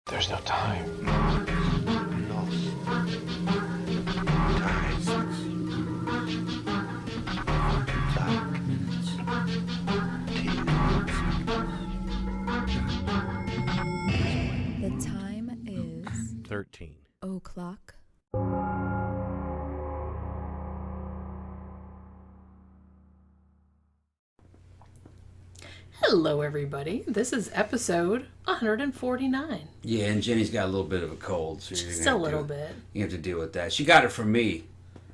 There's no time. The time is 13 o'clock. Hello, everybody. This is episode 149. Yeah, and Jenny's got a little bit of a cold, so Just a little bit. You have to deal with that. She got it from me.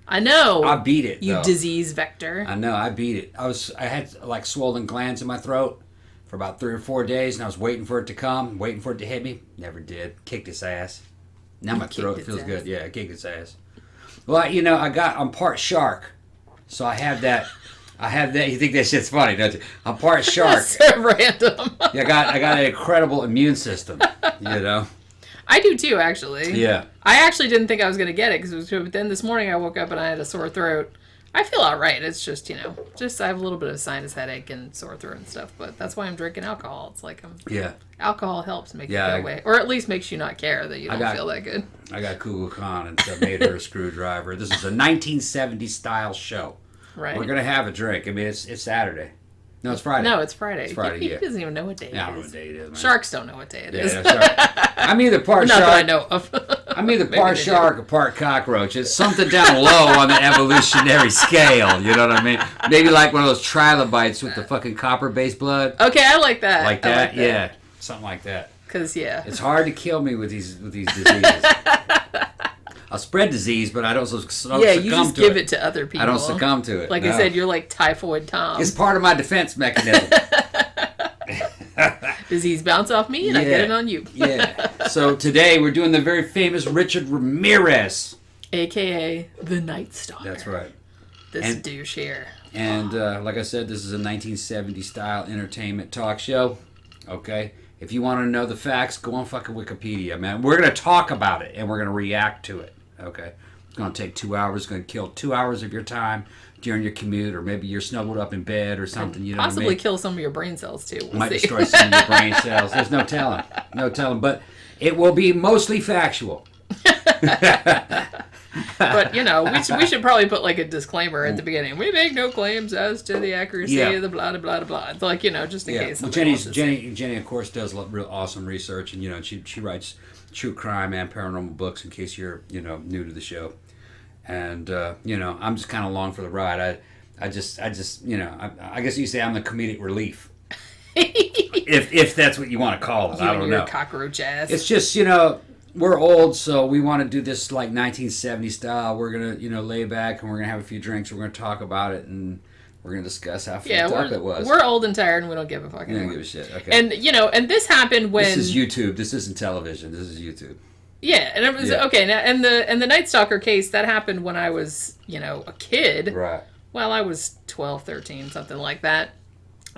I know. I beat it, You though. disease vector. I know, I beat it. I had like swollen glands in my throat for about 3 or 4 days, and I was waiting for it to come, waiting for it to hit me. Never did. Kicked its ass. Now my throat feels good. Yeah, I kicked its ass. Well, I'm part shark, so I have that. You think that shit's funny, don't you? I'm part shark. So random. Yeah, I got an incredible immune system, you know? I do too, actually. Yeah. I actually didn't think I was going to get it, but then this morning I woke up and I had a sore throat. I feel all right. It's just, I have a little bit of sinus headache and sore throat and stuff, but that's why I'm drinking alcohol. It's like alcohol helps make it go away, or at least makes you not care that you don't feel that good. I got Kool and so I made her a screwdriver. This is a 1970s style show. Right. We're gonna have a drink. I mean, it's Saturday. No, it's Friday. No, it's Friday. It's Friday. He Yeah. doesn't even know what day it is. I don't know what day it is, man. Sharks don't know what day it is. Yeah, I'm either part Not shark. that I know of. I'm either part shark or part cockroach. It's something down low on the evolutionary scale. You know what I mean? Maybe like one of those trilobites with the fucking copper-based blood. Okay, I like that. Like that? Yeah, something like that. Because it's hard to kill me with these diseases. I'll spread disease, but I don't succumb to it. You just give it to other people. I don't succumb to it. Like I said, you're like Typhoid Tom. It's part of my defense mechanism. Disease bounce off me and I get it on you. Yeah. So today we're doing the very famous Richard Ramirez. A.K.A. the Night Stalker. That's right. This douche here. And like I said, this is a 1970s style entertainment talk show. Okay? If you want to know the facts, go on fucking Wikipedia, man. We're going to talk about it and we're going to react to it. Okay? It's going to take 2 hours. It's going to kill 2 hours of your time during your commute, or maybe you're snuggled up in bed or something. You know possibly what I mean? Kill some of your brain cells, too. Might destroy some of your brain cells. There's no telling. No telling. But it will be mostly factual. But, we should probably put like a disclaimer at the beginning. We make no claims as to the accuracy of the blah, blah, blah, blah. It's like, just in case. Well, Jenny, of course, does real awesome research, and, she writes true crime and paranormal books in case you're, new to the show. And, I'm just kind of along for the ride. I guess you say I'm the comedic relief. if that's what you want to call it. I don't know. Cockroach ass. It's just, we're old, so we want to do this like 1970 style. We're going to, lay back and we're going to have a few drinks. We're going to talk about it and we're going to discuss how fucked up it was. We're old and tired and we don't give a fuck anymore. We don't give a shit. Okay. And, and this happened when... This is YouTube. This isn't television. This is YouTube. Yeah, and it was okay. Now, and the Night Stalker case, that happened when I was, a kid. Right. Well, I was 12, 13, something like that.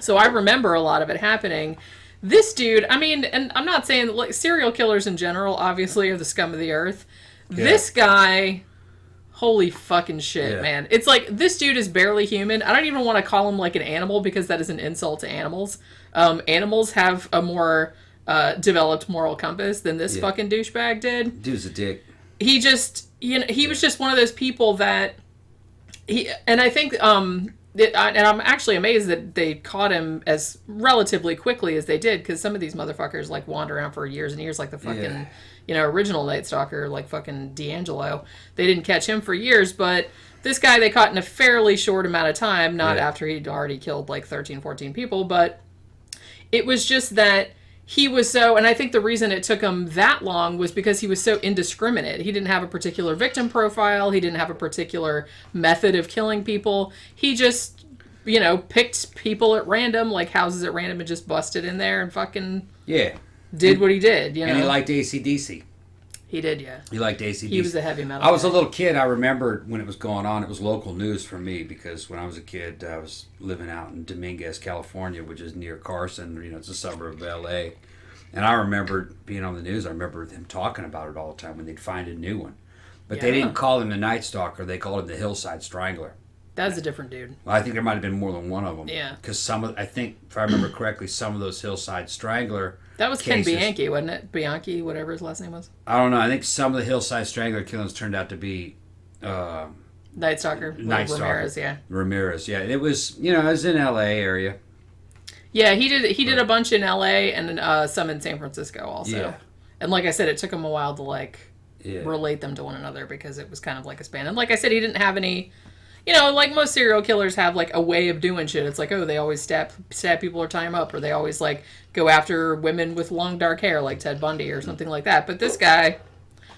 So I remember a lot of it happening. This dude, I mean, and I'm not saying like serial killers in general, obviously, are the scum of the earth. Yeah. This guy, holy fucking shit, man! It's like this dude is barely human. I don't even want to call him like an animal because that is an insult to animals. Animals have a more developed moral compass than this fucking douchebag did. Dude's a dick. He just, he was just one of those people that and I think, and I'm actually amazed that they caught him as relatively quickly as they did, because some of these motherfuckers like wander around for years and years, like the fucking, original Night Stalker, like fucking D'Angelo. They didn't catch him for years, but this guy they caught in a fairly short amount of time, not after he'd already killed like 13, 14 people, but it was just that he was so, and I think the reason it took him that long was because he was so indiscriminate. He didn't have a particular victim profile. He didn't have a particular method of killing people. He just, picked people at random, like houses at random, and just busted in there and fucking did what he did, And he liked AC/DC. He did, yeah. He liked AC/DC. He was a heavy metal I was guy. a little kid. I remember when it was going on. It was local news for me because when I was a kid, I was living out in Dominguez, California, which is near Carson. It's a suburb of L.A. And I remember being on the news. I remember them talking about it all the time when they'd find a new one. But they didn't call him the Night Stalker. They called him the Hillside Strangler. That's a different dude. Well, I think there might have been more than one of them. Yeah. Because I think, if I remember correctly, some of those Hillside Strangler That was cases, Ken Bianchi, wasn't it? Bianchi, whatever his last name was. I don't know. I think some of the Hillside Strangler killings turned out to be Night Stalker. Ramirez, yeah. Ramirez, yeah. It was, it was in L.A. area. Yeah, he did a bunch in L.A. and some in San Francisco also. Yeah. And like I said, it took him a while to relate them to one another because it was kind of like a span. And like I said, he didn't have any, like most serial killers have like a way of doing shit. It's like, oh, they always stab people or tie them up, or they always like go after women with long dark hair like Ted Bundy or something like that. But this guy,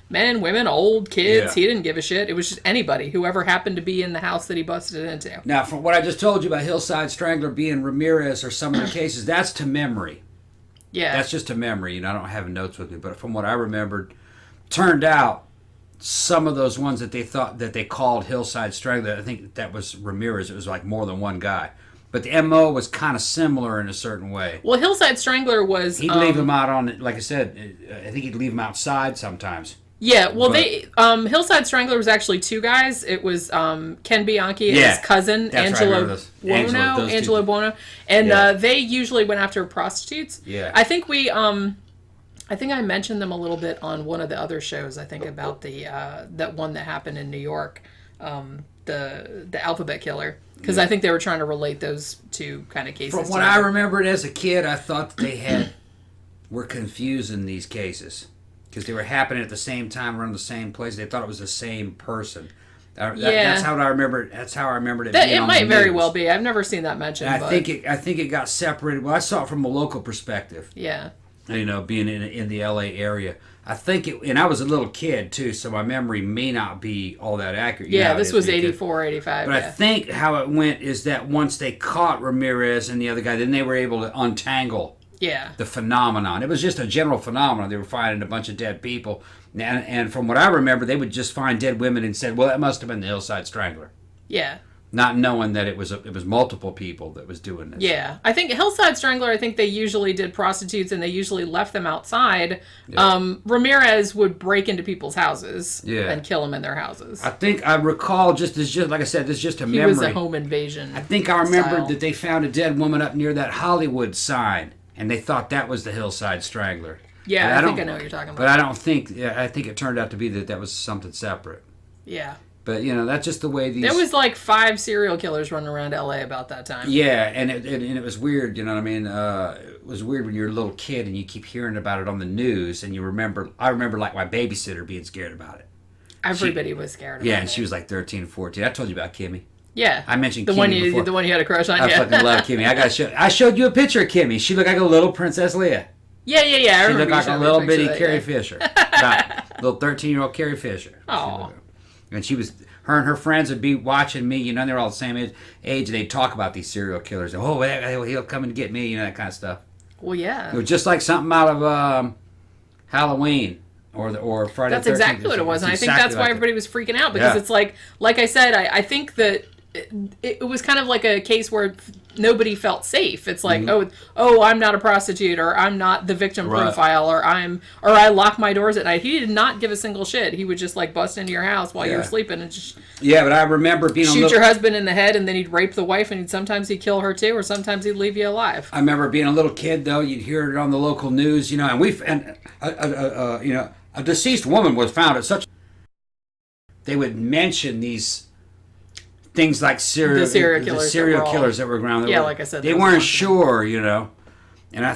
men, women, old, kids, he didn't give a shit. It was just anybody, whoever happened to be in the house that he busted into. Now, from what I just told you about Hillside Strangler being Ramirez or some of the cases, that's to memory. Yeah. That's just to memory. I don't have notes with me, but from what I remembered, turned out some of those ones that they thought that they called Hillside Strangler, I think that was Ramirez. It was like more than one guy. But the MO was kind of similar in a certain way. Well, Hillside Strangler was... He'd leave them out on, like I said, I think he'd leave them outside sometimes. Yeah, well, Hillside Strangler was actually two guys. It was Ken Bianchi and his cousin, Angelo Buono. And they usually went after prostitutes. Yeah. I think I think I mentioned them a little bit on one of the other shows, I think, about that one that happened in New York, the Alphabet Killer. Because I think they were trying to relate those two kind of cases. From what I remembered as a kid, I thought that they were confusing these cases. Because they were happening at the same time around the same place. They thought it was the same person. That's how I remember. That's how I remembered it. It might very well be. I've never seen that mentioned. I think it got separated. Well, I saw it from a local perspective. Yeah. Being in the LA area, I think it. And I was a little kid too, so my memory may not be all that accurate. Yeah, this was 84, 85. But I think how it went is that once they caught Ramirez and the other guy, then they were able to untangle. Yeah. The phenomenon. It was just a general phenomenon. They were finding a bunch of dead people. And from what I remember, they would just find dead women and said, well, that must have been the Hillside Strangler. Yeah. Not knowing that it was multiple people that was doing this. Yeah. I think Hillside Strangler, I think they usually did prostitutes and they usually left them outside. Yeah. Ramirez would break into people's houses and kill them in their houses. I think I recall, just like I said, this is just a memory. He was a home invasion. I think I remembered that they found a dead woman up near that Hollywood sign. And they thought that was the Hillside Strangler. Yeah, I think I know what you're talking about. But I don't think... Yeah, I think it turned out to be that was something separate. Yeah. But, that's just the way these... There was like 5 serial killers running around L.A. about that time. Yeah, and it was weird, you know what I mean? It was weird when you're a little kid and you keep hearing about it on the news and you remember... I remember like my babysitter being scared about it. Everybody was scared about it. Yeah, and she was like 13, 14. I told you about Kimmy. Yeah, I mentioned the Kimmy before. The one you had a crush on. I fucking love Kimmy. I showed you a picture of Kimmy. She looked like a little Princess Leia. Yeah. She looked like a little bitty Carrie Fisher, little 13-year-old Carrie Fisher. Oh. And her and her friends would be watching me. They were all the same age. They'd talk about these serial killers. Oh, he'll come and get me. That kind of stuff. Well, yeah. It was just like something out of Halloween. Or Friday. That's exactly what it was, and I think that's why everybody was freaking out because it's like I said, I think that it was kind of like a case where nobody felt safe. It's like, oh, I'm not a prostitute, or I'm not the victim profile, or I lock my doors at night. He did not give a single shit. He would just like bust into your house while you were sleeping and just but I remember being shoot your husband in the head, and then he'd rape the wife, and sometimes he'd kill her too, or sometimes he'd leave you alive. I remember being a little kid though. You'd hear it on the local news, and a deceased woman was found at such. They would mention these things like the serial killers that were around. Like I said, they weren't sure, And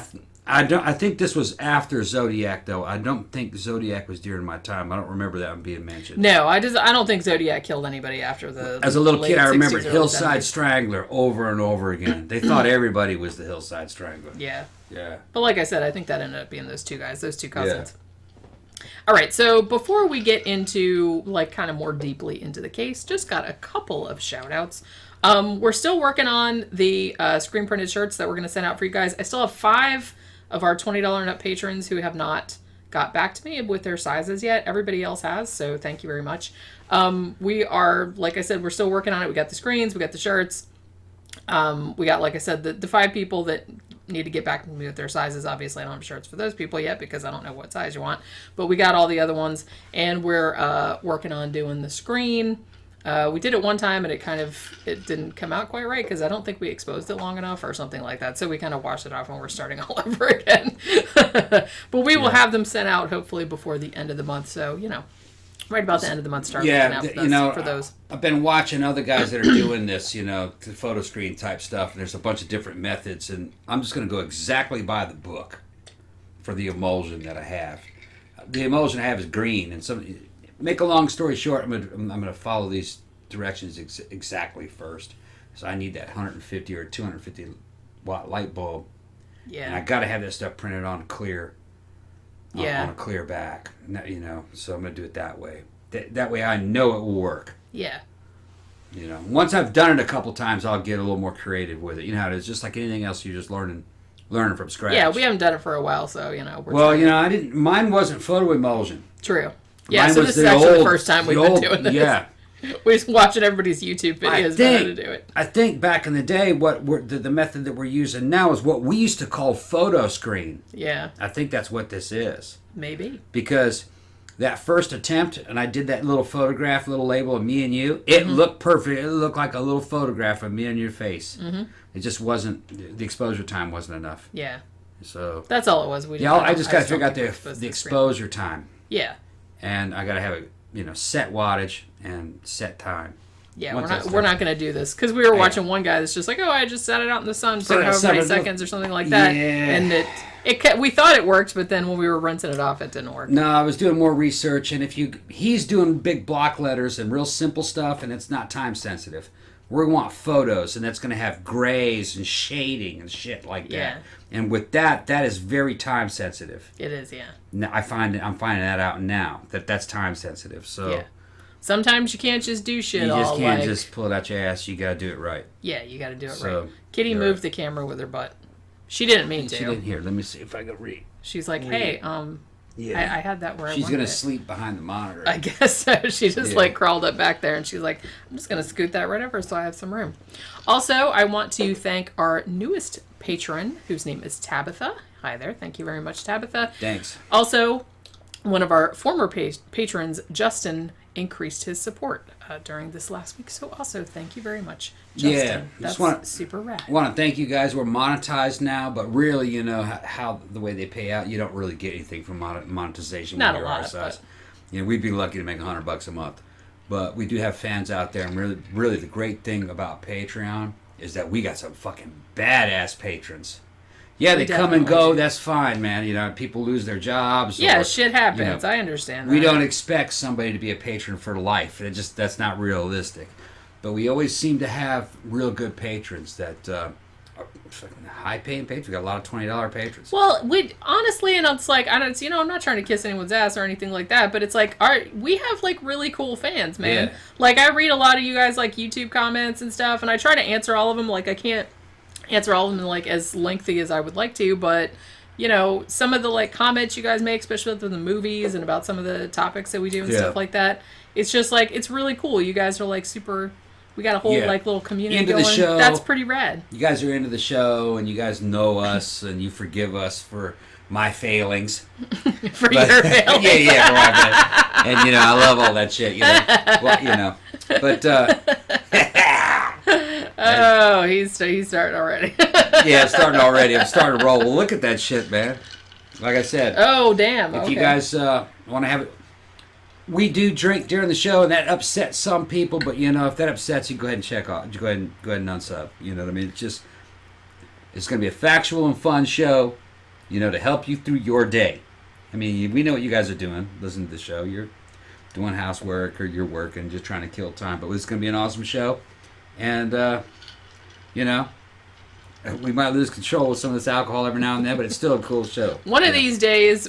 I think this was after Zodiac, though. I don't think Zodiac was during my time. I don't remember that one being mentioned. No, I don't think Zodiac killed anybody after the. As a little kid, I remember Hillside Strangler over and over again. They thought everybody was the Hillside Strangler. Yeah. Yeah. But like I said, I think that ended up being those two guys, those two cousins. Yeah. All right, so before we get into, kind of more deeply into the case, just got a couple of shout-outs. We're still working on the screen-printed shirts that we're going to send out for you guys. I still have 5 of our $20 and up patrons who have not got back to me with their sizes yet. Everybody else has, so thank you very much. We are, like I said, we're still working on it. We got the screens, we got the shirts. We got, like I said, the 5 people that need to get back to me with their sizes. Obviously, I don't have shirts for those people yet because I don't know what size you want. But we got all the other ones, and we're working on doing the screen. We did it one time and it didn't come out quite right because I don't think we exposed it long enough or something like that. So we kind of washed it off and we're starting all over again. But we will have them sent out hopefully before the end of the month. So, right about the end of the month, start looking out for those. I've been watching other guys that are doing this, the photo screen type stuff. And there's a bunch of different methods. And I'm just going to go exactly by the book for the emulsion that I have. The emulsion I have is green. And make a long story short, I'm going to follow these directions exactly first. So I need that 150 or 250 watt light bulb. Yeah. And I got to have that stuff printed on clear. Yeah. On a clear back. So I'm going to do it that way. That way I know it will work. Yeah. Once I've done it a couple times, I'll get a little more creative with it. You know how it is, just like anything else, you're just learning from scratch. Yeah, we haven't done it for a while, so, mine wasn't photo emulsion. True. Yeah, Mine so was this is actually the first time we've been doing this. Yeah. We're just watching everybody's YouTube videos about how to do it. I think back in the day, the method that we're using now is what we used to call photo screen. Yeah. I think that's what this is. Maybe. Because that first attempt, and I did that little photograph, little label of me and you, it looked perfect. It looked like a little photograph of me and your face. Mm-hmm. It just wasn't, the exposure time wasn't enough. Yeah. So that's all it was. I just got to figure out the exposure time. Yeah. And I got to have it, set wattage and set time. Yeah, we're not going to do this because we were watching one guy that's just like, I just sat it out in the sun for however many seconds or something like that. Yeah. And we thought it worked, but then when we were rinsing it off, it didn't work. No, I was doing more research, and he's doing big block letters and real simple stuff, and it's not time sensitive. We want photos, and that's going to have grays and shading and shit like that. Yeah. And with that is very time sensitive. It is, yeah. I'm finding that out now that's time sensitive. So yeah. Sometimes you can't just do shit. You just can't just pull it out your ass. You got to do it right. Yeah, you got to do it right. Kitty moved the camera with her butt. She didn't mean to. She didn't hear. Let me see if I can read. She's like, hey, yeah. I had that where she's going to sleep behind the monitor. I guess so. She just crawled up back there and she's like, I'm just going to scoot that right over so I have some room. Also, I want to thank our newest patron, whose name is Tabitha. Hi there. Thank you very much, Tabitha. Thanks. Also, one of our former patrons, Justin, increased his support during this last week. So also, thank you very much, Justin. Yeah, that's super rad. I want to thank you guys. We're monetized now, but really, how the way they pay out, you don't really get anything from monetization. Not a lot. But... we'd be lucky to make $100 a month. But we do have fans out there, and really the great thing about Patreon is that we got some fucking badass patrons. Yeah, they come and go. That's fine, man. People lose their jobs. Yeah, shit happens. I understand that. We don't expect somebody to be a patron for life. That's not realistic. But we always seem to have real good patrons that are high-paying patrons. We got a lot of $20 patrons. Well, honestly, and it's like, I'm not trying to kiss anyone's ass or anything like that, but it's like, we have like really cool fans, man. Yeah. Like, I read a lot of you guys like YouTube comments and stuff, and I try to answer all of them. Like, I can't answer all of them like as lengthy as I would like to, but some of the like comments you guys make, especially with the movies and about some of the topics that we do and stuff like that, it's just like, it's really cool. You guys are like super, we got a whole like little community into going. The show. That's pretty rad. You guys are into the show and you guys know us and you forgive us for my failings. For your failings. Yeah, and I love all that shit, but oh, he's starting already. Yeah, starting already. I'm starting to roll. Well, look at that shit, man. Like I said. Oh, damn. If you guys want to have it, we do drink during the show, and that upsets some people. But if that upsets you, go ahead and check off. Go ahead and unsub. You know what I mean? It's going to be a factual and fun show. To help you through your day. I mean, we know what you guys are doing. Listen to the show. You're doing housework or you're working, just trying to kill time. But it's going to be an awesome show. And, we might lose control with some of this alcohol every now and then, but it's still a cool show. One of these days,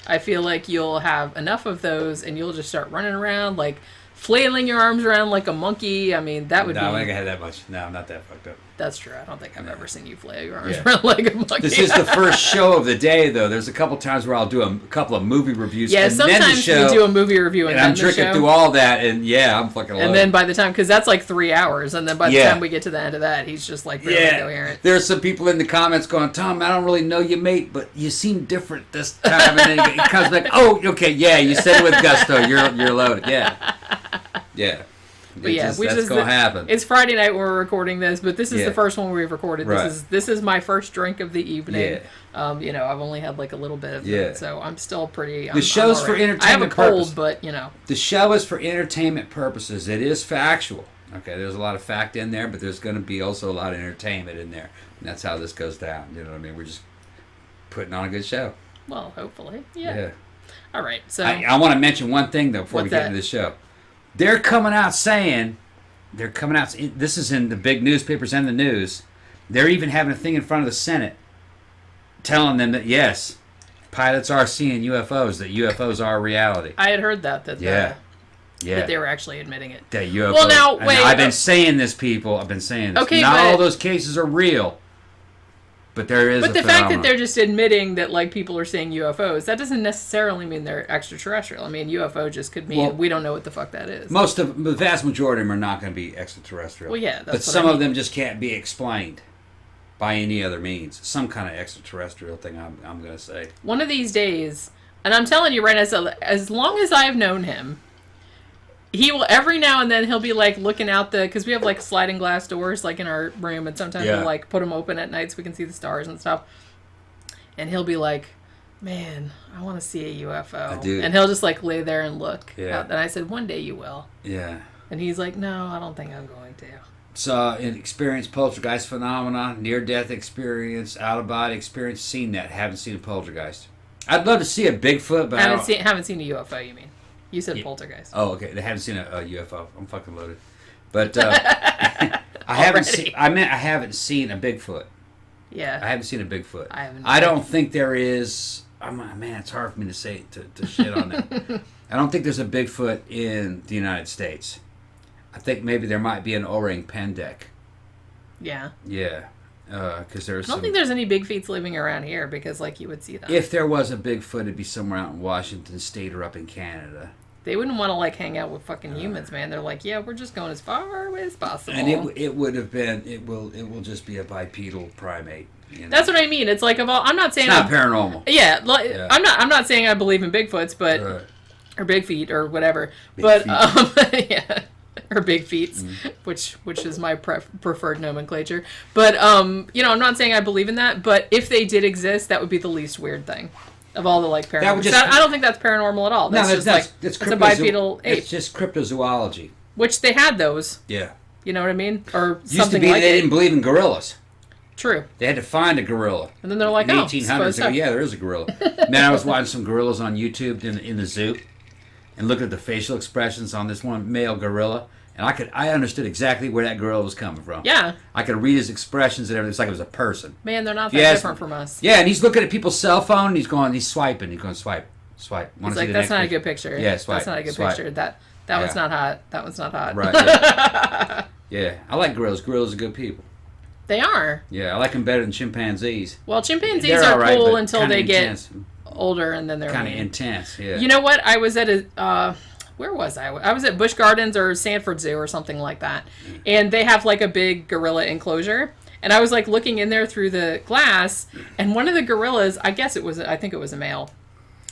I feel like you'll have enough of those and you'll just start running around, like flailing your arms around like a monkey. I mean, that would be... No, I ain't had that much. No, I'm not that fucked up. That's true. I don't think I've ever seen you flail your arms around like a monkey. This is the first show of the day, though. There's a couple times where I'll do a couple of movie reviews. Yeah, and sometimes then the show, we do a movie review and then I'm the drinking show. Through all that, and I'm fucking alone. And then by the time, because that's like 3 hours, and then by the time we get to the end of that, he's just like really coherent. There's some people in the comments going, Tom, I don't really know you, mate, but you seem different this time. And then he comes back, oh, okay, yeah, you said it with gusto. You're loaded. Yeah. Yeah. But yeah, that's going to happen. It's Friday night when we're recording this, but this is the first one we've recorded. Right. This is my first drink of the evening. Yeah. You know, I've only had like a little bit of it, so I'm still pretty... The show's for entertainment I have a cold, purpose. but, you know. The show is for entertainment purposes. It is factual. Okay, there's a lot of fact in there, but there's going to be also a lot of entertainment in there. And that's how this goes down. You know what I mean? We're just putting on a good show. Well, hopefully. Yeah. All right, so... I want to mention one thing, though, before we get into the show. They're coming out saying... This is in the big newspapers and the news. They're even having a thing in front of the Senate telling them that, yes, pilots are seeing UFOs, that UFOs are reality. I had heard that that they were actually admitting it. That UFOs. Well, now, wait. I've been saying this, people. I've been saying this. Okay, Not all those cases are real. But there is But the phenomenon. fact that they're just admitting that, like, people are seeing UFOs, that doesn't necessarily mean they're extraterrestrial. I mean, UFO just could mean we don't know what the fuck that is. The vast majority of them are not going to be extraterrestrial. Well, yeah, that's but some of them just can't be explained by any other means. Some kind of extraterrestrial thing, I'm going to say. One of these days, and I'm telling you right now, as long as I've known him, he will, every now and then, he'll be, like, looking out because we have, like, sliding glass doors, like, in our room, and sometimes we'll, like, put them open at night so we can see the stars and stuff. And he'll be like, man, I want to see a UFO. I do. And he'll just, like, lay there and look. Yeah. And I said, one day you will. Yeah. And he's like, no, I don't think I'm going to. So, experienced poltergeist phenomenon, near-death experience, out-of-body experience, seen that, haven't seen a poltergeist. I'd love to see a Bigfoot, but haven't seen a UFO, you mean? You said poltergeist. Oh, okay. They haven't seen a UFO. I'm fucking loaded. But I haven't seen. I haven't seen a Bigfoot. Yeah. I haven't seen a Bigfoot. I don't think there is. Man, it's hard for me to say to shit on that. I don't think there's a Bigfoot in the United States. I think maybe there might be an O-ring pendek. Yeah. Yeah. Because there's. I don't think there's any Bigfeets living around here because, like, you would see them. If there was a Bigfoot, it'd be somewhere out in Washington State or up in Canada. They wouldn't want to, like, hang out with fucking humans, man. They're like, yeah, we're just going as far away as possible. And it would have been. It will just be a bipedal primate. You know? That's what I mean. It's like I'm not saying it's not paranormal. Yeah, I'm not saying I believe in Bigfoots, but or big feet or whatever. Yeah. Or big feet, which is my preferred nomenclature. But you know, I'm not saying I believe in that, but if they did exist, that would be the least weird thing of all the, like, paranormal. I don't think that's paranormal at all. That's it's a bipedal ape. It's just cryptozoology. Which they had those. Yeah. You know what I mean? Or used something to be like they it. didn't believe in gorillas. True. They had to find a gorilla. And then they're like, in the 1800s. They go, yeah, there is a gorilla. Man, I was watching some gorillas on YouTube in the zoo, and looked at the facial expressions on this one male gorilla. And I understood exactly where that gorilla was coming from. Yeah. I could read his expressions and everything. It's like it was a person. Man, they're not that different from us. Yeah, and he's looking at people's cell phone and he's swiping. He's going, swipe. He's like, that's not a good picture. Yeah, swipe. That's not a good picture. That one's not hot. That one's not hot. Right. Yeah. Yeah. I like gorillas. Gorillas are good people. They are. Yeah, I like them better than chimpanzees. Well, chimpanzees are right, cool until they get older and then they're kind of intense. Yeah. You know what? I was at where was I? I was at Busch Gardens or Sanford Zoo or something like that. And they have, like, a big gorilla enclosure. And I was, like, looking in there through the glass, and one of the gorillas, I think it was a male,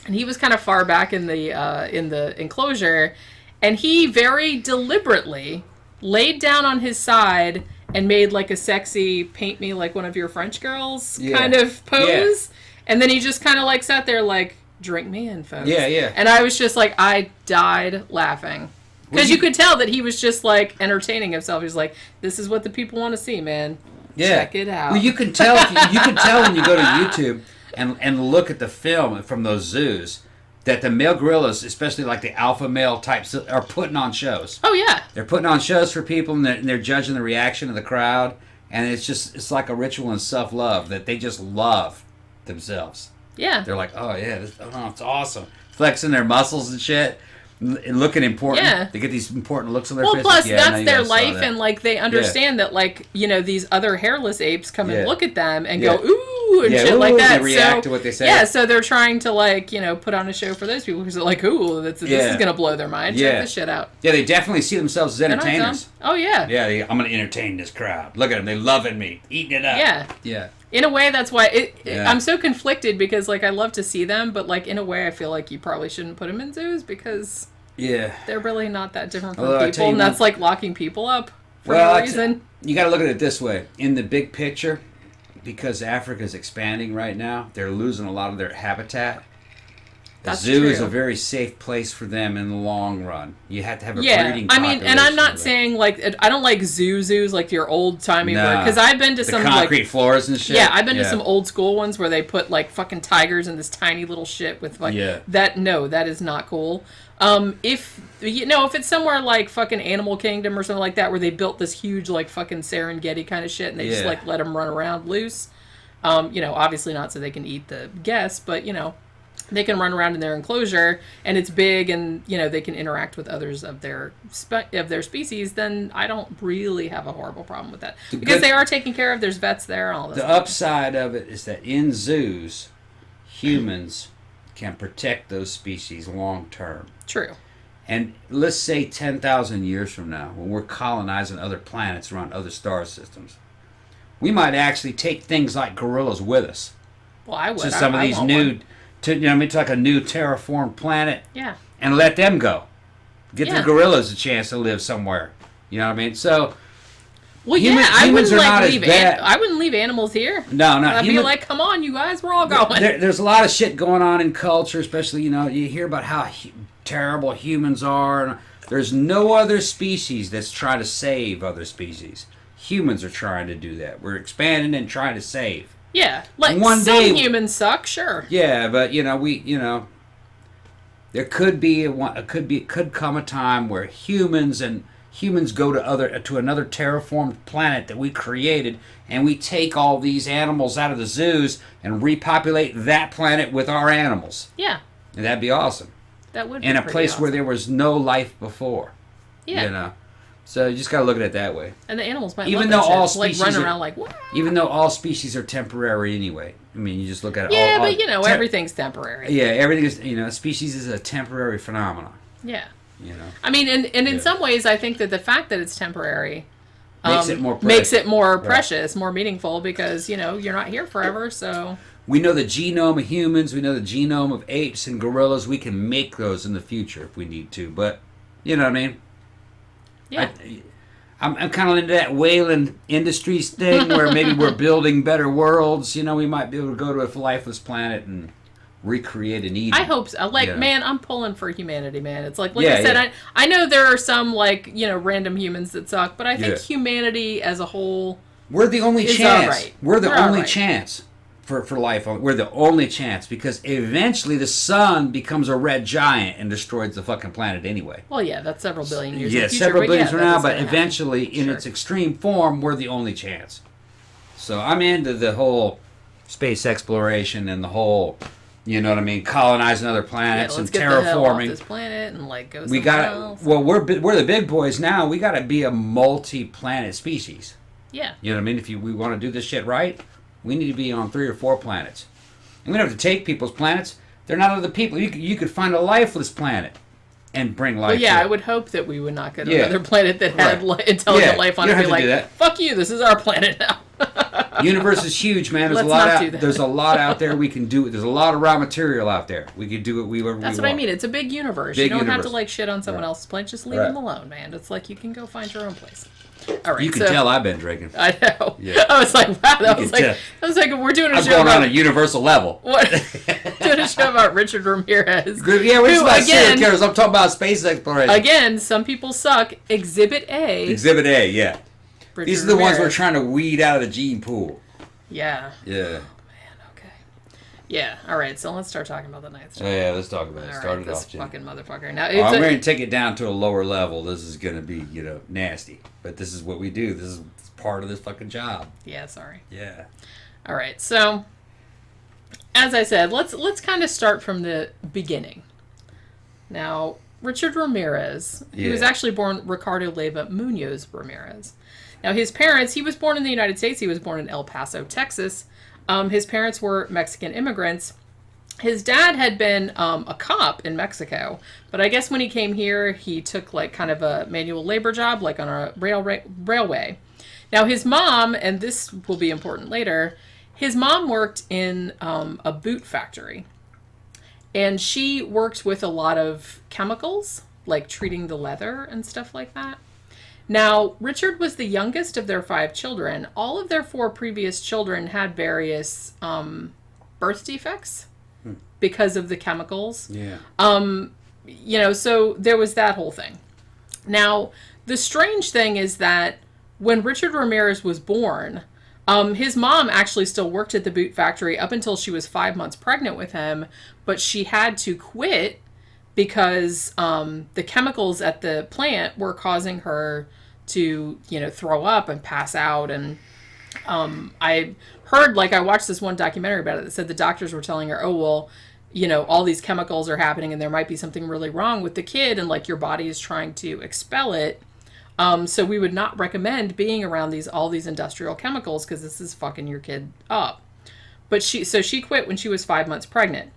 and he was kind of far back in the enclosure, and he very deliberately laid down on his side and made, like, a sexy paint me like one of your French girls kind of pose. Yeah. And then he just kind of, like, sat there like, drink me in, folks. Yeah, yeah. And I was just like, I died laughing. Because you could tell that he was just, like, entertaining himself. He was like, this is what the people want to see, man. Yeah. Check it out. Well, you can tell when you go to YouTube and look at the film from those zoos that the male gorillas, especially like the alpha male types, are putting on shows. Oh, yeah. They're putting on shows for people, and they're judging the reaction of the crowd. And it's like a ritual in self-love that they just love themselves. Yeah. They're like, oh, yeah, it's awesome. Flexing their muscles and shit. And looking important. Yeah. They get these important looks on their face. Well, plus, that's their life, and, like, they understand that, like, you know, these other hairless apes come and look at them and go, ooh, and shit like that. They react to what they say. Yeah, so they're trying to, like, you know, put on a show for those people because they're like, ooh, this is going to blow their mind. Check this shit out. Yeah, they definitely see themselves as entertainers. Oh, yeah. Yeah, I'm going to entertain this crowd. Look at them. They're loving me. Eating it up. Yeah. Yeah. In a way, that's why I'm so conflicted because, like, I love to see them, but, like, in a way, I feel like you probably shouldn't put them in zoos because... Yeah. They're really not that different from Although, people, and that's like locking people up for well, no reason. You got to look at it this way. In the big picture, because Africa's expanding right now, they're losing a lot of their habitat. The That's zoo true. is a very safe place for them in the long run. You have to have a breeding I population. mean, and I'm not saying like I don't like zoos like your old timey because I've been to the some concrete like floors and shit. yeah, I've been to some old school ones where they put like fucking tigers in this tiny little shit with like that. No, that is not cool. If it's somewhere like fucking Animal Kingdom or something like that where they built this huge like fucking Serengeti kind of shit and they just like let them run around loose. Obviously not so they can eat the guests, but they can run around in their enclosure and it's big and they can interact with others of their species, then I don't really have a horrible problem with that because they are taken care of. There's vets there and all this. The upside of it is that in zoos, humans can protect those species long term. True. And let's say 10,000 years from now, when we're colonizing other planets around other star systems, we might actually take things like gorillas with us. Well, I would. To some of these new, to like a new terraformed planet. Yeah. And let them go. Get the gorillas a chance to live somewhere. You know what I mean? So. Well, I wouldn't I wouldn't leave animals here. No. I'd be like, come on, you guys, we're all going. There's a lot of shit going on in culture, especially you hear about how terrible humans are. And there's no other species that's trying to save other species. Humans are trying to do that. We're expanding and trying to save. Yeah, like some humans suck, sure. Yeah, but there could come a time where humans go to another terraformed planet that we created, and we take all these animals out of the zoos and repopulate that planet with our animals. Yeah, and that'd be awesome. That would be in a place awesome. Where there was no life before. Yeah, So you just got to look at it that way. And the animals might even though all species like run around like what? Even though all species are temporary anyway. I mean, you just look at it. Yeah, but everything's temporary. Yeah, everything is. Species is a temporary phenomenon. Yeah. I mean, and in some ways, I think that the fact that it's temporary makes it more precious, more meaningful, because you're not here forever. So we know the genome of humans. We know the genome of apes and gorillas. We can make those in the future if we need to. But you know what I mean. Yeah. I'm kind of into that Wayland Industries thing where maybe we're building better worlds. We might be able to go to a lifeless planet and recreate an Eden. I hope so. Man, I'm pulling for humanity, man. It's like I said, I know there are some random humans that suck, but I think humanity as a whole, we're the only chance. Right. We're the only chance for life. We're the only chance because eventually the sun becomes a red giant and destroys the fucking planet anyway. Well, yeah, that's several billion years. Yeah, several billion from now, but eventually, in its extreme form, we're the only chance. So I'm into the whole space exploration and the whole, colonizing other planets and terraforming. Get the hell off this planet and go somewhere else. Well, we're the big boys now. We got to be a multi-planet species. Yeah. You know what I mean? If we want to do this shit right, we need to be on 3 or 4 planets. And we don't have to take people's planets. They're not other people. You could find a lifeless planet and bring life to it. I would hope that we would not go to another planet that had intelligent life on it and be like, fuck you, this is our planet now. Universe is huge, man. There's a lot out there we can do. There's a lot of raw material out there. We could do it That's what I mean. It's a big universe. You don't have to shit on someone else's planet. Just leave them alone, man. It's like you can go find your own place. All right, you can tell I've been drinking. I know. Yeah. I was like, wow. That was like we're doing a show going on a universal level. What? Doing a show about Richard Ramirez. Yeah, we're about serial killers. I'm talking about space exploration. Again, some people suck. Exhibit A. Exhibit A, yeah. Richard These are the Ramirez. ones we're trying to weed out of the gene pool. Yeah. Yeah. Oh, man, okay. Yeah, all right, so let's start talking about the Night Stalker. Oh, yeah, let's talk about it. Start it off, This fucking motherfucker. Now, I'm going to take it down to a lower level. This is going to be, nasty. But this is what we do. This is part of this fucking job. Yeah, sorry. Yeah. All right, so, as I said, let's kind of start from the beginning. Now, Richard Ramirez, he was actually born Ricardo Leyva Munoz Ramirez. Now, his parents, he was born in the United States. He was born in El Paso, Texas. His parents were Mexican immigrants. His dad had been a cop in Mexico, but I guess when he came here, he took kind of a manual labor job, on a railway. Now, his mom, and this will be important later, his mom worked in a boot factory. And she worked with a lot of chemicals like treating the leather and stuff like that. Now, Richard was the youngest of their 5 children. All of their 4 previous children had various birth defects because of the chemicals. Yeah. So there was that whole thing. Now, the strange thing is that when Richard Ramirez was born, his mom actually still worked at the boot factory up until she was 5 months pregnant with him, but she had to quit because the chemicals at the plant were causing her to, throw up and pass out. And I heard, I watched this one documentary about it that said the doctors were telling her, oh, well, all these chemicals are happening and there might be something really wrong with the kid and, your body is trying to expel it. So we would not recommend being around all these industrial chemicals because this is fucking your kid up. But she quit when she was 5 months pregnant.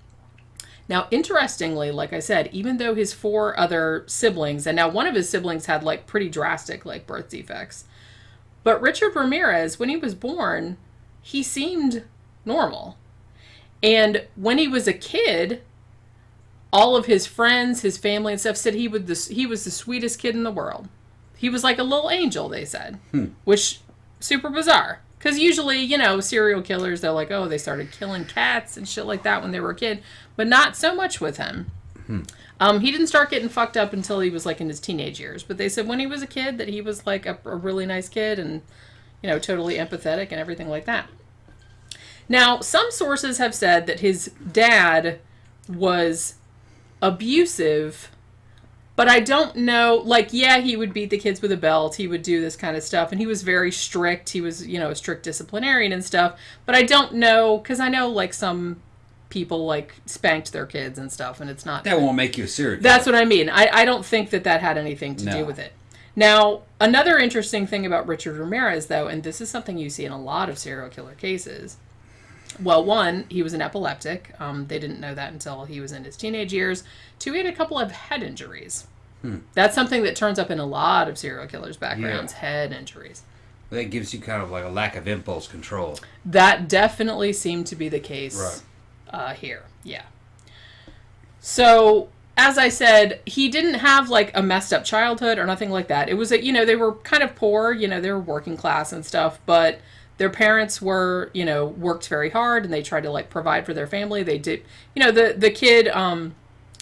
Now, interestingly, like I said, even though his 4 other siblings, and now one of his siblings had pretty drastic birth defects, but Richard Ramirez, when he was born, he seemed normal. And when he was a kid, all of his friends, his family and stuff said he was the sweetest kid in the world. He was like a little angel, they said, which super bizarre. Because usually, serial killers, they're like, oh, they started killing cats and shit like that when they were a kid. But not so much with him. He didn't start getting fucked up until he was in his teenage years. But they said when he was a kid that he was a really nice kid and, totally empathetic and everything like that. Now, some sources have said that his dad was abusive, but I don't know, he would beat the kids with a belt, he would do this kind of stuff, and he was very strict, he was, a strict disciplinarian and stuff, but I don't know, because I know, some people, spanked their kids and stuff, and it's not... That won't make you a serial killer. That's what I mean. I don't think that had anything to do with it. Now, another interesting thing about Richard Ramirez, though, and this is something you see in a lot of serial killer cases... Well, 1, he was an epileptic. They didn't know that until he was in his teenage years. 2, he had a couple of head injuries. That's something that turns up in a lot of serial killers' backgrounds, head injuries. That gives you kind of a lack of impulse control. That definitely seemed to be the case here. Yeah. So, as I said, he didn't have a messed up childhood or nothing like that. It was they were kind of poor, they were working class and stuff, but... Their parents were, worked very hard and they tried to provide for their family. They did, the kid,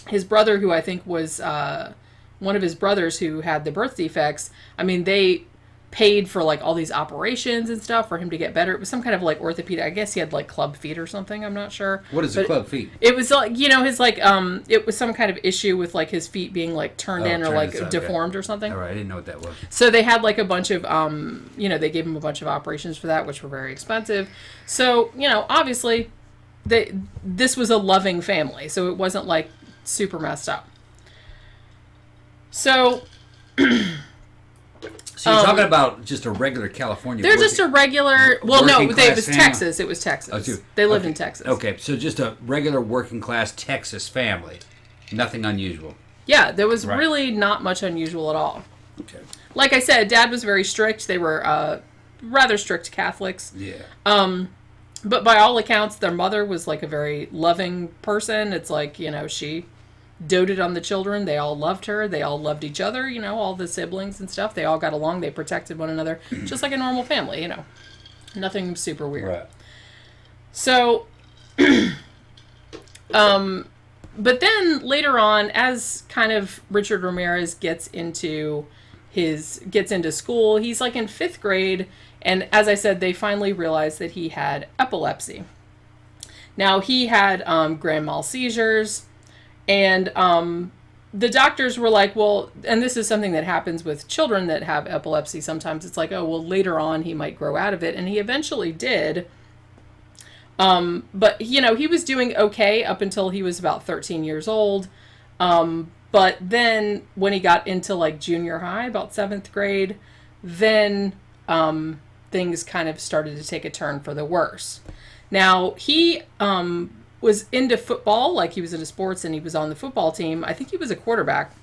his brother, who I think was one of his brothers who had the birth defects. I mean, they paid for all these operations and stuff for him to get better. It was some kind of orthopedic. I guess he had club feet or something. I'm not sure. What is a club feet? It was his it was some kind of issue with his feet being turned in or deformed or something. All right, I didn't know what that was. So they had a bunch of they gave him a bunch of operations for that, which were very expensive. So obviously, this was a loving family, so it wasn't super messed up. So. So you're talking about just a regular California... They're just a regular... Well, no, it was family. Texas. It was Texas. Oh, they lived in Texas. Okay, so just a regular working class Texas family. Nothing unusual. Yeah, there was really not much unusual at all. Okay. Like I said, Dad was very strict. They were rather strict Catholics. Yeah. But by all accounts, their mother was a very loving person. It's she... doted on the children. They all loved her. They all loved each other, all the siblings and stuff. They all got along. They protected one another just like a normal family, Nothing super weird. Right. So, but then later on, as kind of Richard Ramirez gets into school, he's in 5th grade, and as I said, they finally realized that he had epilepsy. Now, he had grand mal seizures. And the doctors were well, and this is something that happens with children that have epilepsy. Sometimes it's oh, well, later on he might grow out of it. And he eventually did. But, he was doing okay up until he was about 13 years old. But then when he got into junior high, about 7th grade, then things kind of started to take a turn for the worse. Now, he... was into football, he was into sports and he was on the football team. I think he was a quarterback.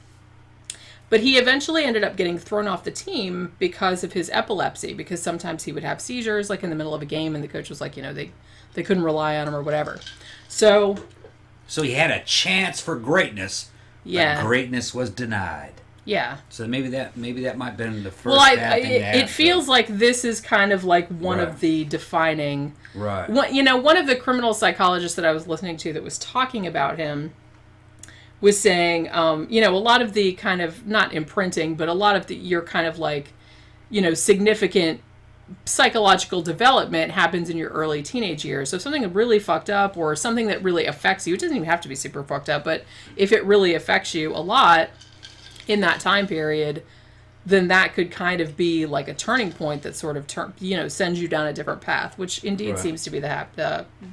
But he eventually ended up getting thrown off the team because of his epilepsy, because sometimes he would have seizures in the middle of a game and the coach was they couldn't rely on him or whatever. So he had a chance for greatness, Yeah. But greatness was denied. Yeah. So maybe that might have been the first Well, it feels like this is kind of like one of the defining... Right. One of the criminal psychologists that I was listening to that was talking about him was saying, a lot of the kind of, not imprinting, but a lot of your kind of like, significant psychological development happens in your early teenage years. So if something really fucked up or something that really affects you, it doesn't even have to be super fucked up, but if it really affects you a lot in that time period, then that could kind of be like a turning point that sort of sends you down a different path, which indeed seems to be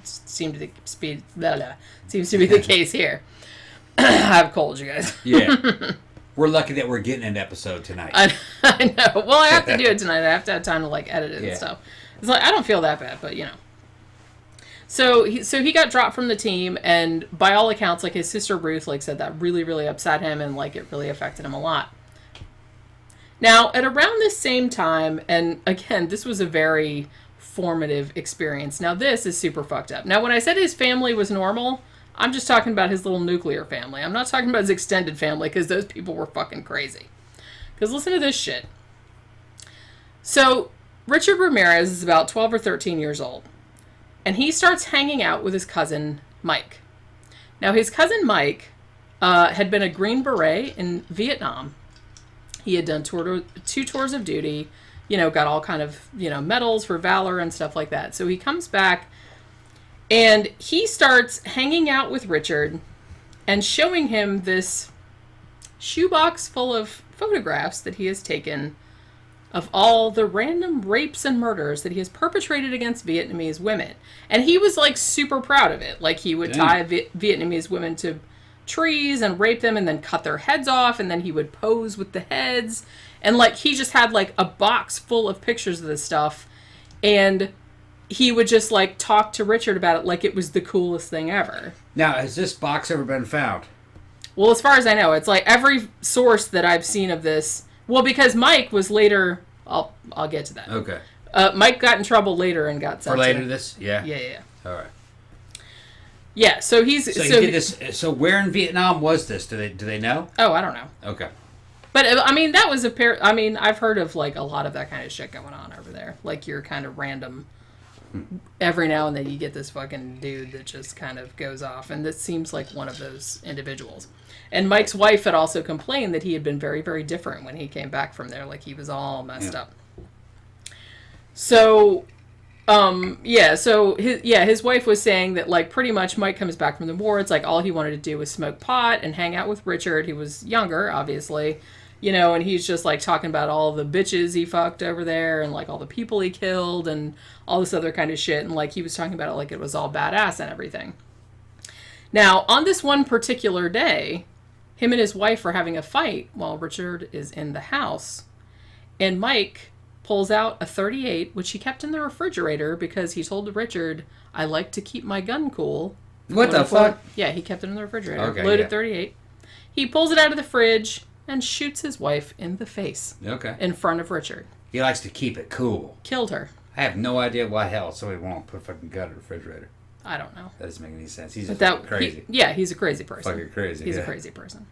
seems to be the case here. I have a cold, you guys. Yeah. We're lucky that we're getting an episode tonight. I know. Well, I have to do it tonight. I have to have time to like edit it and stuff. It's like I don't feel that bad, but So he got dropped from the team, and by all accounts, like his sister Ruth, like said that really, really upset him, and like it really affected him a lot. Now, at around this same time, and again, this was a very formative experience. Now, this is super fucked up. Now, when I said his family was normal, I'm just talking about his little nuclear family. I'm not talking about his extended family, because those people were fucking crazy. Because listen to this shit. So, Richard Ramirez is about 12 or 13 years old. And he starts hanging out with his cousin, Mike. Now, his cousin, Mike, had been a Green Beret in Vietnam. He had done 2 tours of duty, got all kind of, medals for valor and stuff like that. So he comes back, and he starts hanging out with Richard and showing him this shoebox full of photographs that he has taken of all the random rapes and murders that he has perpetrated against Vietnamese women. And he was, like, super proud of it. Like, he would tie Vietnamese women to trees and rape them and then cut their heads off, and then he would pose with the heads. And, like, he just had, like, a box full of pictures of this stuff. And he would just, like, talk to Richard about it like it was the coolest thing ever. Now, has this box ever been found? Well, as far as I know, it's like every source that I've seen of this... Well, because Mike was later... I'll get to that. Okay. Mike got in trouble later and got sent for later this? Yeah. Yeah. All right. Yeah, so he did this. So where in Vietnam was this? Do they know? Oh, I don't know. Okay. But I mean, that was I've heard of like a lot of that kind of shit going on over there. Like you're kind of random. Every now and then you get this fucking dude that just kind of goes off, and this seems like one of those individuals. And Mike's wife had also complained that he had been very, very different when he came back from there. Like, he was all messed up. So, his wife was saying that, like, pretty much Mike comes back from the war. It's like all he wanted to do was smoke pot and hang out with Richard. He was younger, obviously, and he's just, like, talking about all the bitches he fucked over there and, like, all the people he killed and all this other kind of shit. And, like, he was talking about it like it was all badass and everything. Now, on this one particular day... Him and his wife are having a fight while Richard is in the house. And Mike pulls out a .38, which he kept in the refrigerator because he told Richard, I like to keep my gun cool. What the fuck? Yeah, he kept it in the refrigerator. Okay, loaded .38. He pulls it out of the fridge and shoots his wife in the face. Okay. In front of Richard. He likes to keep it cool. Killed her. I have no idea why hell somebody won't put a fucking gun in the refrigerator. I don't know. That doesn't make any sense. He's crazy. He's a crazy person. Fucking crazy. He's a crazy person.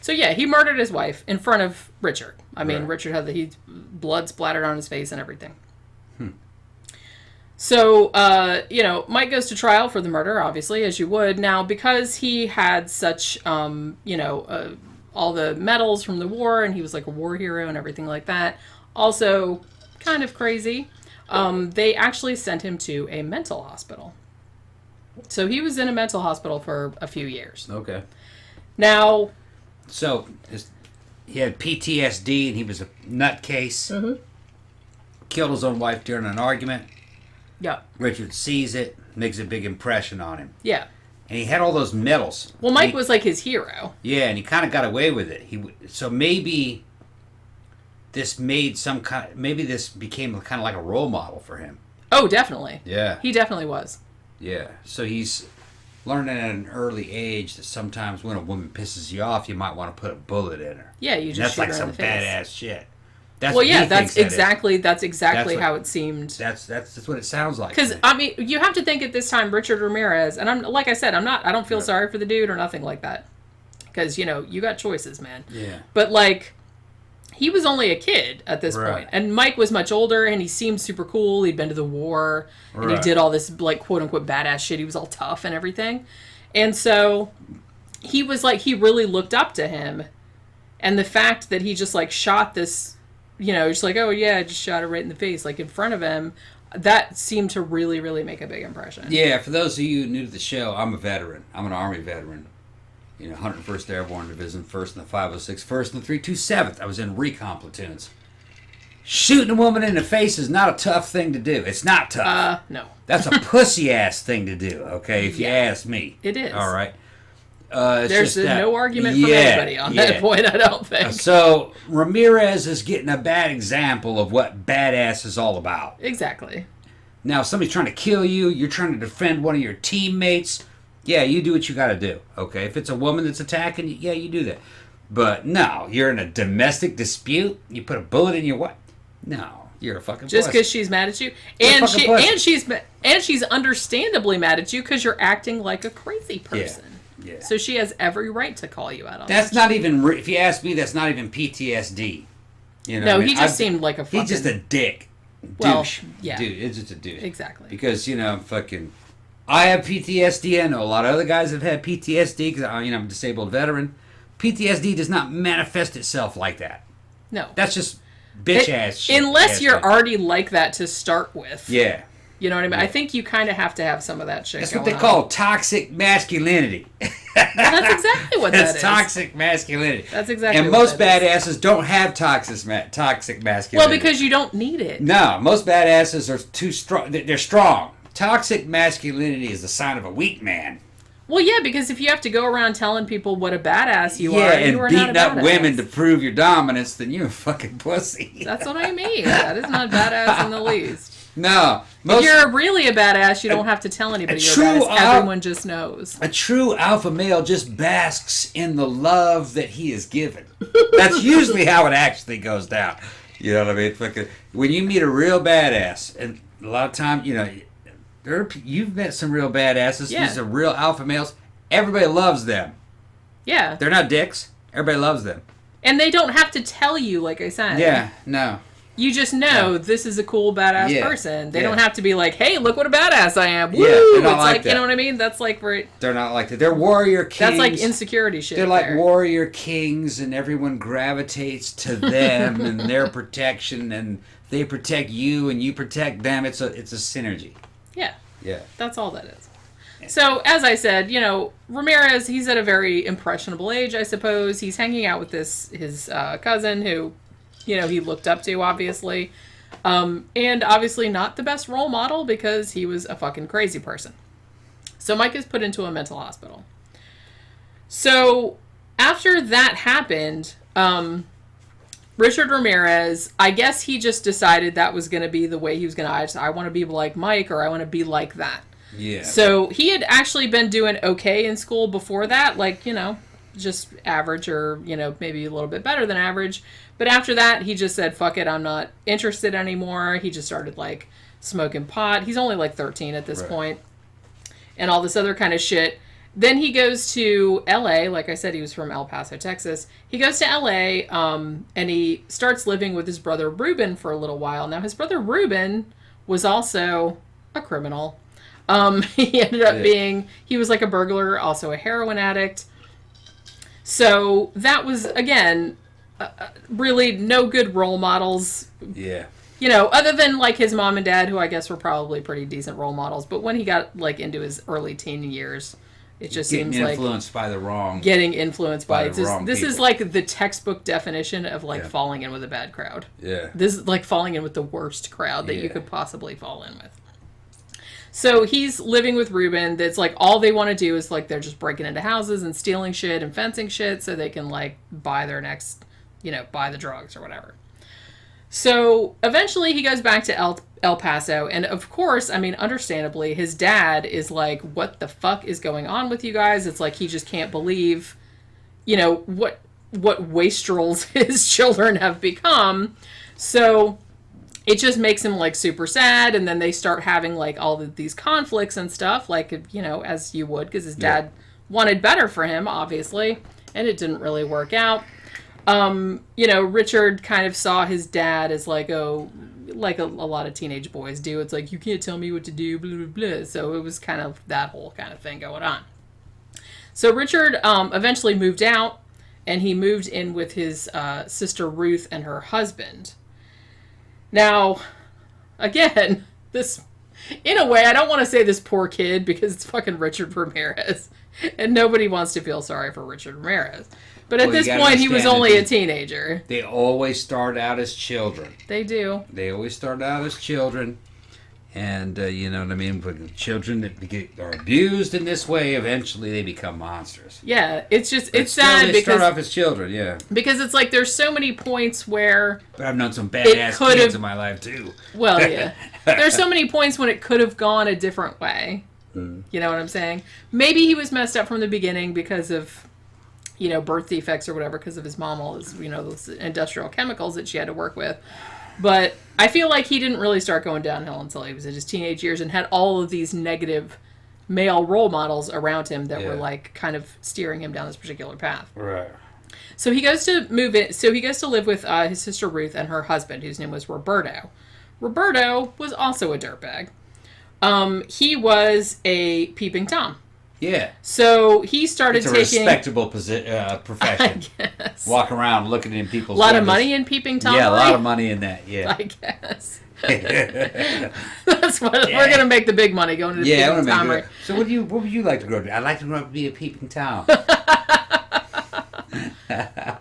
So yeah, he murdered his wife in front of Richard. I mean, Richard had blood splattered on his face and everything. So, Mike goes to trial for the murder, obviously, as you would. Now, because he had such, all the medals from the war, and he was like a war hero and everything like that, also kind of crazy, they actually sent him to a mental hospital. So he was in a mental hospital for a few years. Okay. Now... So, he had PTSD, and he was a nutcase. Mm-hmm. Killed his own wife during an argument. Yeah. Richard sees it, makes a big impression on him. Yeah. And he had all those medals. Well, Mike was like his hero. Yeah, and he kind of got away with it. So maybe this became kind of like a role model for him. Oh, definitely. Yeah. He definitely was. Yeah. So he's learning at an early age that sometimes when a woman pisses you off, you might want to put a bullet in her. Yeah, you just shoot her in the face. That's like some badass shit. That's exactly how it seemed. That's what it sounds like. Because I mean, you have to think at this time, Richard Ramirez, and I don't feel sorry for the dude or nothing like that. because, you know, you got choices, man. Yeah. But, like, he was only a kid at this Right. point. And Mike was much older, and he seemed super cool. He'd been to the war, and he Right. did all this, like, quote-unquote badass shit. He was all tough and everything. And so he was, like, he really looked up to him. And the fact that he just, like, shot this, you know, just like, oh, yeah, I just shot her right in the face, like, in front of him, that seemed to really, really make a big impression. Yeah, for those of you new to the show, I'm a veteran. I'm an Army veteran. You know, 101st Airborne Division, 1st in the 506, 1st in the 327th. I was in recon platoons. Shooting a woman in the face is not a tough thing to do. It's not tough. No. That's a pussy-ass thing to do, okay, if you ask me. It is. All right. There's no argument from anybody on that point, I don't think. So, Ramirez is getting a bad example of what badass is all about. Exactly. Now, if somebody's trying to kill you, you're trying to defend one of your teammates, yeah, you do what you got to do, okay? If it's a woman that's attacking you, yeah, you do that. But no, you're in a domestic dispute, you put a bullet in your wife. No, you're a fucking just pussy. because she's mad at you, and she's understandably mad at you because you're acting like a crazy person. Yeah. So she has every right to call you out on That's that. not even, if you ask me, that's not even PTSD. You know No, what I mean? he just seemed like a fucking... He's just a dick. Well, douche. yeah. Dude, it's just a douche. Exactly. Because, you know, fucking... I have PTSD. I know a lot of other guys have had PTSD because, you know, I'm a disabled veteran. PTSD does not manifest itself like that. No. That's just bitch-ass shit. Unless you're already like that to start with. Yeah. You know what I mean? Yeah. I think you kind of have to have some of that shit That's going what they on. call toxic masculinity. Well, that's exactly what that is. It's toxic masculinity. That's exactly and what most that is. badasses don't have toxic masculinity. Well, because you don't need it. No, most badasses are too strong. They're strong. Toxic masculinity is the sign of a weak man. Well, yeah, because if you have to go around telling people what a badass you are, and you are not a beating up badass. women to prove your dominance, then you're a fucking pussy. That's what I mean. That is not badass in the least. No. If you're really a badass, you don't have to tell anybody you're a badass. Everyone just knows. A true alpha male just basks in the love that he is given. That's usually how it actually goes down. You know what I mean? Fucking, when you meet a real badass, and a lot of time, you know, you've met some real badasses. Yeah. These are real alpha males. Everybody loves them. Yeah. They're not dicks. Everybody loves them. And they don't have to tell you, like I said. Yeah, no. You just know this is a cool, badass person. They don't have to be like, hey, look what a badass I am. Woo! Yeah, they're not it's like like, that. you know what I mean? That's like where They're not like that. They're warrior kings. that's like insecurity shit. They're like there. warrior kings, and everyone gravitates to them and their protection, and they protect you, and you protect them. It's a synergy. Yeah. Yeah. That's all that is. So, as I said, you know, Ramirez, he's at a very impressionable age, I suppose. He's hanging out with his cousin who, you know, he looked up to, obviously. And obviously not the best role model because he was a fucking crazy person. So Mike is put into a mental hospital. So after that happened, Richard Ramirez, I guess he just decided that was going to be the way he was going to, I want to be like Mike, or I want to be like that. Yeah. So he had actually been doing okay in school before that, like, you know, just average or, you know, maybe a little bit better than average. But after that, he just said, fuck it, I'm not interested anymore. He just started, like, smoking pot. He's only, like, 13 at this point. And all this other kind of shit. Then he goes to L.A. Like I said, he was from El Paso, Texas. He goes to L.A., and he starts living with his brother Ruben for a little while. Now, his brother Ruben was also a criminal. He ended up being, he was like a burglar, also a heroin addict. So that was, again, really no good role models. Yeah. You know, other than like his mom and dad, who I guess were probably pretty decent role models. But when he got like into his early teen years, it just seems like getting influenced by this is like the textbook definition of like falling in with a bad crowd. Yeah. This is like falling in with the worst crowd that you could possibly fall in with. So he's living with Ruben. That's like all they want to do is like they're just breaking into houses and stealing shit and fencing shit so they can like buy their next, you know, buy the drugs or whatever. So eventually he goes back to El Paso. And of course, I mean, understandably, his dad is like, what the fuck is going on with you guys? It's like he just can't believe, you know, what wastrels his children have become. So it just makes him like super sad. And then they start having like all of these conflicts and stuff, like, you know, as you would, because his dad wanted better for him, obviously. and it didn't really work out. Richard kind of saw his dad as like a lot of teenage boys do. It's like, you can't tell me what to do, blah, blah, blah. So it was kind of that whole kind of thing going on. So Richard eventually moved out, and he moved in with his sister Ruth and her husband. Now, again, this, in a way, I don't want to say this poor kid because it's fucking Richard Ramirez. And nobody wants to feel sorry for Richard Ramirez. But at this point, he was only a teenager. They always start out as children. They do. They always start out as children. And, you know what I mean? But the children that are abused in this way, eventually they become monsters. Yeah, it's sad they because... start off as children, yeah. Because it's like there's so many points where... But I've known some badass kids in my life, too. Well, yeah. There's so many points when it could have gone a different way. Mm. You know what I'm saying? Maybe he was messed up from the beginning because of, birth defects or whatever, because of his mom, all his, those industrial chemicals that she had to work with. But I feel like he didn't really start going downhill until he was in his teenage years and had all of these negative male role models around him that were like kind of steering him down this particular path. Right. So he goes to move in. So he goes to live with his sister Ruth and her husband, whose name was Roberto. Roberto was also a dirtbag. He was a peeping Tom. Yeah. So he started taking... It's a respectable profession. I guess. Walk around looking in people's... A lot of money in peeping Tom? Yeah, a lot of money in that, yeah. I guess. That's what we're going to make the big money going to the peeping Tom. Right? So what would you like to grow up to be? I'd like to grow up to be a peeping Tom.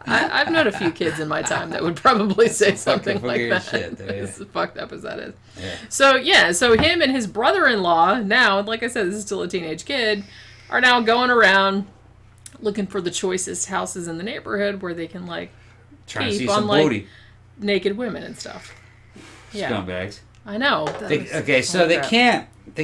I've known a few kids in my time that would probably say something like that. Shit, as fucked up as that is. Yeah. So him and his brother-in-law, now, like I said, this is still a teenage kid, are now going around looking for the choicest houses in the neighborhood where they can, like, trying to see on, some like, booty. Naked women and stuff. Yeah. Scumbags. I know. They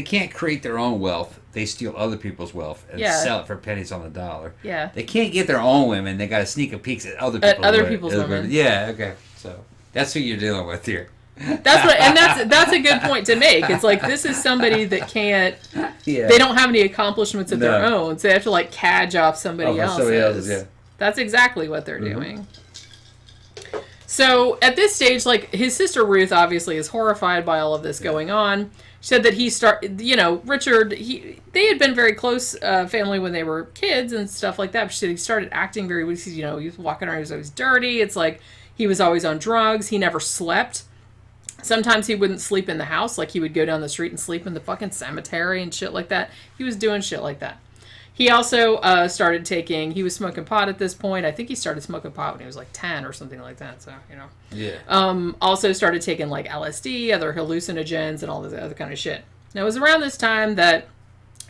can't create their own wealth. They steal other people's wealth and sell it for pennies on the dollar. Yeah. They can't get their own women. They got to sneak a peek at other people's women. Yeah. Okay. So that's who you're dealing with here. That's a good point to make. It's like, this is somebody that can't. Yeah. They don't have any accomplishments of their own, so they have to like cadge off somebody else's. Yeah. That's exactly what they're doing. So at this stage, like, his sister Ruth obviously is horrified by all of this going on. She said that Richard, they had been very close family when they were kids and stuff like that. But she said he started acting very weak. He was walking around, he was always dirty. It's like he was always on drugs. He never slept. Sometimes he wouldn't sleep in the house. Like, he would go down the street and sleep in the fucking cemetery and shit like that. He was doing shit like that. He also he was smoking pot at this point. I think he started smoking pot when he was like 10 or something like that. So, Yeah. Also started taking like LSD, other hallucinogens, and all this other kind of shit. Now, it was around this time that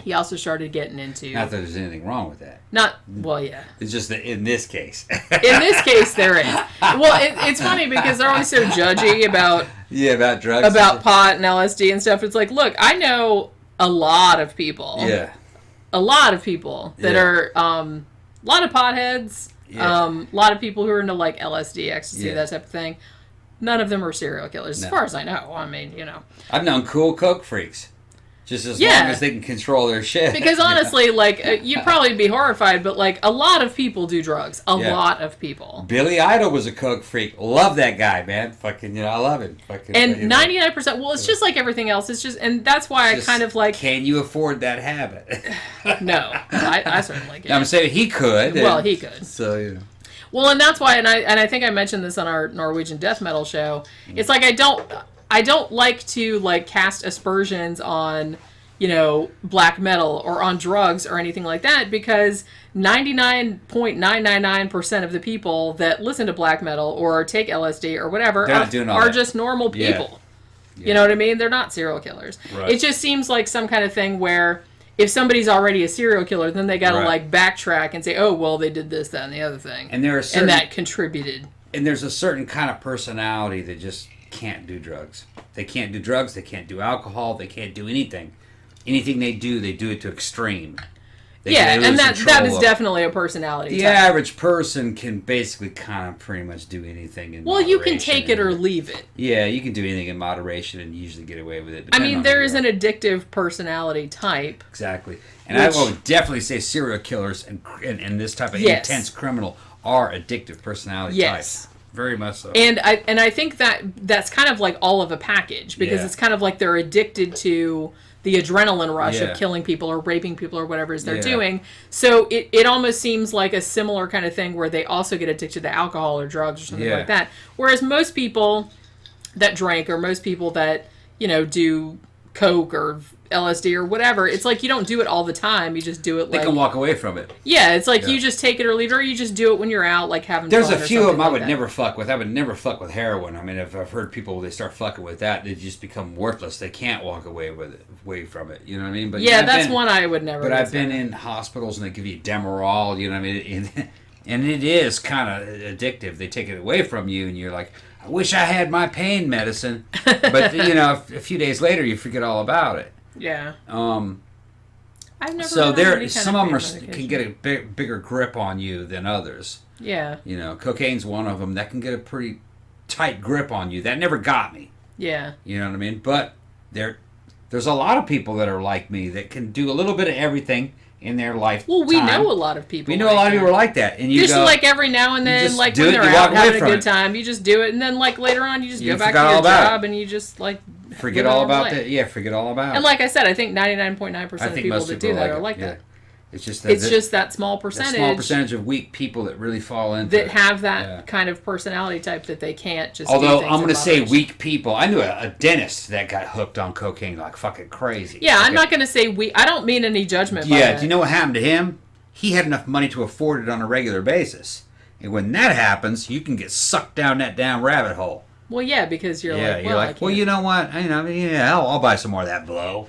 he also started getting into... Not that there's anything wrong with that. Yeah. It's just that in this case. In this case, there is. Well, it's funny because they're always so judgy about... Yeah, about drugs. About pot and LSD and stuff. It's like, look, I know a lot of people. Yeah. A lot of people that are, a lot of potheads, a lot of people who are into, like, LSD, ecstasy, that type of thing. None of them are serial killers, as far as I know. I mean, I've known cool coke freaks. Just as long as they can control their shit. Because honestly, like, you'd probably be horrified, but, like, a lot of people do drugs. A lot of people. Billy Idol was a coke freak. Love that guy, man. Fucking, I love him. Fucking, and 99%, well, it's just like everything else. It's just, and that's why I kind of like... Can you afford that habit? No. I certainly can't. I'm saying he could. Well, he could. So, Well, and that's why, and I think I mentioned this on our Norwegian death metal show. It's like, I don't like to, like, cast aspersions on, black metal or on drugs or anything like that, because 99.999% of the people that listen to black metal or take LSD or whatever are just normal people. Yeah. You know what I mean? They're not serial killers. Right. It just seems like some kind of thing where if somebody's already a serial killer, then they got to, like, backtrack and say, oh, well, they did this, that, and the other thing. And and that contributed. And there's a certain kind of personality that just can't do drugs. They can't do drugs. They can't do alcohol. They can't do anything. Anything they do it to extreme. And that is definitely a personality type. Average person can basically kind of pretty much do anything in moderation. You can take it or leave it. Yeah, you can do anything in moderation and usually get away with it. I mean, there is an addictive personality type. Exactly. And I will definitely say serial killers and this type of intense criminal are addictive personality types. Very much so. And I think that's kind of like all of a package, because it's kind of like they're addicted to the adrenaline rush of killing people or raping people or whatever it is they're doing. So it almost seems like a similar kind of thing where they also get addicted to alcohol or drugs or something like that. Whereas most people that drink, or most people that, do coke or LSD or whatever, it's like you don't do it all the time. You just do it They can walk away from it. Yeah, it's like you just take it or leave it, or you just do it when you're out, like having There's fun. A few of them I would never fuck with. I would never fuck with heroin. I mean, I've heard people, they start fucking with that, they just become worthless. They can't walk away from it. You know what I mean? But that's one I would never. But I've been in hospitals and they give you Demerol. You know what I mean? And it is kind of addictive. They take it away from you, and you're like, I wish I had my pain medicine. But a few days later, you forget all about it. Yeah. I've never. So some of them can get a bigger grip on you than others. Yeah. Cocaine's one of them that can get a pretty tight grip on you. That never got me. Yeah. You know what I mean? But there's a lot of people that are like me that can do a little bit of everything in their life. Well, we know a lot of people. We know a lot of people are like that, and you just like every now and then, like when they're out having a good time, you just do it, and then like later on, you just go back to your job, and you just like forget all about that. Yeah, forget all about it. And like I said, I think 99.9% of people that do that are like that. It's just that small percentage. That small percentage of weak people that really fall into that have that kind of personality type that they can't just. Although I'm going to say weak people, I knew a dentist that got hooked on cocaine like fucking crazy. Yeah, I'm not going to say weak. I don't mean any judgment. Yeah, by that. Do you know what happened to him? He had enough money to afford it on a regular basis, and when that happens, you can get sucked down that damn rabbit hole. Well, yeah, because you're well, you know what? I'll buy some more of that blow.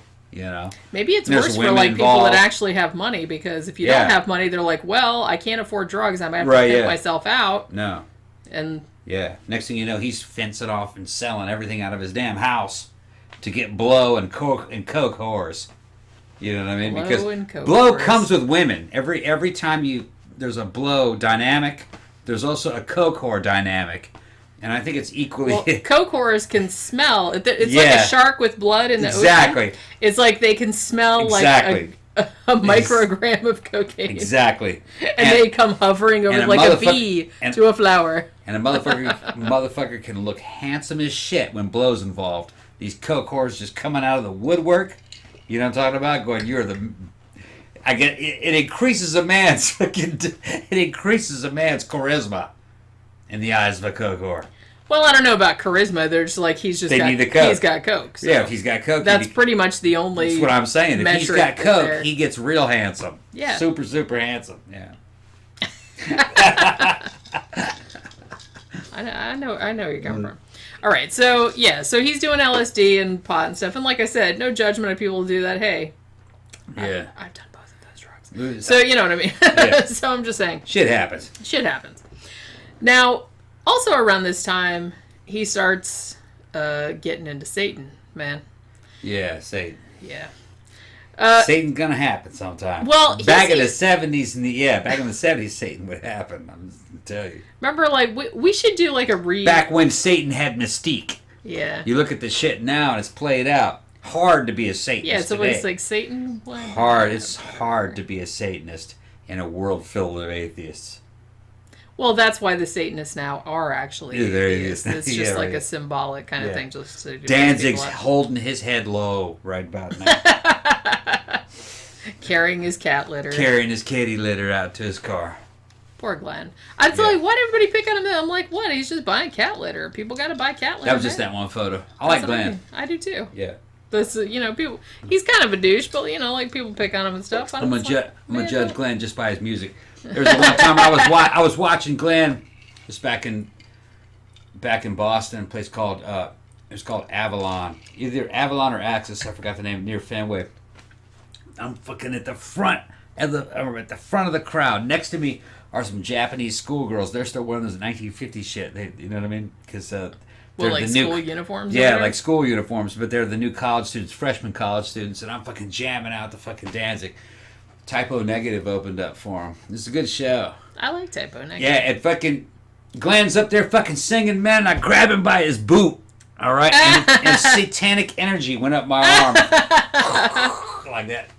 Maybe it's worse for like people that actually have money, because if you don't have money, they're like, well, I can't afford drugs, I'm going to have to pimp myself out. No. And next thing you know, he's fencing off and selling everything out of his damn house to get blow and coke whores. You know what I mean? Because blow comes with women. Every time there's a blow dynamic, there's also a coke whore dynamic. And I think it's equally... Well, coke whores can smell. It's like a shark with blood in the ocean. It's like they can smell like a microgram of cocaine. Exactly. And they come hovering over like a bee to a flower. And a motherfucker can look handsome as shit when blow's involved. These coke whores just coming out of the woodwork. You know what I'm talking about? Going, you're the... It increases a man's charisma in the eyes of a coke whore. Well, I don't know about charisma. They're just like, need the coke. He's got coke. So if he's got coke. That's pretty much the only. That's what I'm saying. If he's got coke, he gets real handsome. Yeah. Super, super handsome. Yeah. I know where you're coming from. All right, so he's doing LSD and pot and stuff, and like I said, no judgment of people who do that. Hey, I've done both of those drugs, so you know what I mean. Yeah. So I'm just saying, shit happens. Now, also around this time, he starts getting into Satan, man. Yeah, Satan. Yeah. Satan's gonna happen sometime. Well, back in the 70s, Satan would happen. I'm just gonna tell you. Remember, like we should do like a back when Satan had mystique. Yeah. You look at the shit now and it's played out. Hard to be a Satanist. Yeah, so today. It's like Satan. It's hard to be a Satanist in a world filled with atheists. Well, that's why the Satanists now are actually atheists. It's just like a symbolic kind of thing. Just to Danzig's holding his head low right about now. Carrying his cat litter. Carrying his kitty litter out to his car. Poor Glenn. I'd say, like, why'd everybody pick on him? I'm like, what? He's just buying cat litter. People got to buy cat litter. That was just that one photo. I like Glenn. I do too. Yeah. This, people. He's kind of a douche, but like people pick on him and stuff. I'm gonna judge Glenn just by his music. There was one time I was watching Glenn, just back in Boston, a place called it was called Avalon, either Avalon or Axis. I forgot the name. Near Fenway. I'm fucking at the front of the crowd. Next to me are some Japanese schoolgirls. They're still wearing those 1950s shit. You know what I mean? Because like school uniforms? Yeah, like school uniforms, but they're the new college students, freshman college students, and I'm fucking jamming out the fucking Danzig. Typo Negative opened up for him. It's a good show. I like Typo Negative. Yeah, and fucking Glenn's up there fucking singing, man, and I grab him by his boot. All right? And satanic energy went up my arm. Like that.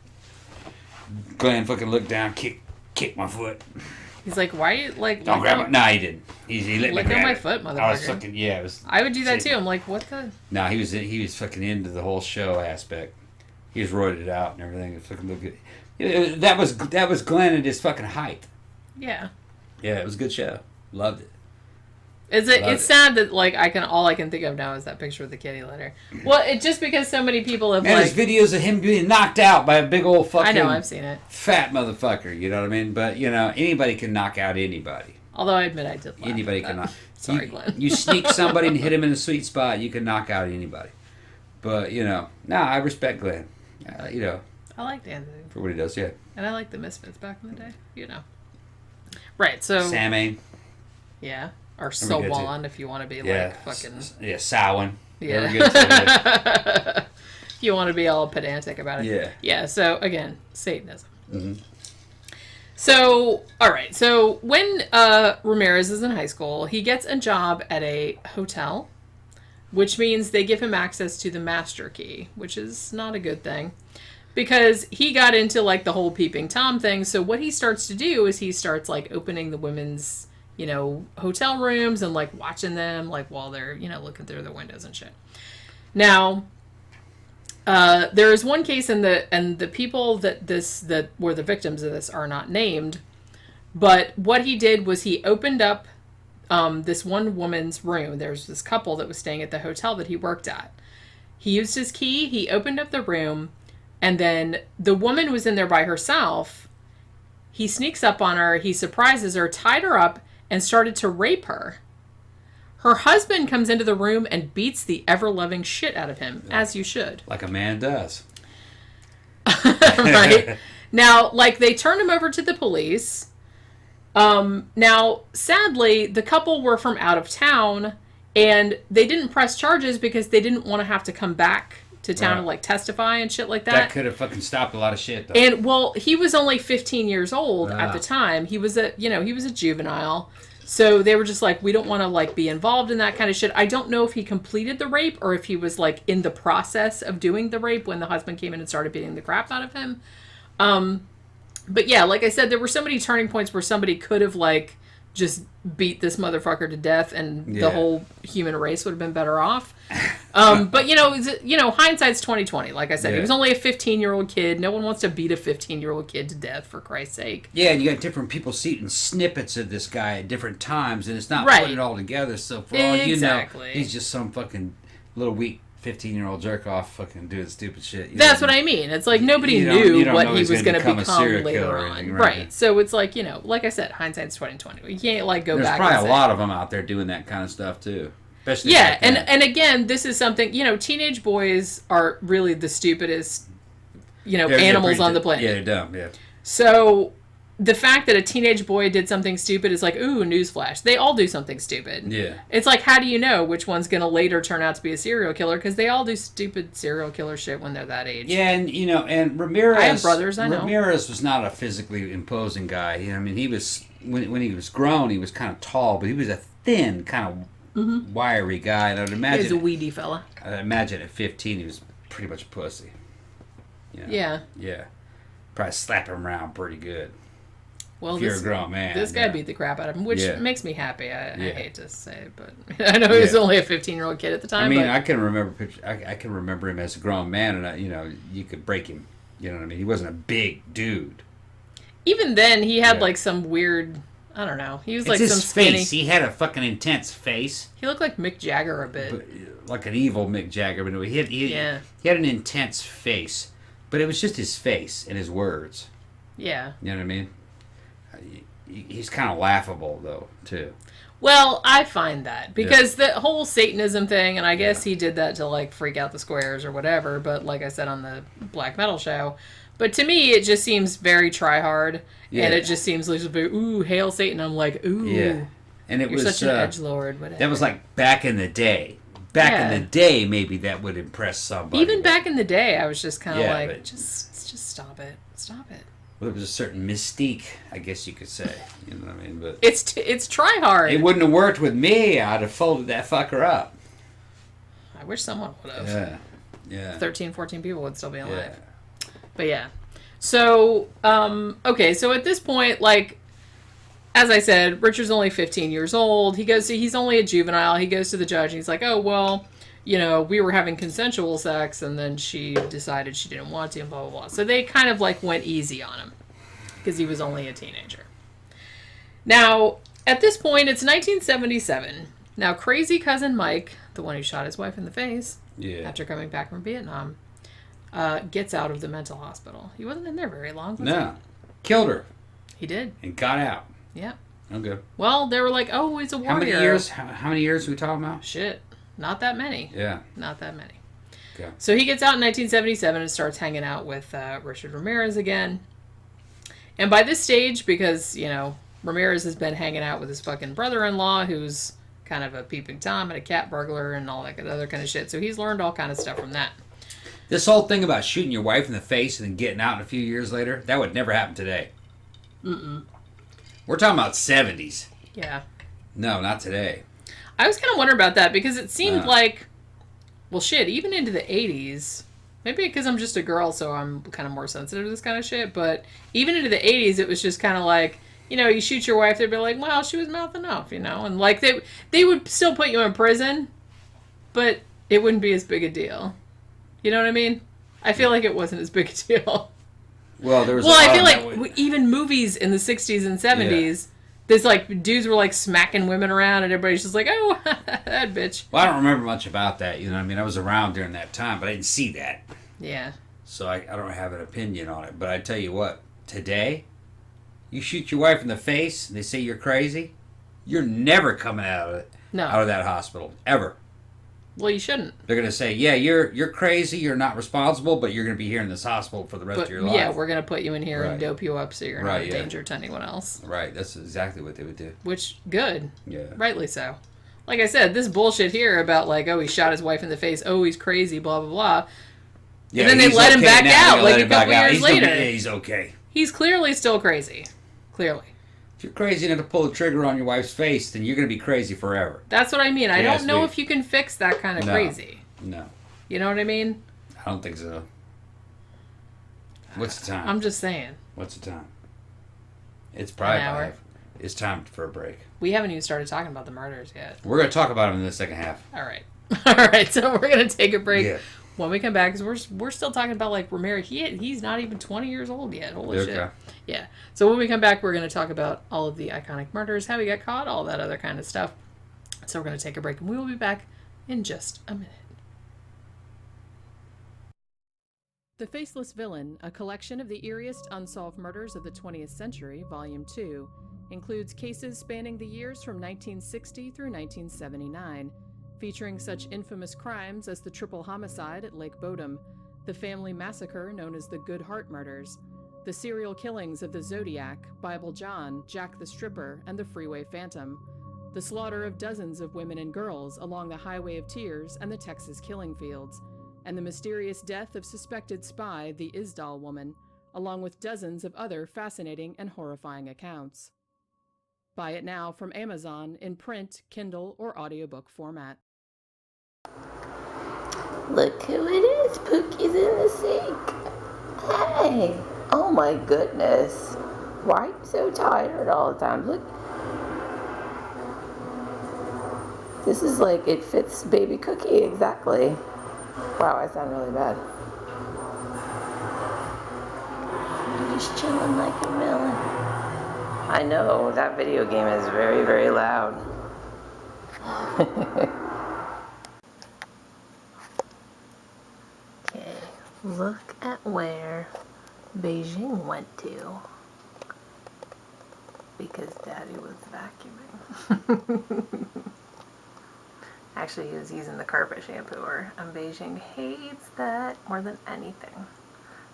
Glenn fucking looked down, kicked my foot. He's like, why are you, like... Don't grab it. No, he didn't. He let me grab it. Look at my foot, motherfucker. I was fucking, yeah. It was, I would do that too. I'm like, what the... No, he was fucking into the whole show aspect. He was roided out and everything. It fucking looked good. That was Glenn at his fucking height. Yeah. Yeah, it was a good show. Loved it. It's sad that like all I can think of now is that picture of the kitty litter. Well, it just because so many people have there's videos of him being knocked out by a big old fucking I know, I've seen it. Fat motherfucker, you know what I mean? But anybody can knock out anybody. Although I admit I did laugh. Anybody can knock. Sorry, Glenn. You sneak somebody and hit him in a sweet spot, you can knock out anybody. But I respect Glenn. I like Anthony for what he does, yeah. And I like the Misfits back in the day, Right, so Samhain. Yeah. Or Sowan, if you want to be like fucking... Yeah, Samhain. Yeah. If you want to be all pedantic about it. Yeah. Yeah, so, again, Satanism. Mm-hmm. So, alright, so when Ramirez is in high school, he gets a job at a hotel, which means they give him access to the master key, which is not a good thing. Because he got into, like, the whole peeping Tom thing, so what he starts to do is he starts, like, opening the women's... hotel rooms and like watching them like while they're looking through the windows and shit. Now there is one case and the people that were the victims of this are not named, but what he did was he opened up this one woman's room. There's this couple that was staying at the hotel that he worked at. He used his key, he opened up the room, and then the woman was in there by herself. He sneaks up on her, he surprises her, tied her up, and started to rape her. Her husband comes into the room and beats the ever-loving shit out of him, as you should. Like a man does. Right? Now, like, they turned him over to the police. Now, sadly, the couple were from out of town, and they didn't press charges because they didn't want to have to come back to town and, like, testify and shit like that. That could have fucking stopped a lot of shit, though. And, well, he was only 15 years old at the time. He was a juvenile. So they were just like, we don't want to, like, be involved in that kind of shit. I don't know if he completed the rape or if he was, like, in the process of doing the rape when the husband came in and started beating the crap out of him. But, yeah, like I said, there were so many turning points where somebody could have, like, just beat this motherfucker to death and the whole human race would have been better off. But hindsight's 20/20. Like I said, he was only a 15-year-old kid. No one wants to beat a 15-year-old kid to death, for Christ's sake. Yeah, and you got different people seeing snippets of this guy at different times, and it's not putting it all together. So for all you know, he's just some fucking little weak 15-year-old jerk off fucking doing stupid shit. That's what I mean. It's like nobody knew what he was going to become later on. Right. So it's like, like I said, hindsight's 20/20. You can't like go back. There's probably a lot of them out there doing that kind of stuff too. Especially and again, this is something, teenage boys are really the stupidest, animals on the planet. Yeah, they're dumb, yeah. So the fact that a teenage boy did something stupid is like, ooh, newsflash. They all do something stupid. Yeah. It's like, how do you know which one's going to later turn out to be a serial killer? Because they all do stupid serial killer shit when they're that age. Yeah, and Ramirez... I have brothers, I know. Ramirez was not a physically imposing guy. I mean, he was... When he was grown, he was kind of tall, but he was a thin, kind of wiry guy. And I'd imagine... He was a weedy fella. I'd imagine at 15, he was pretty much a pussy. Yeah. Yeah. Probably slap him around pretty good. Well, if you're a grown man. This guy beat the crap out of him, which makes me happy. I hate to say it, but I know he was only a 15-year-old kid at the time. I mean, I can remember him as a grown man, and you could break him. You know what I mean? He wasn't a big dude. Even then, he had like some weird. I don't know. He was like some skinny. Face. He had a fucking intense face. He looked like Mick Jagger a bit, like an evil Mick Jagger. But he had an intense face, but it was just his face and his words. Yeah. You know what I mean? He's kind of laughable, though, too. Well, I find that. Because the whole Satanism thing, and I guess he did that to, like, freak out the squares or whatever, but like I said on the Black Metal show. But to me, it just seems very try-hard, and it just seems like, ooh, hail Satan. I'm like, ooh. Yeah. And you're such an edgelord, whatever. That was like back in the day. Back in the day, maybe that would impress somebody. Even back in the day, I was just kind of like, just stop it. Stop it. Well, there was a certain mystique, I guess you could say. You know what I mean? But it's try hard. it wouldn't have worked with me. I'd have folded that fucker up. I wish someone would have. Yeah. Yeah. 13, 14 people would still be alive. Yeah. But yeah. So, okay, so at this point, like, as I said, Richard's only 15 years old. He's only a juvenile. He goes to the judge and he's like, oh, well, you know, we were having consensual sex and then she decided she didn't want to and blah, blah, blah. So they kind of like went easy on him because he was only a teenager. Now, at this point, it's 1977. Now, crazy cousin Mike, the one who shot his wife in the face after coming back from Vietnam, gets out of the mental hospital. He wasn't in there very long. No. Killed her. He did. And got out. Yeah. Okay. Well, they were like, oh, he's a warrior. How many years are we talking about? Shit. Not that many. Yeah. Not that many. Okay. So he gets out in 1977 and starts hanging out with Richard Ramirez again. And by this stage, because, you know, Ramirez has been hanging out with his fucking brother-in-law, who's kind of a peeping Tom and a cat burglar and all that other kind of shit. So he's learned all kind of stuff from that. This whole thing about shooting your wife in the face and then getting out a few years later, that would never happen today. Mm-mm. We're talking about 70s. Yeah. No, not today. I was kind of wondering about that because it seemed like, well, shit, even into the 80s, maybe because I'm just a girl, so I'm kind of more sensitive to this kind of shit, but even into the 80s, it was just kind of like, you know, you shoot your wife, they'd be like, well, she was mouthing off, you know, and like they would still put you in prison, but it wouldn't be as big a deal. You know what I mean? I feel like it wasn't as big a deal. Well, there was. Well, I feel like even movies in the 60s and 70s, there's like dudes were like smacking women around, and everybody's just like, "Oh, that bitch." Well, I don't remember much about that. You know, what I mean, I was around during that time, but I didn't see that. Yeah. So I don't have an opinion on it. But I tell you what, today, you shoot your wife in the face, and they say you're crazy, you're never coming out of it. No. Out of that hospital ever. Well, you shouldn't. They're going to say, yeah, you're crazy, you're not responsible, but you're going to be here in this hospital for the rest of your life. Yeah, we're going to put you in here and dope you up so you're not a danger to anyone else. Right, that's exactly what they would do. Which, good. Yeah. Rightly so. Like I said, this bullshit here about like, oh, he shot his wife in the face, oh, he's crazy, blah, blah, blah. Yeah, and then they let him back out like a couple years later. He's okay. He's clearly still crazy. Clearly. If you're crazy enough to pull the trigger on your wife's face, then you're going to be crazy forever. That's what I mean. I don't know if you can fix that kind of crazy. No. You know what I mean? I don't think so. What's the time? I'm just saying. What's the time? It's probably an hour. It's time for a break. We haven't even started talking about the murders yet. We're going to talk about them in the second half. All right. All right. So we're going to take a break. Yeah. When we come back, because we're still talking about like Ramirez. He's not even 20 years old yet. Holy shit. Yeah. So when we come back, we're going to talk about all of the iconic murders, how he got caught, all that other kind of stuff. So we're going to take a break, and we will be back in just a minute. The Faceless Villain, a collection of the eeriest unsolved murders of the 20th century, Volume 2, includes cases spanning the years from 1960 through 1979, featuring such infamous crimes as the triple homicide at Lake Bodom, the family massacre known as the Good Heart Murders, the serial killings of the Zodiac, Bible John, Jack the Stripper, and the Freeway Phantom, the slaughter of dozens of women and girls along the Highway of Tears and the Texas Killing Fields, and the mysterious death of suspected spy, the Isdal woman, along with dozens of other fascinating and horrifying accounts. Buy it now from Amazon in print, Kindle, or audiobook format. Look who it is, Pookie's in the sink. Hey, oh my goodness. Why are you so tired all the time? Look. This is like, it fits baby Cookie exactly. Wow, I sound really bad. You're just chilling like a melon. I know, that video game is very, very loud. Okay, look at where Beijing went to. Because Daddy was vacuuming. Actually, he was using the carpet shampooer, and Beijing hates that more than anything.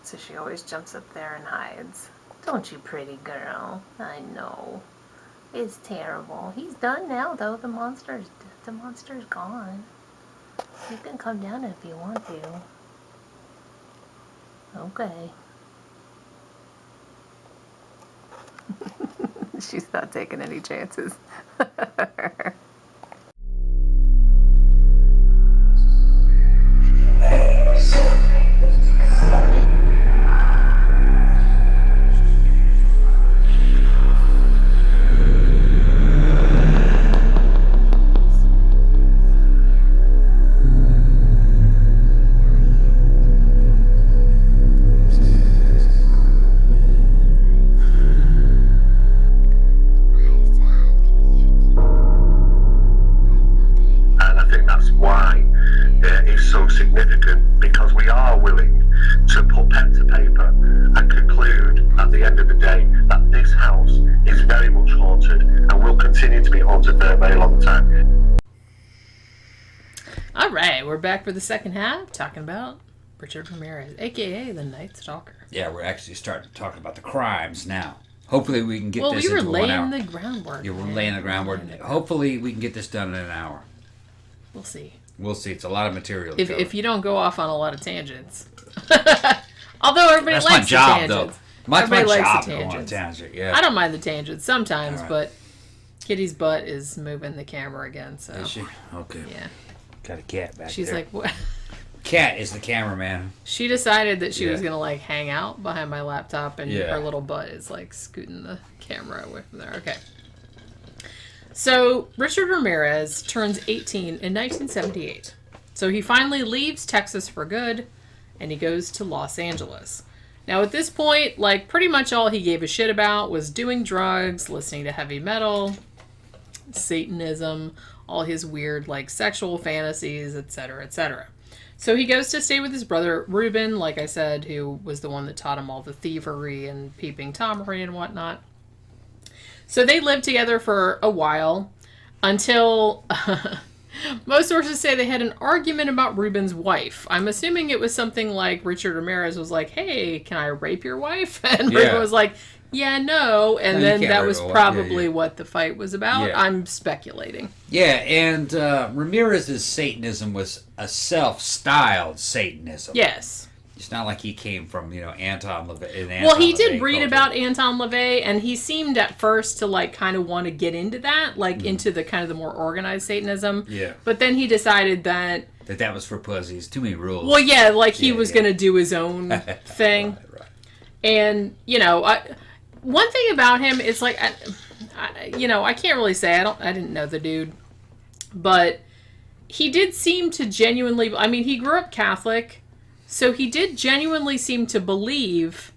So she always jumps up there and hides. Don't you, pretty girl? I know. It's terrible. He's done now, though. The monster's gone. You can come down if you want to. Okay. She's not taking any chances. Significant, because we are willing to put pen to paper and conclude at the end of the day that this house is very much haunted and will continue to be haunted for a very long time. All right, we're back for the second half, talking about Richard Ramirez, aka the Night Stalker. Yeah, we're actually starting to talk about the crimes now. Hopefully we can get this into 1 hour. Well, we were laying the groundwork. Yeah, we're laying the groundwork. Hopefully we can get this done in an hour. We'll see. We'll see. It's a lot of material. If you don't go off on a lot of tangents. Although everybody That's likes my job, the tangents. Though. Everybody my likes job the to go on a tangents. tangent. Yeah. I don't mind the tangents sometimes, right. But Kitty's butt is moving the camera again. So. Is she? Okay. Yeah. Got a cat back She's there. like, what? Cat is the cameraman. She decided that she was Yeah. going to, like, hang out behind my laptop, and Yeah. her little butt is, like, scooting the camera away from there. Okay. So, Richard Ramirez turns 18 in 1978. So, he finally leaves Texas for good, and he goes to Los Angeles. Now, at this point, like, pretty much all he gave a shit about was doing drugs, listening to heavy metal, Satanism, all his weird, like, sexual fantasies, etc., etc. So he goes to stay with his brother, Ruben, like I said, who was the one that taught him all the thievery and peeping Tomery and whatnot. So they lived together for a while until most sources say they had an argument about Ruben's wife. I'm assuming it was something like Richard Ramirez was like, hey, can I rape your wife? And Yeah. Ruben was like, yeah, no. And No, you then can't that rape was a wife. probably Yeah. what the fight was about. Yeah. I'm speculating. Yeah, and Ramirez's Satanism was a self-styled Satanism. Yes. It's not like he came from, Anton LaVey. Well, he did read about Anton LaVey, and he seemed at first to, like, kind of want to get into that, like, into the kind of the more organized Satanism. Yeah. But then he decided that... That was for pussies. Too many rules. Well, yeah, like, he was going to do his own thing. Right. And, one thing about him is, like, I can't really say. I didn't know the dude. But he did seem to genuinely... I mean, he grew up Catholic... So he did genuinely seem to believe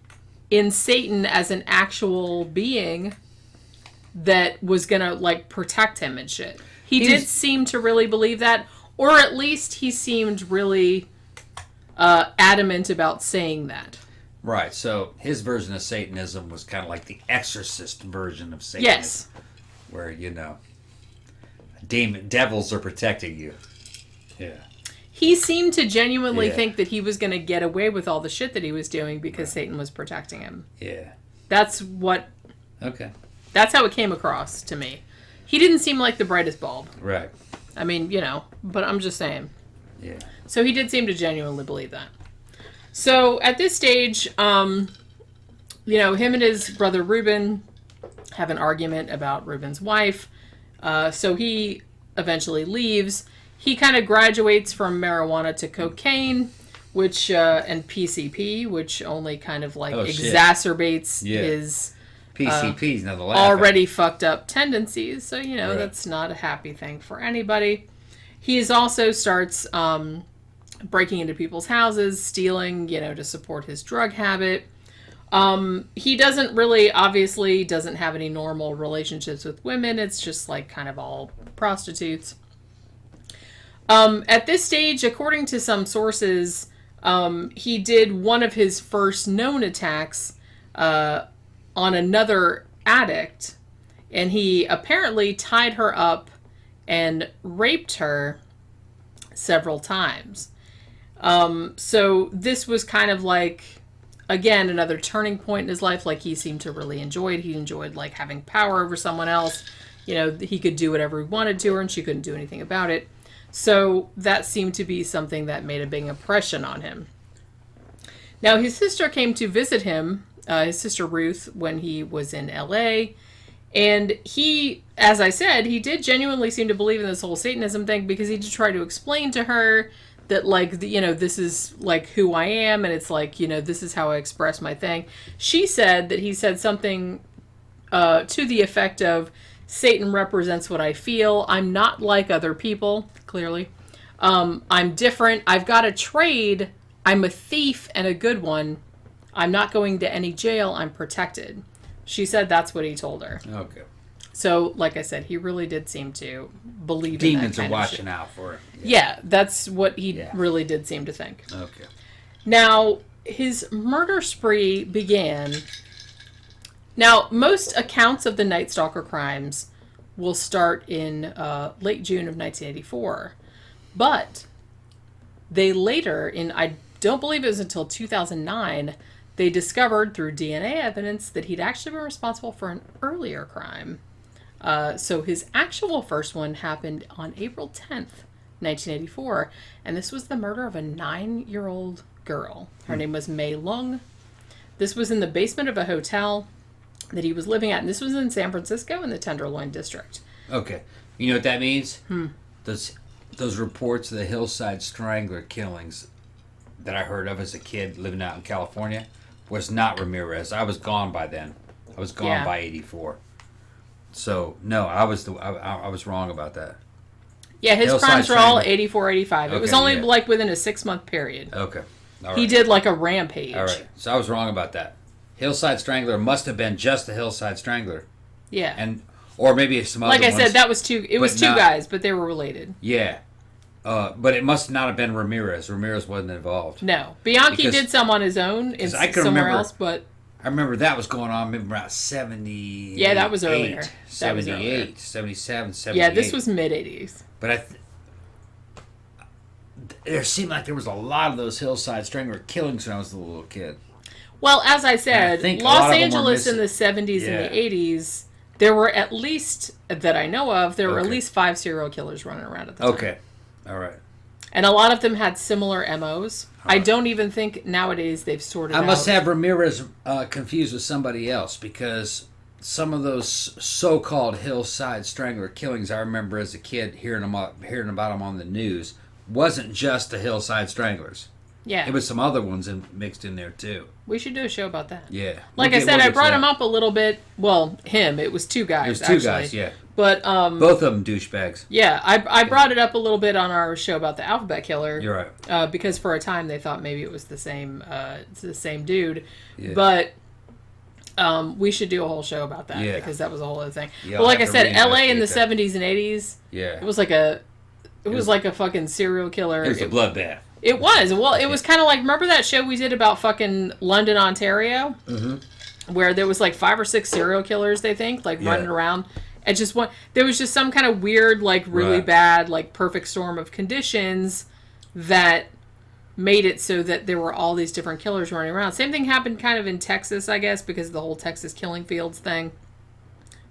in Satan as an actual being that was going to, like, protect him and shit. He did seem to really believe that, or at least he seemed really adamant about saying that. Right, so his version of Satanism was kind of like the exorcist version of Satanism. Yes. Where, devils are protecting you. Yeah. He seemed to genuinely think that he was going to get away with all the shit that he was doing because Satan was protecting him. Yeah. That's how it came across to me. He didn't seem like the brightest bulb. Right. I mean, but I'm just saying. Yeah. So he did seem to genuinely believe that. So at this stage, him and his brother Ruben have an argument about Ruben's wife. So he eventually leaves. He kind of graduates from marijuana to cocaine, which and PCP, which only kind of like exacerbates his PCP's another laugh already fucked up tendencies. So that's not a happy thing for anybody. He also starts breaking into people's houses, stealing, to support his drug habit. He doesn't have any normal relationships with women. It's just like kind of all prostitutes. At this stage, according to some sources, he did one of his first known attacks on another addict, and he apparently tied her up and raped her several times. So this was kind of like, again, another turning point in his life. Like, he seemed to really enjoy it. He enjoyed, like, having power over someone else. He could do whatever he wanted to her, and she couldn't do anything about it. So that seemed to be something that made a big impression on him. Now, his sister came to visit him, his sister Ruth, when he was in LA. And he, as I said, he did genuinely seem to believe in this whole Satanism thing because he did try to explain to her that, like, this is, like, who I am, and it's, like, this is how I express my thing. She said that he said something to the effect of, Satan represents what I feel. I'm not like other people, clearly. I'm different. I've got a trade. I'm a thief and a good one. I'm not going to any jail. I'm protected. She said that's what he told her. Okay. So, like I said, he really did seem to believe Demons in that are watching out for him. Yeah, that's what he really did seem to think. Okay. Now, his murder spree began... Now, most accounts of the Night Stalker crimes will start in late June of 1984. But they later, I don't believe it was until 2009, they discovered through DNA evidence that he'd actually been responsible for an earlier crime. So his actual first one happened on April 10th, 1984. And this was the murder of a 9-year-old girl. Her name was Mei Lung. This was in the basement of a hotel that he was living at. And this was in San Francisco in the Tenderloin district. Okay. You know what that means? Those reports of the Hillside Strangler killings that I heard of as a kid living out in California was not Ramirez. I was gone by then. I was gone by 84. So, no, I was wrong about that. Yeah, his Hillside crimes were all Strangler. 84, 85. It was Okay, only like within a 6-month period. Okay. All right. He did like a rampage. All right. So I was wrong about that. Hillside Strangler must have been just the Hillside Strangler. Yeah. Or maybe some other like I ones. said, that was two. It was two guys, but they were related. Yeah. But it must not have been Ramirez. Ramirez wasn't involved. No. Bianchi did some on his own in somewhere else, but... I remember that was going on maybe around 70. Yeah, that was earlier. 78, 77, 78. Yeah, this was mid-80s. But there seemed like there was a lot of those Hillside Strangler killings when I was a little kid. Well, as I said, Los Angeles in the 70s Yeah. and the 80s, there were at least, that I know of, there were at least 5 serial killers running around at the time. Okay. All right. And a lot of them had similar MOs. I don't even think nowadays they've sorted out. I must have Ramirez confused with somebody else because some of those so-called Hillside Strangler killings I remember as a kid hearing about them on the news wasn't just the Hillside Stranglers. Yeah. It was some other ones mixed in there too. We should do a show about that. Yeah. Like I said, I brought him up a little bit. Well, him. It was 2 guys. It was 2 guys, yeah. But both of them douchebags. Yeah, I brought it up a little bit on our show about the Alphabet Killer. You're right. Because for a time they thought maybe it was the same dude. Yeah. But we should do a whole show about that because that was a whole other thing. Yeah, but like I I'll said, have to LA in the reinvestigate 70s and 80s. Yeah. It was like a fucking serial killer. It was a bloodbath. It was. Well, it was kind of like, remember that show we did about fucking London, Ontario? Mm-hmm. Where there was like 5 or 6 serial killers, they think, like running around. And just there was just some kind of weird, like really bad, like perfect storm of conditions that made it so that there were all these different killers running around. Same thing happened kind of in Texas, I guess, because of the whole Texas killing fields thing,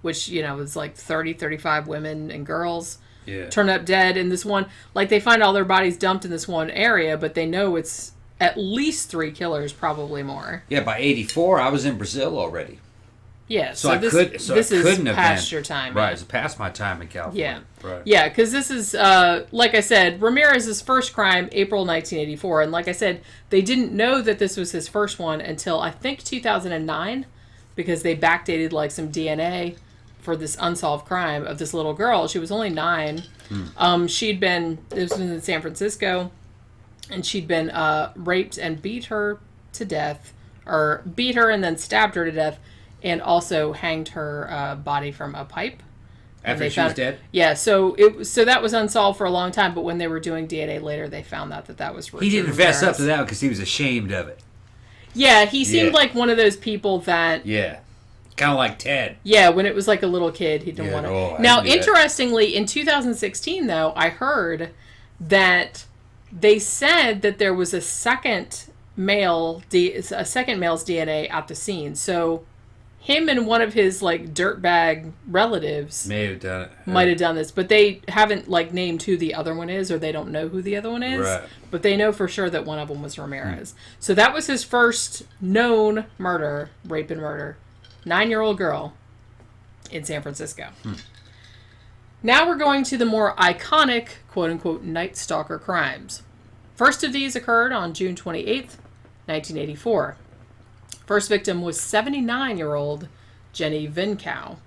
which, was like 30, 35 women and girls. Yeah. Turn up dead in this one. Like, they find all their bodies dumped in this one area, but they know it's at least 3 killers, probably more. Yeah, by 84, I was in Brazil already. Yeah, so this is past your time. Right, it's past my time in California. Yeah, right. Yeah, because this is, like I said, Ramirez's first crime, April 1984. And like I said, they didn't know that this was his first one until, I think, 2009, because they backdated, like, some DNA for this unsolved crime of this little girl. She was only 9. This was in San Francisco, and she'd been raped and beat her to death, or beat her and then stabbed her to death, and also hanged her body from a pipe. After she was dead? Yeah, so that was unsolved for a long time, but when they were doing DNA later, they found out that was Richard He didn't fess Ramirez. up to that because he was ashamed of it. Yeah, he seemed like one of those people that... Yeah. Kind of like Ted. Yeah, when it was like a little kid, he didn't want to... Oh, now, interestingly, in 2016, though, I heard that they said that there was a second male's DNA at the scene. So him and one of his, like, dirtbag relatives may have done it. Might have done this, but they haven't, like, named who the other one is, or they don't know who the other one is. Right. But they know for sure that one of them was Ramirez. So that was his first known murder, rape and murder. 9-year-old girl. in San Francisco. Now we're going to the more iconic, quote-unquote, Night Stalker crimes. First of these occurred on June 28th, 1984. First victim was 79-year-old Jenny Vincow.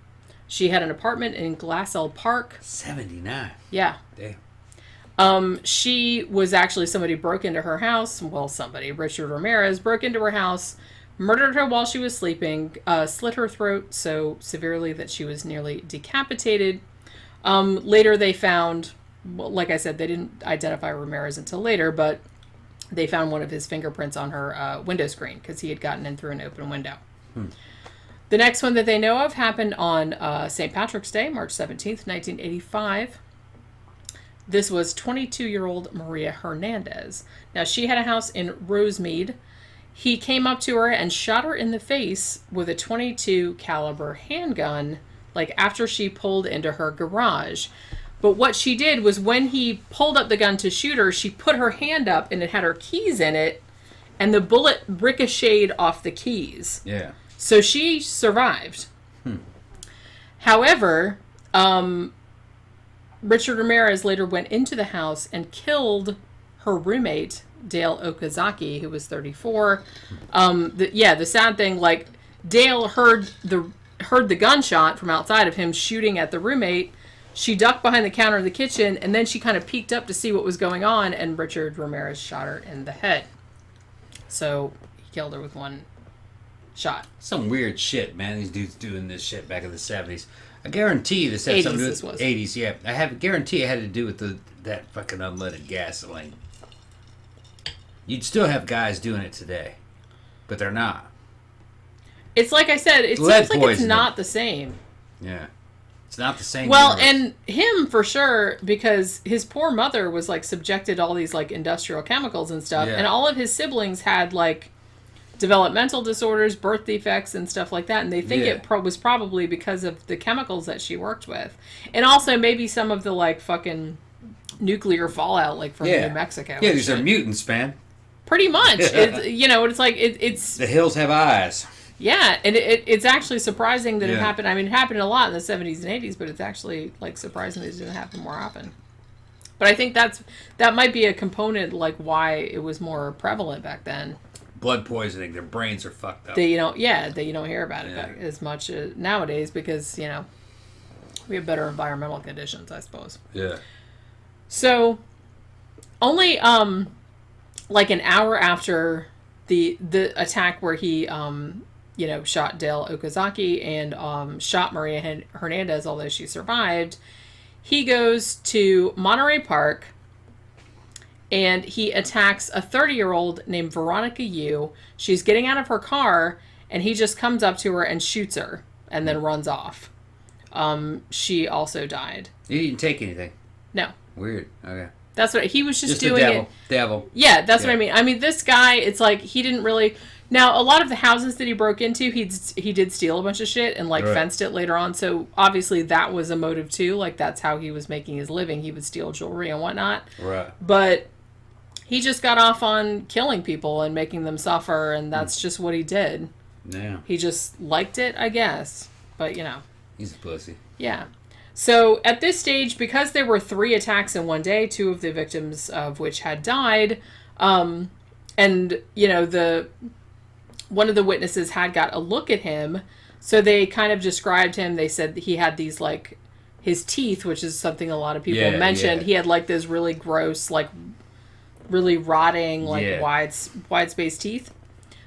She had an apartment in Glassell Park. 79? Yeah. Damn. She was actually, somebody broke into her house. Well, Richard Ramirez, broke into her house, murdered her while she was sleeping, slit her throat so severely that she was nearly decapitated. Later they found, well, like I said, they didn't identify Ramirez until later, but they found one of his fingerprints on her window screen because he had gotten in through an open window. The next one that they know of happened on St. Patrick's Day, March 17th, 1985. This was 22-year-old Maria Hernandez. Now, she had a house in Rosemead. He came up to her and shot her in the face with a .22 caliber handgun, like after she pulled into her garage. But what she did was when he pulled up the gun to shoot her, she put her hand up and it had her keys in it, and the bullet ricocheted off the keys. Yeah. So she survived. However, Richard Ramirez later went into the house and killed her roommate, Dale Okazaki, who was 34. The sad thing, like, Dale heard the gunshot from outside of him shooting at the roommate. She ducked behind the counter of the kitchen, and then she kind of peeked up to see what was going on, and Richard Ramirez shot her in the head. So he killed her with one shot. Some weird shit, man. These dudes doing this shit back in the 70s. I guarantee this had something to do with 80s, yeah. I guarantee it had to do with that fucking unleaded gasoline. You'd still have guys doing it today, but they're not. It's like I said, it seems like it's not the same. Yeah. It's not the same. Well, and him for sure, because his poor mother was like subjected to all these like industrial chemicals and stuff, and all of his siblings had like developmental disorders, birth defects, and stuff like that, and they think it was probably because of the chemicals that she worked with, and also maybe some of the like fucking nuclear fallout like from New Mexico. Yeah, these are mutants, man. Pretty much. It's like it's the hills have eyes. Yeah, and it's actually surprising that it happened. I mean, it happened a lot in the 70s and 80s, but it's actually like surprising that it didn't happen more often. But I think that might be a component like why it was more prevalent back then. Blood poisoning, their brains are fucked up. That you don't hear about it as much nowadays because we have better environmental conditions, I suppose. Yeah. So, only like an hour after the attack where he shot Dale Okazaki and shot Maria Hernandez, although she survived, he goes to Monterey Park and he attacks a 30-year-old named Veronica Yu. She's getting out of her car and he just comes up to her and shoots her and then runs off. She also died. You didn't take anything? No. Weird. Okay. That's what he was just doing. The devil. Yeah, that's what I mean. I mean, this guy, it's like he didn't really. Now, a lot of the houses that he broke into, he did steal a bunch of shit and like fenced it later on. So obviously that was a motive too. Like that's how he was making his living. He would steal jewelry and whatnot. Right. But he just got off on killing people and making them suffer, and that's just what he did. Yeah. He just liked it, I guess. But he's a pussy. Yeah. So at this stage, because there were 3 attacks in one day, 2 of the victims of which had died, and one of the witnesses had got a look at him, so they kind of described him. They said that he had these like his teeth, which is something a lot of people mentioned. He had like those really gross, like really rotting, like wide spaced teeth.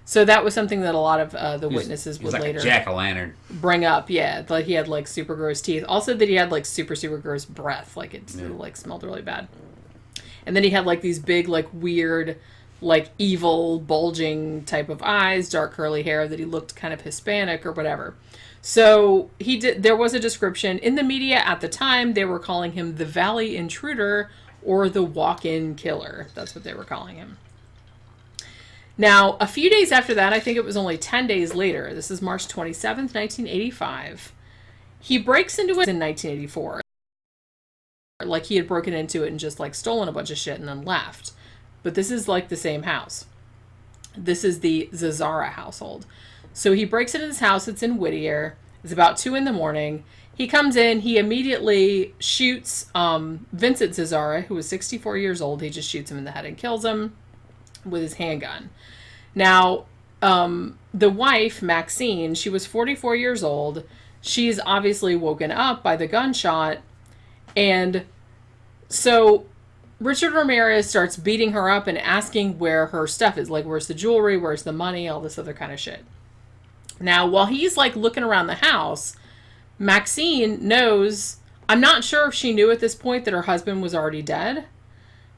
So that was something that a lot of the witnesses would like later a jack-o'-lantern bring up. Yeah, like he had like super gross teeth. Also that he had like super gross breath, like it like smelled really bad. And then he had like these big like weird like evil bulging type of eyes, dark curly hair, that he looked kind of Hispanic or whatever. So there was a description in the media at the time. They were calling him the Valley Intruder or the Walk-In Killer. That's what they were calling him. Now, a few days after that, I think it was only 10 days later, this is March 27th, 1985, he breaks into it in 1984. Like, he had broken into it and just, like, stolen a bunch of shit and then left. But this is, like, the same house. This is the Zazzara household. So he breaks into this house. It's in Whittier. It's about 2 a.m. He comes in. He immediately shoots Vincent Zazara, who was 64 years old. He just shoots him in the head and kills him with his handgun. Now, the wife, Maxine, she was 44 years old. She's obviously woken up by the gunshot. And so Richard Ramirez starts beating her up and asking where her stuff is. Like, where's the jewelry? Where's the money? All this other kind of shit. Now, while he's, like, looking around the house, Maxine knows... I'm not sure if she knew at this point that her husband was already dead.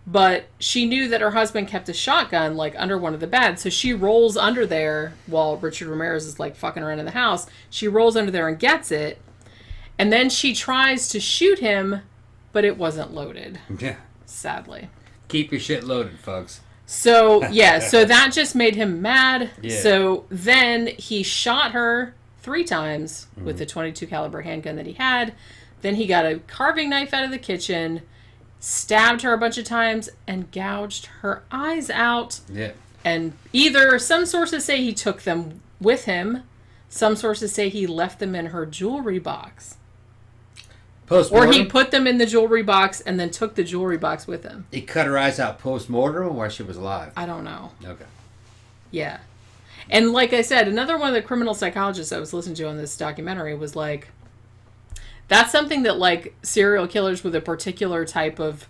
But she knew that her husband kept a shotgun, like, under one of the beds. So she rolls under there while Richard Ramirez is, like, fucking around in the house. She rolls under there and gets it. And then she tries to shoot him, but it wasn't loaded. Yeah. Sadly. Keep your shit loaded, folks. So, yeah. So that just made him mad. Yeah. So then he shot her 3 times with the .22 caliber handgun that he had. Then he got a carving knife out of the kitchen, stabbed her a bunch of times, and gouged her eyes out. Yeah. And either some sources say he took them with him, some sources say he left them in her jewelry box. Post-mortem? Or he put them in the jewelry box and then took the jewelry box with him. He cut her eyes out post-mortem while she was alive? I don't know. Okay. Yeah. And like I said, another one of the criminal psychologists I was listening to on this documentary was like, that's something that, like, serial killers with a particular type of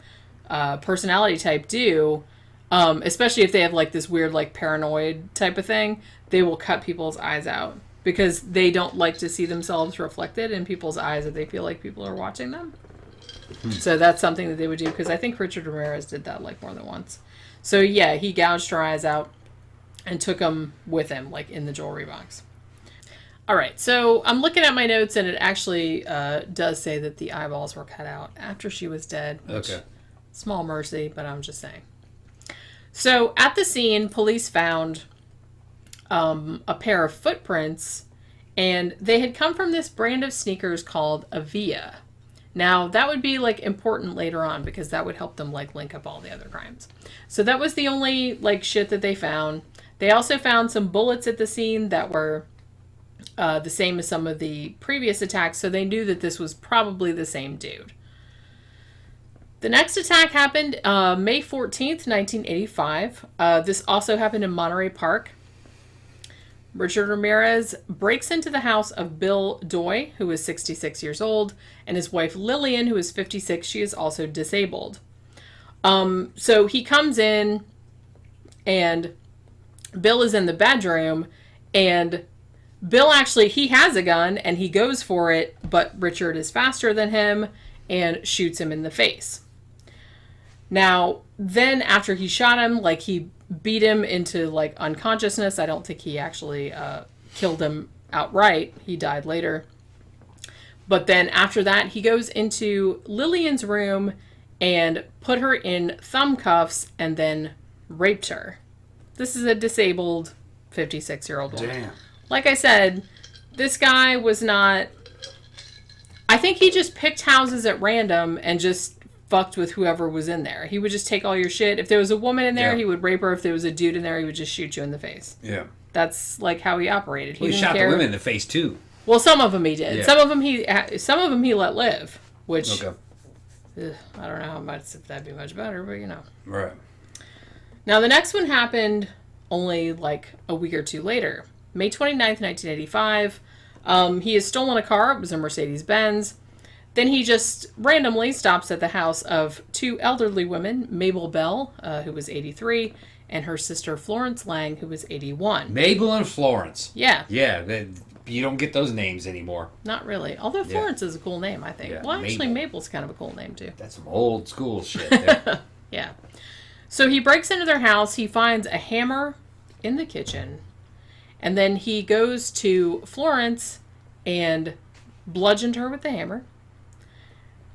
personality type do, especially if they have, like, this weird, like, paranoid type of thing. They will cut people's eyes out because they don't like to see themselves reflected in people's eyes if they feel like people are watching them. So that's something that they would do, because I think Richard Ramirez did that, like, more than once. So, yeah, he gouged her eyes out and took them with him, like, in the jewelry box. All right, so I'm looking at my notes, and it actually does say that the eyeballs were cut out after she was dead. Which, okay. Small mercy, but I'm just saying. So at the scene, police found a pair of footprints, and they had come from this brand of sneakers called Avia. Now, that would be, like, important later on, because that would help them, like, link up all the other crimes. So that was the only, like, shit that they found. They also found some bullets at the scene that were... the same as some of the previous attacks, so they knew that this was probably the same dude. The next attack happened May 14th, 1985. This also happened in Monterey Park. Richard Ramirez breaks into the house of Bill Doy, who is 66 years old, and his wife Lillian, who is 56. She is also disabled. So he comes in, and Bill is in the bedroom, and Bill actually, he has a gun, and he goes for it, but Richard is faster than him and shoots him in the face. Now, then after he shot him, like, he beat him into, like, unconsciousness. I don't think he actually killed him outright. He died later. But then after that, he goes into Lillian's room and put her in thumb cuffs and then raped her. This is a disabled 56-year-old woman. Damn. Like I said, this guy was not... I think he just picked houses at random and just fucked with whoever was in there. He would just take all your shit. If there was a woman in there, he would rape her. If there was a dude in there, he would just shoot you in the face. Yeah. That's, like, how he operated. He shot the women in the face, too. Well, some of them he did. Yeah. Some of them he let live, which... Okay. I don't know how much, if that'd be much better, but, you know. Right. Now, the next one happened only, like, a week or two later. May 29th, 1985. He has stolen a car. It was a Mercedes-Benz. Then he just randomly stops at the house of 2 elderly women, Mabel Bell, who was 83, and her sister Florence Lang, who was 81. Mabel and Florence. Yeah. Yeah, you don't get those names anymore. Not really. Although Florence is a cool name, I think. Yeah, Well, actually, Mabel. Mabel's kind of a cool name, too. That's some old school shit there. Yeah. So he breaks into their house. He finds a hammer in the kitchen. And then he goes to Florence and bludgeoned her with the hammer.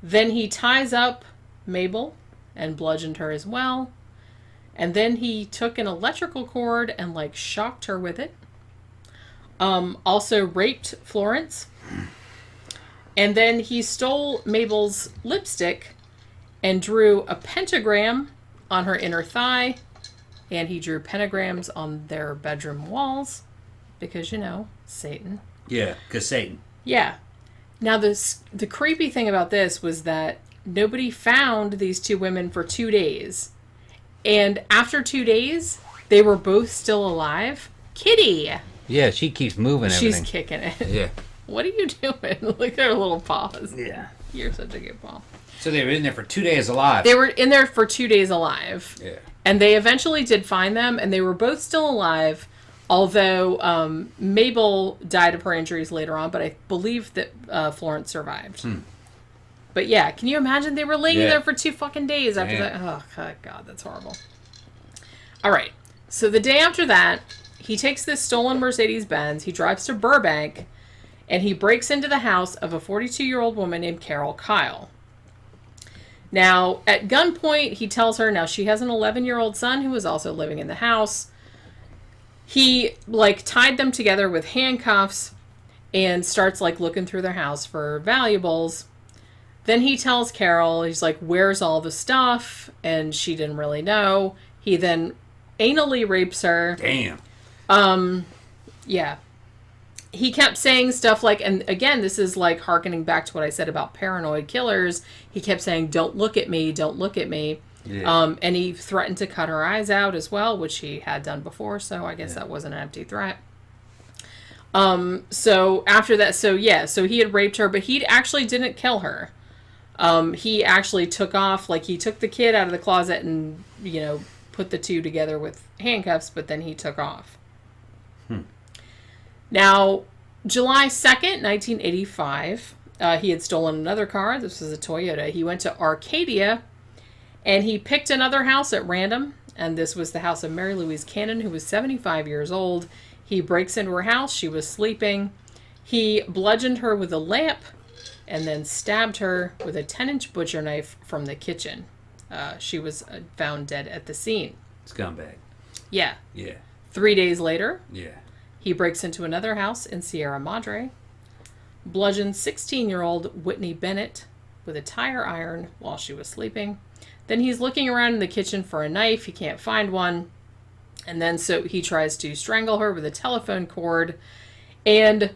Then he ties up Mabel and bludgeoned her as well. And then he took an electrical cord and, like, shocked her with it. Also raped Florence. And then he stole Mabel's lipstick and drew a pentagram on her inner thigh. And he drew pentagrams on their bedroom walls. Because, you know, Satan. Yeah, because Satan. Yeah. Now, the creepy thing about this was that nobody found these two women for 2 days. And after 2 days, they were both still alive. Kitty! Yeah, she keeps moving everything. She's kicking it. Yeah. What are you doing? Look at her little paws. Yeah. You're such a good paw. So they were in there for 2 days alive. They were in there for 2 days alive. Yeah. And they eventually did find them, and they were both still alive, although Mabel died of her injuries later on, but I believe that Florence survived. But yeah, can you imagine? They were laying there for 2 fucking days after that. Oh, God, that's horrible. All right. So the day after that, he takes this stolen Mercedes-Benz, he drives to Burbank, and he breaks into the house of a 42-year-old woman named Carol Kyle. Now, at gunpoint, he tells her, now she has an 11-year-old son who was also living in the house. He, tied them together with handcuffs and starts, looking through their house for valuables. Then he tells Carol, he's like, where's all the stuff? And she didn't really know. He then anally rapes her. Damn. Yeah. He kept saying stuff like, and again, this is hearkening back to what I said about paranoid killers. He kept saying, don't look at me, don't look at me. Yeah. And he threatened to cut her eyes out as well, which he had done before. So I guess that wasn't an empty threat. So after that, so he had raped her, but he actually didn't kill her. He actually took off, he took the kid out of the closet and, put the two together with handcuffs, but then he took off. Now, July 2nd, 1985, he had stolen another car. This was a Toyota. He went to Arcadia, and he picked another house at random, and this was the house of Mary Louise Cannon, who was 75 years old. He breaks into her house. She was sleeping. He bludgeoned her with a lamp, and then stabbed her with a 10-inch butcher knife from the kitchen. She was found dead at the scene. Scumbag. Yeah. Yeah. 3 days later, Yeah. he breaks into another house in Sierra Madre, bludgeoned 16-year-old Whitney Bennett with a tire iron while she was sleeping. Then he's looking around in the kitchen for a knife. He can't find one. And then so he tries to strangle her with a telephone cord. And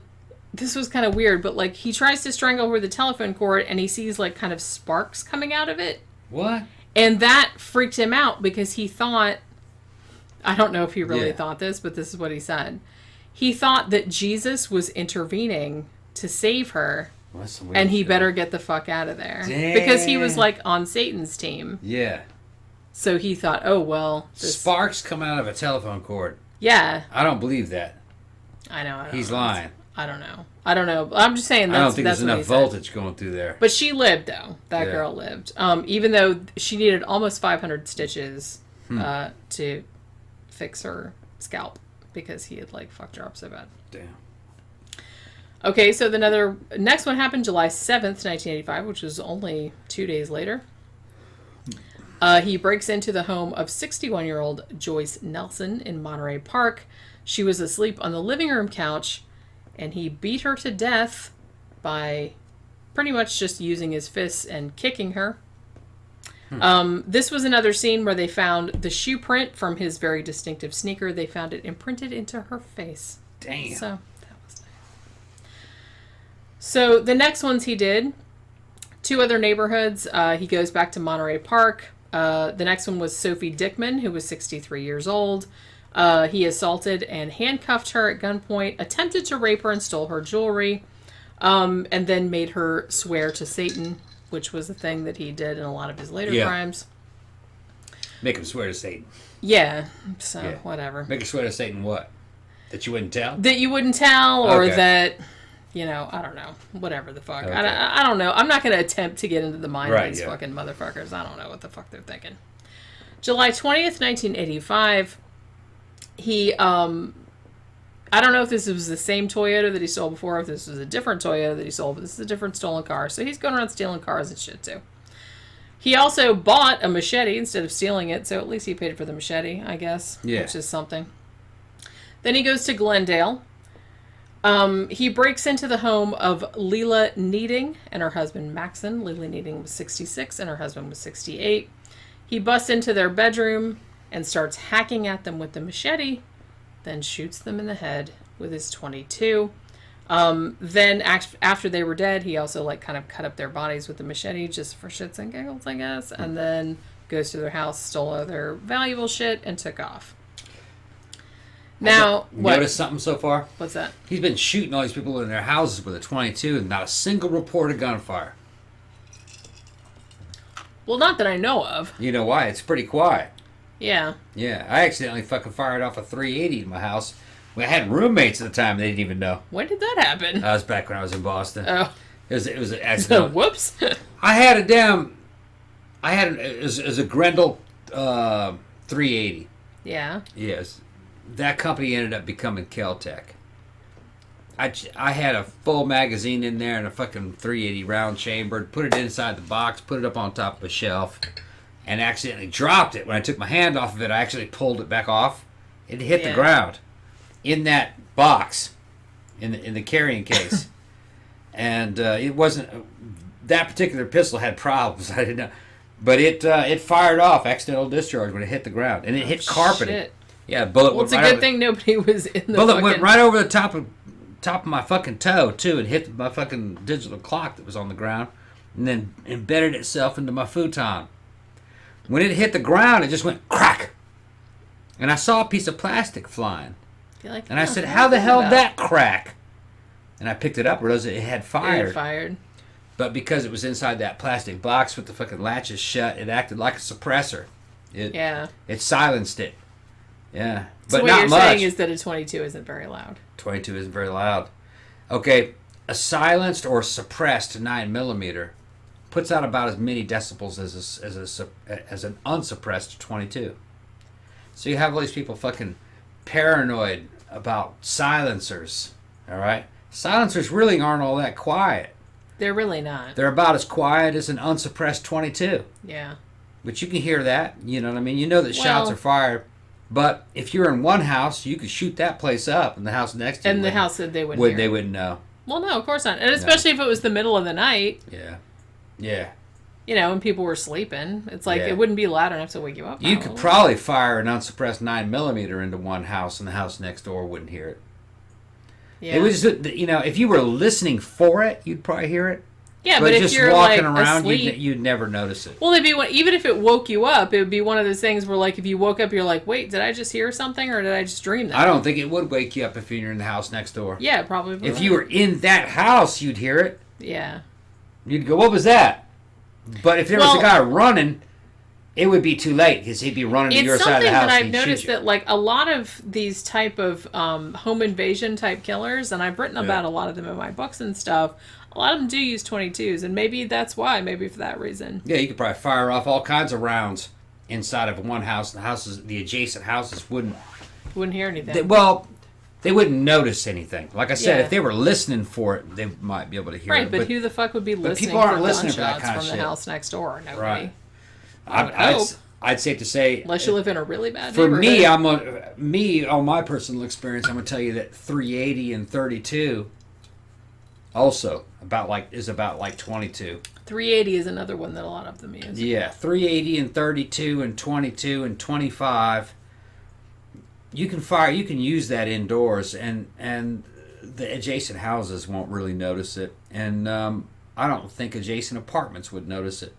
this was kind of weird, but he tries to strangle her with a telephone cord and he sees kind of sparks coming out of it. What? And that freaked him out because he thought, I don't know if he really thought this, but this is what he said. He thought that Jesus was intervening to save her, and he better get the fuck out of there. Damn. Because he was on Satan's team. Yeah. So he thought, oh, well. Sparks coming out of a telephone cord. Yeah. I don't believe that. I know. He's lying. I don't know. I'm just saying I don't think there's enough voltage going through there. But she lived, though. That girl lived. Even though she needed almost 500 stitches to fix her scalp because he had fucked her up so bad. Damn. Okay, so the next one happened July 7th, 1985, which was only 2 days later. He breaks into the home of 61-year-old Joyce Nelson in Monterey Park. She was asleep on the living room couch, and he beat her to death by pretty much just using his fists and kicking her. This was another scene where they found the shoe print from his very distinctive sneaker. They found it imprinted into her face. Damn. So that was nice. So the next ones he did, 2 other neighborhoods. He goes back to Monterey Park. The next one was Sophie Dickman, who was 63 years old. He assaulted and handcuffed her at gunpoint, attempted to rape her and stole her jewelry, and then made her swear to Satan, which was the thing that he did in a lot of his later crimes. Make him swear to Satan. Yeah, so whatever. Make her swear to Satan what? That you wouldn't tell? That you wouldn't tell, or that, I don't know. Whatever the fuck. Okay. I don't know. I'm not going to attempt to get into the mind of these fucking motherfuckers. I don't know what the fuck they're thinking. July 20th, 1985, he, I don't know if this was the same Toyota that he stole before, or if this was a different Toyota that he stole, but this is a different stolen car. So he's going around stealing cars and shit, too. He also bought a machete instead of stealing it, so at least he paid for the machete, I guess, which is something. Then he goes to Glendale. He breaks into the home of Leela Needing and her husband, Maxon. Leela Needing was 66 and her husband was 68. He busts into their bedroom and starts hacking at them with the machete, then shoots them in the head with his .22. Then after they were dead, he also like kind of cut up their bodies with the machete just for shits and giggles, I guess. And then goes to their house, stole all their valuable shit, and took off. Now, what? Notice something so far? What's that? He's been shooting all these people in their houses with a 22 and not a single report of gunfire. Well, not that I know of. You know why? It's pretty quiet. Yeah. Yeah, I accidentally fucking fired off a 380 in my house. I had roommates at the time. They didn't even know. When did that happen? That was back when I was in Boston. Oh. It was an accident. Whoops. I had a damn... it was a Grendel 380. Yeah. Yes. That company ended up becoming Kel-Tec. I had a full magazine in there and a fucking 380 round chamber. Put it inside the box, put it up on top of a shelf, and accidentally dropped it. When I took my hand off of it, I actually pulled it back off. It hit the ground in that box, in the carrying case. And it wasn't... that particular pistol had problems. I didn't know. But it fired off accidental discharge when it hit the ground. And it hit carpeting. Shit. Yeah, bullet well, went it's right a good over, thing nobody was in the bullet fucking... went right over the top of my fucking toe, too, and hit my fucking digital clock that was on the ground, and then embedded itself into my futon. When it hit the ground, it just went crack. And I saw a piece of plastic flying. And I said, how the hell did that crack? And I picked it up, realized it had fired. It had fired. But because it was inside that plastic box with the fucking latches shut, it acted like a suppressor. It silenced it. Yeah. So but what not you're much. saying is that a 22 isn't very loud. 22 isn't very loud. Okay, a silenced or suppressed 9mm puts out about as many decibels as an unsuppressed 22. So you have all these people fucking paranoid about silencers, all right? Silencers really aren't all that quiet. They're really not. They're about as quiet as an unsuppressed 22. Yeah. But you can hear that, you know what I mean? You know that shots are fired. But if you're in one house, you could shoot that place up, and the house next to you. And the house that they wouldn't hear. They wouldn't know. Well, no, of course not. And especially if it was the middle of the night. Yeah. Yeah. You know, and people were sleeping. It's like it wouldn't be loud enough to wake you up. You could probably fire an unsuppressed 9mm into one house, and the house next door wouldn't hear it. Yeah. It was, you know, if you were listening for it, you'd probably hear it. Yeah, but if just you're walking like around, asleep, you'd never notice it. Well, it'd be even if it woke you up, it would be one of those things where, like, if you woke up, you're like, "Wait, did I just hear something, or did I just dream that?" I don't think it would wake you up if you're in the house next door. Yeah, probably. If you were in that house, you'd hear it. Yeah. You'd go, "What was that?" But if there was a guy running, it would be too late because he'd be running to your side of the house. It's something that I've noticed that, like, a lot of these type of home invasion type killers, and I've written about a lot of them in my books and stuff. A lot of them do use 22s, and maybe that's why. Maybe for that reason. Yeah, you could probably fire off all kinds of rounds inside of one house. The adjacent houses wouldn't hear anything. They wouldn't notice anything. Like I said, if they were listening for it, they might be able to hear it. Right, but who the fuck would be listening people aren't for listening for that gunshots kind of from shit. the house next door? Nobody. Right. I hope. I'd say to say, unless you live in a really bad for neighborhood. me, on my personal experience, I'm gonna tell you that 380 and 32 also is about like 22. 380 is another one that a lot of them use. Yeah, 380 and 32 and 22 and 25. You can use that indoors, and the adjacent houses won't really notice it, and I don't think adjacent apartments would notice it.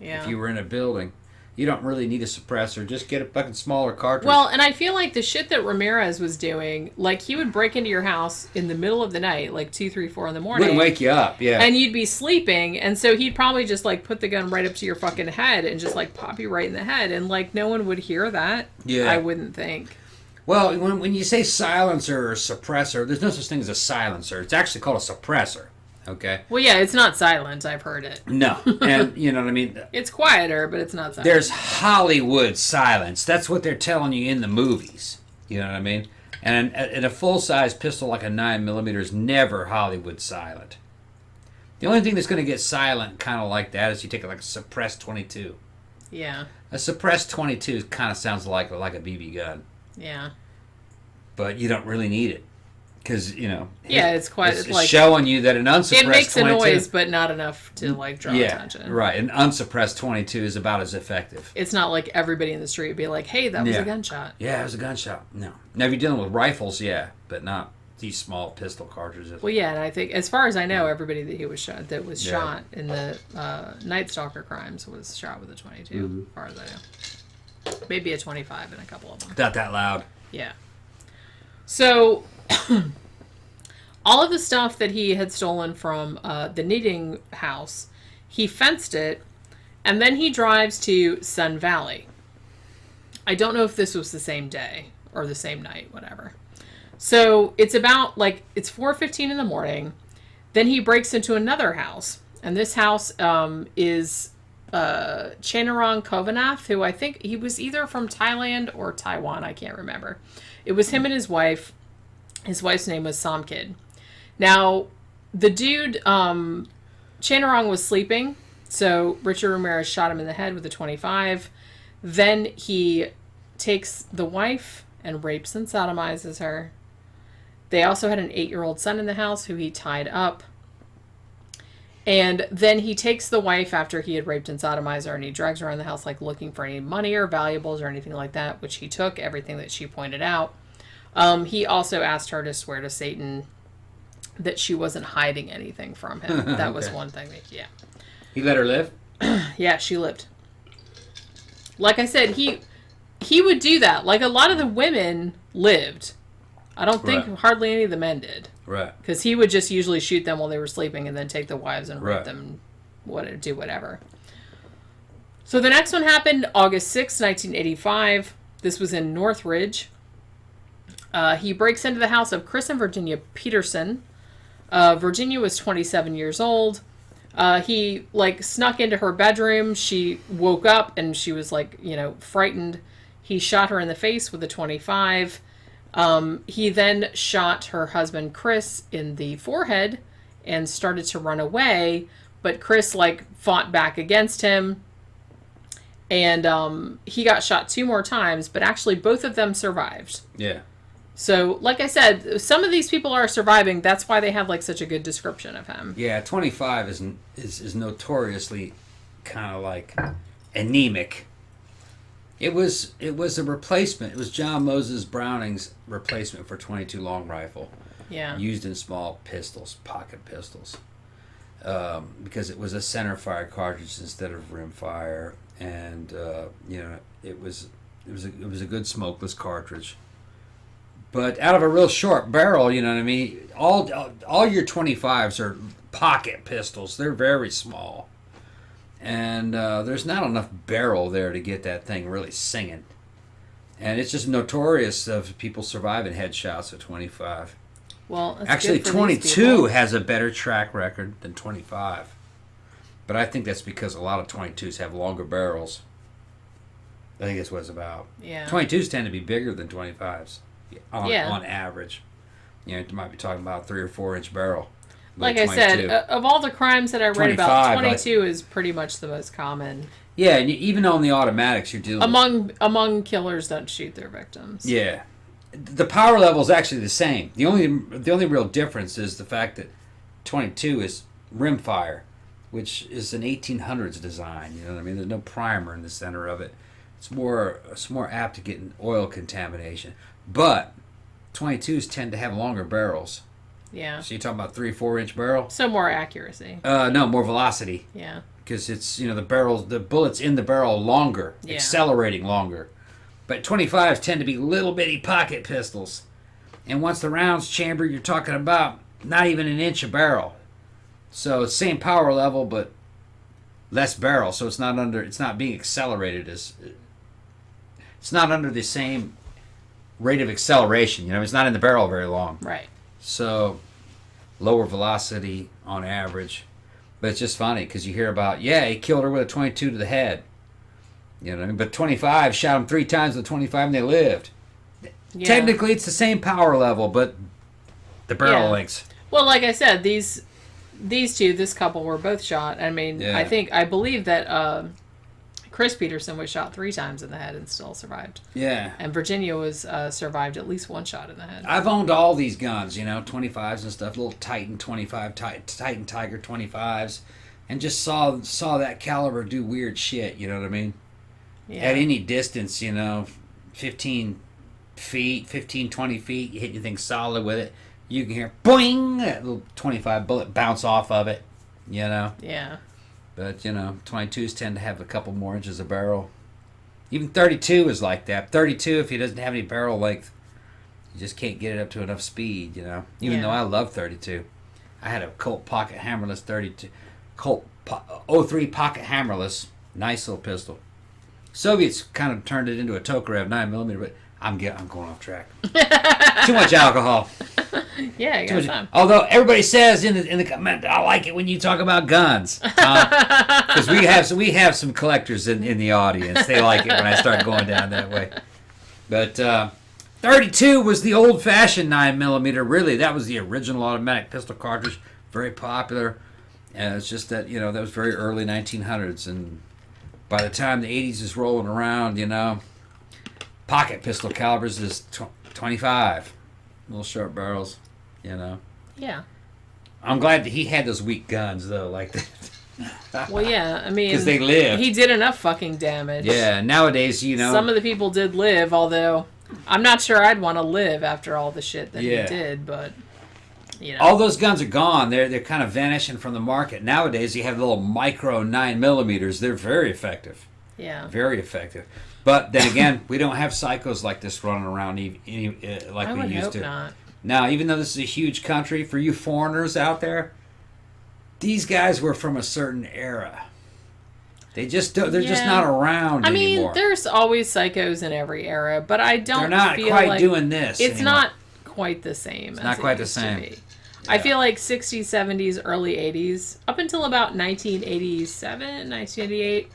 Yeah. If you were in a building, you don't really need a suppressor. Just get a fucking smaller cartridge. Well, and I feel like the shit that Ramirez was doing, like, he would break into your house in the middle of the night, like 2, 3, 4 in the morning. Wouldn't wake you up, yeah. And you'd be sleeping, and so he'd probably just, like, put the gun right up to your fucking head and just, like, pop you right in the head, and, like, no one would hear that. Yeah. I wouldn't think. Well, when you say silencer or suppressor, there's no such thing as a silencer. It's actually called a suppressor. Okay. Well, yeah, it's not silent. I've heard it. No, and you know what I mean. It's quieter, but it's not silent. There's Hollywood silence. That's what they're telling you in the movies. You know what I mean? And a full-size pistol like a 9mm is never Hollywood silent. The only thing that's going to get silent kind of like that is you take like a suppressed 22. Yeah. A suppressed 22 kind of sounds like a BB gun. Yeah. But you don't really need it. Because, you know... Yeah, it's quite... It's like, showing you that an unsuppressed 22... It makes a noise, but not enough to, like, draw attention. Right. An unsuppressed 22 is about as effective. It's not like everybody in the street would be like, hey, that was a gunshot. Yeah, it was a gunshot. No. Now, if you're dealing with rifles, yeah, but not these small pistol cartridges. Well, yeah, and I think, as far as I know, everybody that was shot in the Night Stalker crimes was shot with a 22, as far as I know. Maybe a 25 in a couple of them. Not that loud. Yeah. So, all of the stuff that he had stolen from the knitting house, he fenced it, and then he drives to Sun Valley. I don't know if this was the same day or the same night, whatever. So it's about it's 4:15 in the morning. Then he breaks into another house, and this house is Chanarong Kovanath, who I think he was either from Thailand or Taiwan. I can't remember. It was him and his wife. His wife's name was Samkid. Now, the dude, Chanarong was sleeping, so Richard Ramirez shot him in the head with a 25. Then he takes the wife and rapes and sodomizes her. They also had an 8-year-old son in the house who he tied up. And then he takes the wife after he had raped and sodomized her, and he drags her around the house looking for any money or valuables or anything like that, which he took, everything that she pointed out. He also asked her to swear to Satan that she wasn't hiding anything from him. That was one thing that, yeah. He let her live? Yeah, she lived. Like I said, he would do that. A lot of the women lived. I don't think hardly any of the men did. Right. Because he would just usually shoot them while they were sleeping and then take the wives and rape them, do whatever. So the next one happened August 6, 1985. This was in Northridge. He breaks into the house of Chris and Virginia Peterson. Virginia was 27 years old. He snuck into her bedroom. She woke up and she was frightened. He shot her in the face with a 25. He then shot her husband Chris in the forehead and started to run away, but Chris fought back against him, and he got shot 2 more times, but actually both of them survived. Yeah. So, like I said, some of these people are surviving. That's why they have such a good description of him. Yeah, 25 is notoriously kind of anemic. It was a replacement. It was John Moses Browning's replacement for 22 long rifle. Yeah. Used in small pistols, pocket pistols, because it was a center fire cartridge instead of rim fire, and it was a good smokeless cartridge. But out of a real short barrel, you know what I mean? All your 25s are pocket pistols. They're very small. And there's not enough barrel there to get that thing really singing. And it's just notorious of people surviving headshots at 25. Well, that's actually, good for 22 has a better track record than 25. But I think that's because a lot of 22s have longer barrels. I think that's what it's about. Yeah. 22s tend to be bigger than 25s on average. You might be talking about a 3 or 4 inch barrel. Like I said, of all the crimes that I read about, 22 is pretty much the most common. Yeah, and even on the automatics, you're dealing among killers that shoot their victims. Yeah, the power level is actually the same. The only real difference is the fact that 22 is rimfire, which is an 1800s design. You know what I mean? There's no primer in the center of it. It's more apt to get an oil contamination. But 22s tend to have longer barrels. Yeah. So you're talking about 3-4 inch barrel? So more accuracy. No, more velocity. Yeah. Because it's, the bullets in the barrel longer, accelerating longer. But 25s tend to be little bitty pocket pistols. And once the round's chambered, you're talking about not even an inch a barrel. So same power level, but less barrel. So it's not being accelerated it's not under the same rate of acceleration. It's not in the barrel very long. Right. So, lower velocity on average. But it's just funny because you hear about, he killed her with a 22 to the head. You know what I mean? But 25 shot him 3 times with 25 and they lived. Yeah. Technically, it's the same power level, but the barrel lengths. Well, like I said, these two, this couple, were both shot. I mean, I believe that Chris Peterson was shot 3 times in the head and still survived. Yeah. And Virginia was survived at least 1 shot in the head. I've owned all these guns, 25s and stuff, little Titan 25, Titan Tiger 25s, and just saw that caliber do weird shit, you know what I mean? Yeah. At any distance, 15 feet, 15, 20 feet, you hit anything solid with it, you can hear boing, that little 25 bullet bounce off of it, you know. Yeah. But, you know, 22s tend to have a couple more inches of barrel. Even 32 is like that. 32, if he doesn't have any barrel length, you just can't get it up to enough speed, you know. Even though I love 32. I had a Colt pocket hammerless 32. Colt 03 pocket hammerless. Nice little pistol. Soviets kind of turned it into a Tokarev 9mm, but I'm going off track. Too much alcohol. Yeah, you got time. Although everybody says in the comment, I like it when you talk about guns, because we have some collectors in the audience. They like it when I start going down that way. But 32 was the old-fashioned 9mm. Really, that was the original automatic pistol cartridge. Very popular, and it's just that that was very early 1900s, and by the time the 80s is rolling around, pocket pistol calibers is 25, little short barrels. Yeah. I'm glad that he had those weak guns, though, like that. Well, yeah, I mean... Because they lived. He did enough fucking damage. Yeah, nowadays, Some of the people did live, although I'm not sure I'd want to live after all the shit that he did, but, All those guns are gone. They're kind of vanishing from the market. Nowadays, you have little micro 9mm. They're very effective. Yeah. Very effective. But then again, we don't have psychos like this running around like we used to. I would hope not. Now, even though this is a huge country, for you foreigners out there, these guys were from a certain era. They're just not around anymore. There's always psychos in every era, but I don't feel like... They're not quite doing this It's anymore. not quite the same. It's not quite the same. Yeah. I feel like 60s, 70s, early 80s, up until about 1987, 1988,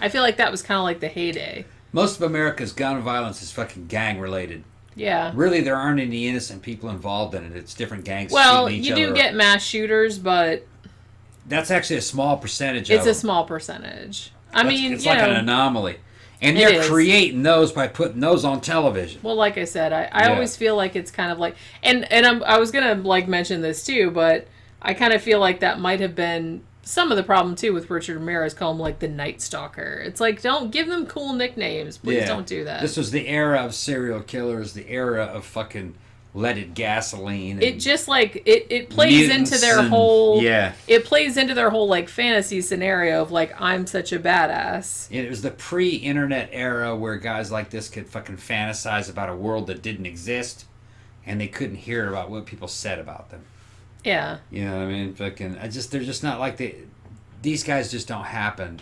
I feel like that was kind of like the heyday. Most of America's gun violence is fucking gang-related. Yeah. Really, there aren't any innocent people involved in it. It's different gangs well, shooting each you other. do get mass shooters, but... That's actually a small percentage It's of a small percentage. It's like an anomaly. And they're creating those by putting those on television. Well, like I said, I always feel like it's kind of like... And I was going to mention this too, but I kind of feel like that might have been some of the problem too with Richard Ramirez, calling him the Night Stalker. It's like, don't give them cool nicknames. Please don't do that. This was the era of serial killers, the era of fucking leaded gasoline. It just it plays into their whole... Yeah. It plays into their whole fantasy scenario of I'm such a badass. It was the pre-internet era where guys like this could fucking fantasize about a world that didn't exist, and they couldn't hear about what people said about them. Yeah. You know what I mean? Fucking, they're just not like these guys just don't happen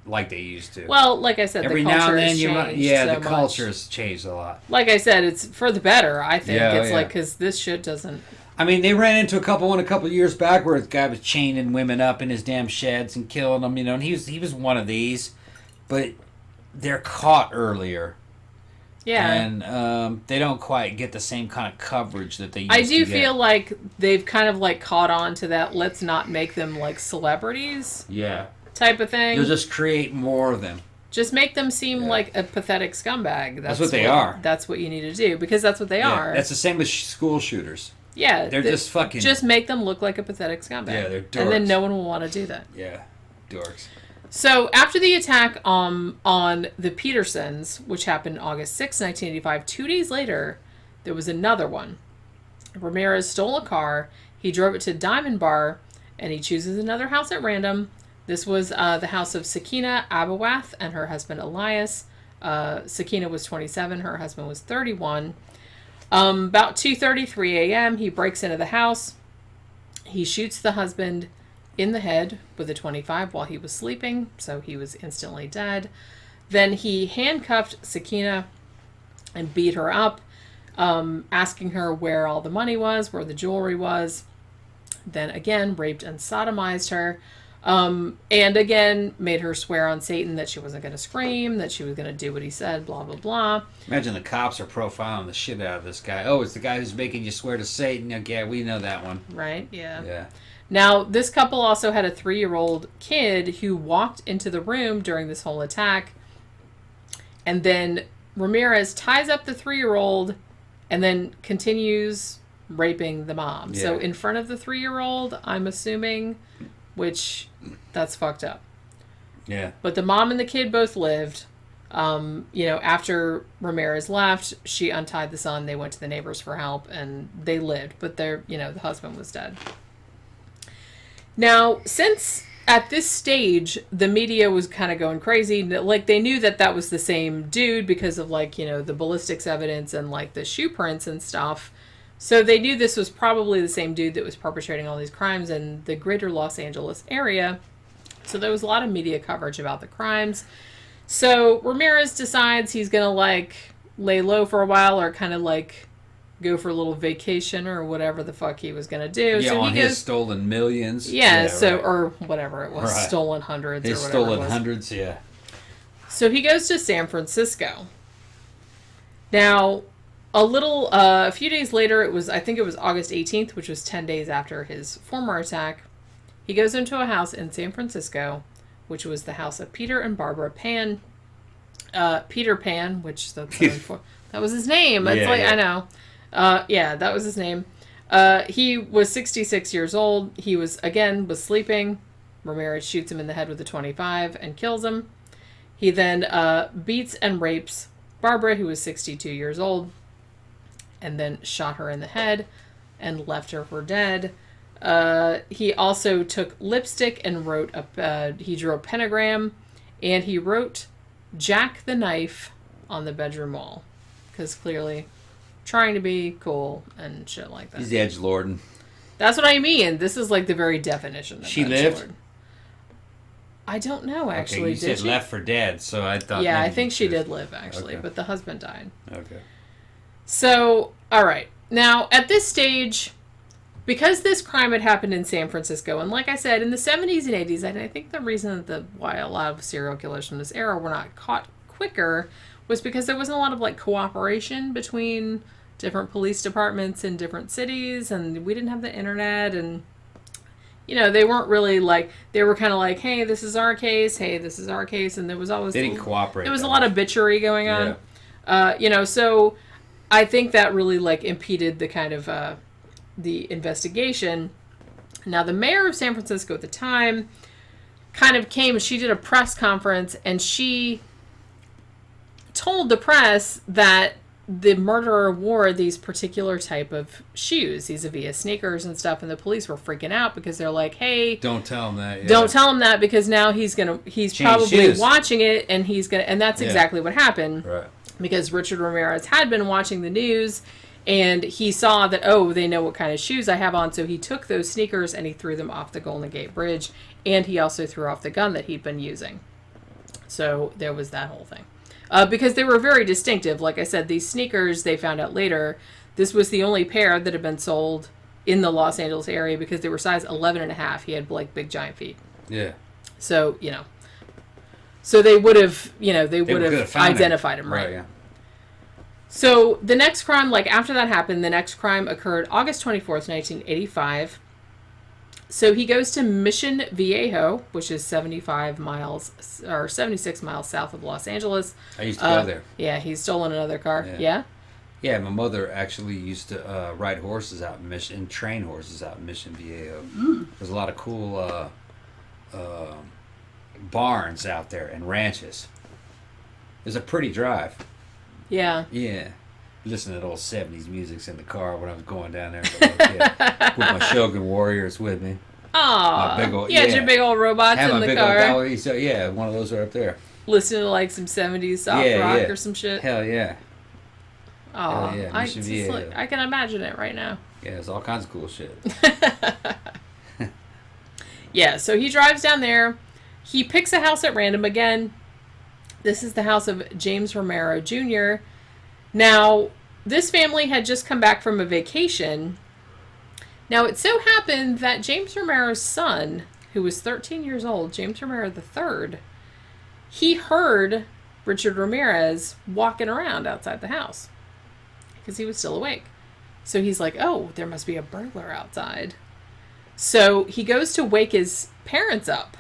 like they used to. Well, like I said, every the culture now and then has changed the culture has changed a lot. Like I said, it's for the better. I think it's yeah. because this shit doesn't. I mean, they ran into a couple of years back where the guy was chaining women up in his damn sheds and killing them. And he was one of these, but they're caught earlier. Yeah. And they don't quite get the same kind of coverage that they used to I get. do feel like they've kind of caught on to that, let's not make them celebrities. Yeah. Type of thing. You'll just create more of them. Just make them seem like a pathetic scumbag. That's what they are. That's what you need to do, because that's what they are. That's the same with school shooters. Yeah. They're just fucking... Just make them look like a pathetic scumbag. Yeah, they're dorks. And then no one will want to do that. Yeah, dorks. So, after the attack on the Petersons, which happened August 6, 1985, 2 days later, there was another one. Ramirez stole a car, he drove it to Diamond Bar, and he chooses another house at random. This was the house of Sakina Abawath and her husband Elias. Sakina was 27, her husband was 31. About 2:33 a.m., he breaks into the house. He shoots the husband in the head with a .25 while he was sleeping, so he was instantly dead. Then he handcuffed Sakina and beat her up, asking her where all the money was, where the jewelry was. Then again, raped and sodomized her. And again, made her swear on Satan that she wasn't going to scream, that she was going to do what he said, blah, blah, blah. Imagine the cops are profiling the shit out of this guy. Oh, it's the guy who's making you swear to Satan. Okay, we know that one. Right, yeah. Yeah. Now, this couple also had a 3-year-old kid who walked into the room during this whole attack. And then Ramirez ties up the 3-year-old and then continues raping the mom. Yeah. So in front of the 3-year-old, I'm assuming, which that's fucked up. Yeah. But the mom and the kid both lived. After Ramirez left, she untied the son. They went to the neighbors for help, and they lived. But the husband was dead. Now, since at this stage, the media was kind of going crazy. Like, they knew that was the same dude because of, the ballistics evidence and, the shoe prints and stuff. So they knew this was probably the same dude that was perpetrating all these crimes in the greater Los Angeles area. So there was a lot of media coverage about the crimes. So Ramirez decides he's going to, lay low for a while or kind of, go for a little vacation or whatever the fuck he was going to do. Yeah, so on his stolen millions. Yeah, right. Or whatever it was. Right. Stolen hundreds his or whatever stolen hundreds, yeah. So he goes to San Francisco. Now, a few days later, I think it was August 18th, which was 10 days after his former attack. He goes into a house in San Francisco, which was the house of Peter and Barbara Pan. Peter Pan, which that was his name. It's I know. That was his name. He was 66 years old. He was sleeping. Ramirez shoots him in the head with a .25 and kills him. He then beats and rapes Barbara, who was 62 years old, and then shot her in the head and left her for dead. He also took lipstick and he drew a pentagram, and he wrote Jack the Knife on the bedroom wall. Because clearly trying to be cool and shit like that. He's the edgelord. That's what I mean. This is the very definition of she edgelord. lived? I don't know, actually. Okay, you said she? Left for dead, so I thought... Yeah, I think she did live, actually, but the husband died. Okay. So, all right. Now, at this stage, because this crime had happened in San Francisco, and like I said, in the 70s and 80s, and I think the reason why a lot of serial killers from this era were not caught quicker was because there wasn't a lot of cooperation between different police departments in different cities, and we didn't have the internet, and they weren't really they were kind of hey, this is our case, hey, this is our case, and there was always they didn't cooperate. There was a lot of bitchery going on. Yeah. So I think that really impeded the kind of the investigation. Now, the mayor of San Francisco at the time kind of she did a press conference, and she told the press that the murderer wore these particular type of shoes, these Avia sneakers and stuff, and the police were freaking out because they're hey, don't tell him that. Yeah. Don't tell him that, because now he's probably shoes. Watching it, and and that's exactly what happened. Right. Because Richard Ramirez had been watching the news, and he saw that, oh, they know what kind of shoes I have on, so he took those sneakers and he threw them off the Golden Gate Bridge, and he also threw off the gun that he'd been using. So there was that whole thing. Because they were very distinctive. Like I said, these sneakers, they found out later, this was the only pair that had been sold in the Los Angeles area because they were size 11.5. He had big giant feet. Yeah. So, so they would have, they would have identified him, right? Yeah. So the next crime, after that happened, the next crime occurred August 24th, 1985. So he goes to Mission Viejo, which is 76 miles south of Los Angeles. I used to go there. Yeah, he's stolen another car. Yeah? Yeah, my mother actually used to ride horses out in Mission, train horses out in Mission Viejo. There's a lot of cool barns out there and ranches. It's a pretty drive. Yeah. Yeah. Listen to the old 70s music in the car when I was going down there with my Shogun Warriors with me. Aw. You had your big old robots in the car. So, yeah, one of those are up there. Listening to some 70s soft rock or some shit. Hell yeah. Oh, hell yeah. I can imagine it right now. Yeah, it's all kinds of cool shit. Yeah, so he drives down there. He picks a house at random again. This is the house of James Romero Jr. Now, this family had just come back from a vacation. Now, it so happened that James Romero's son, who was 13 years old, James Romero III, he heard Richard Ramirez walking around outside the house because he was still awake. So he's like, oh, there must be a burglar outside. So he goes to wake his parents up.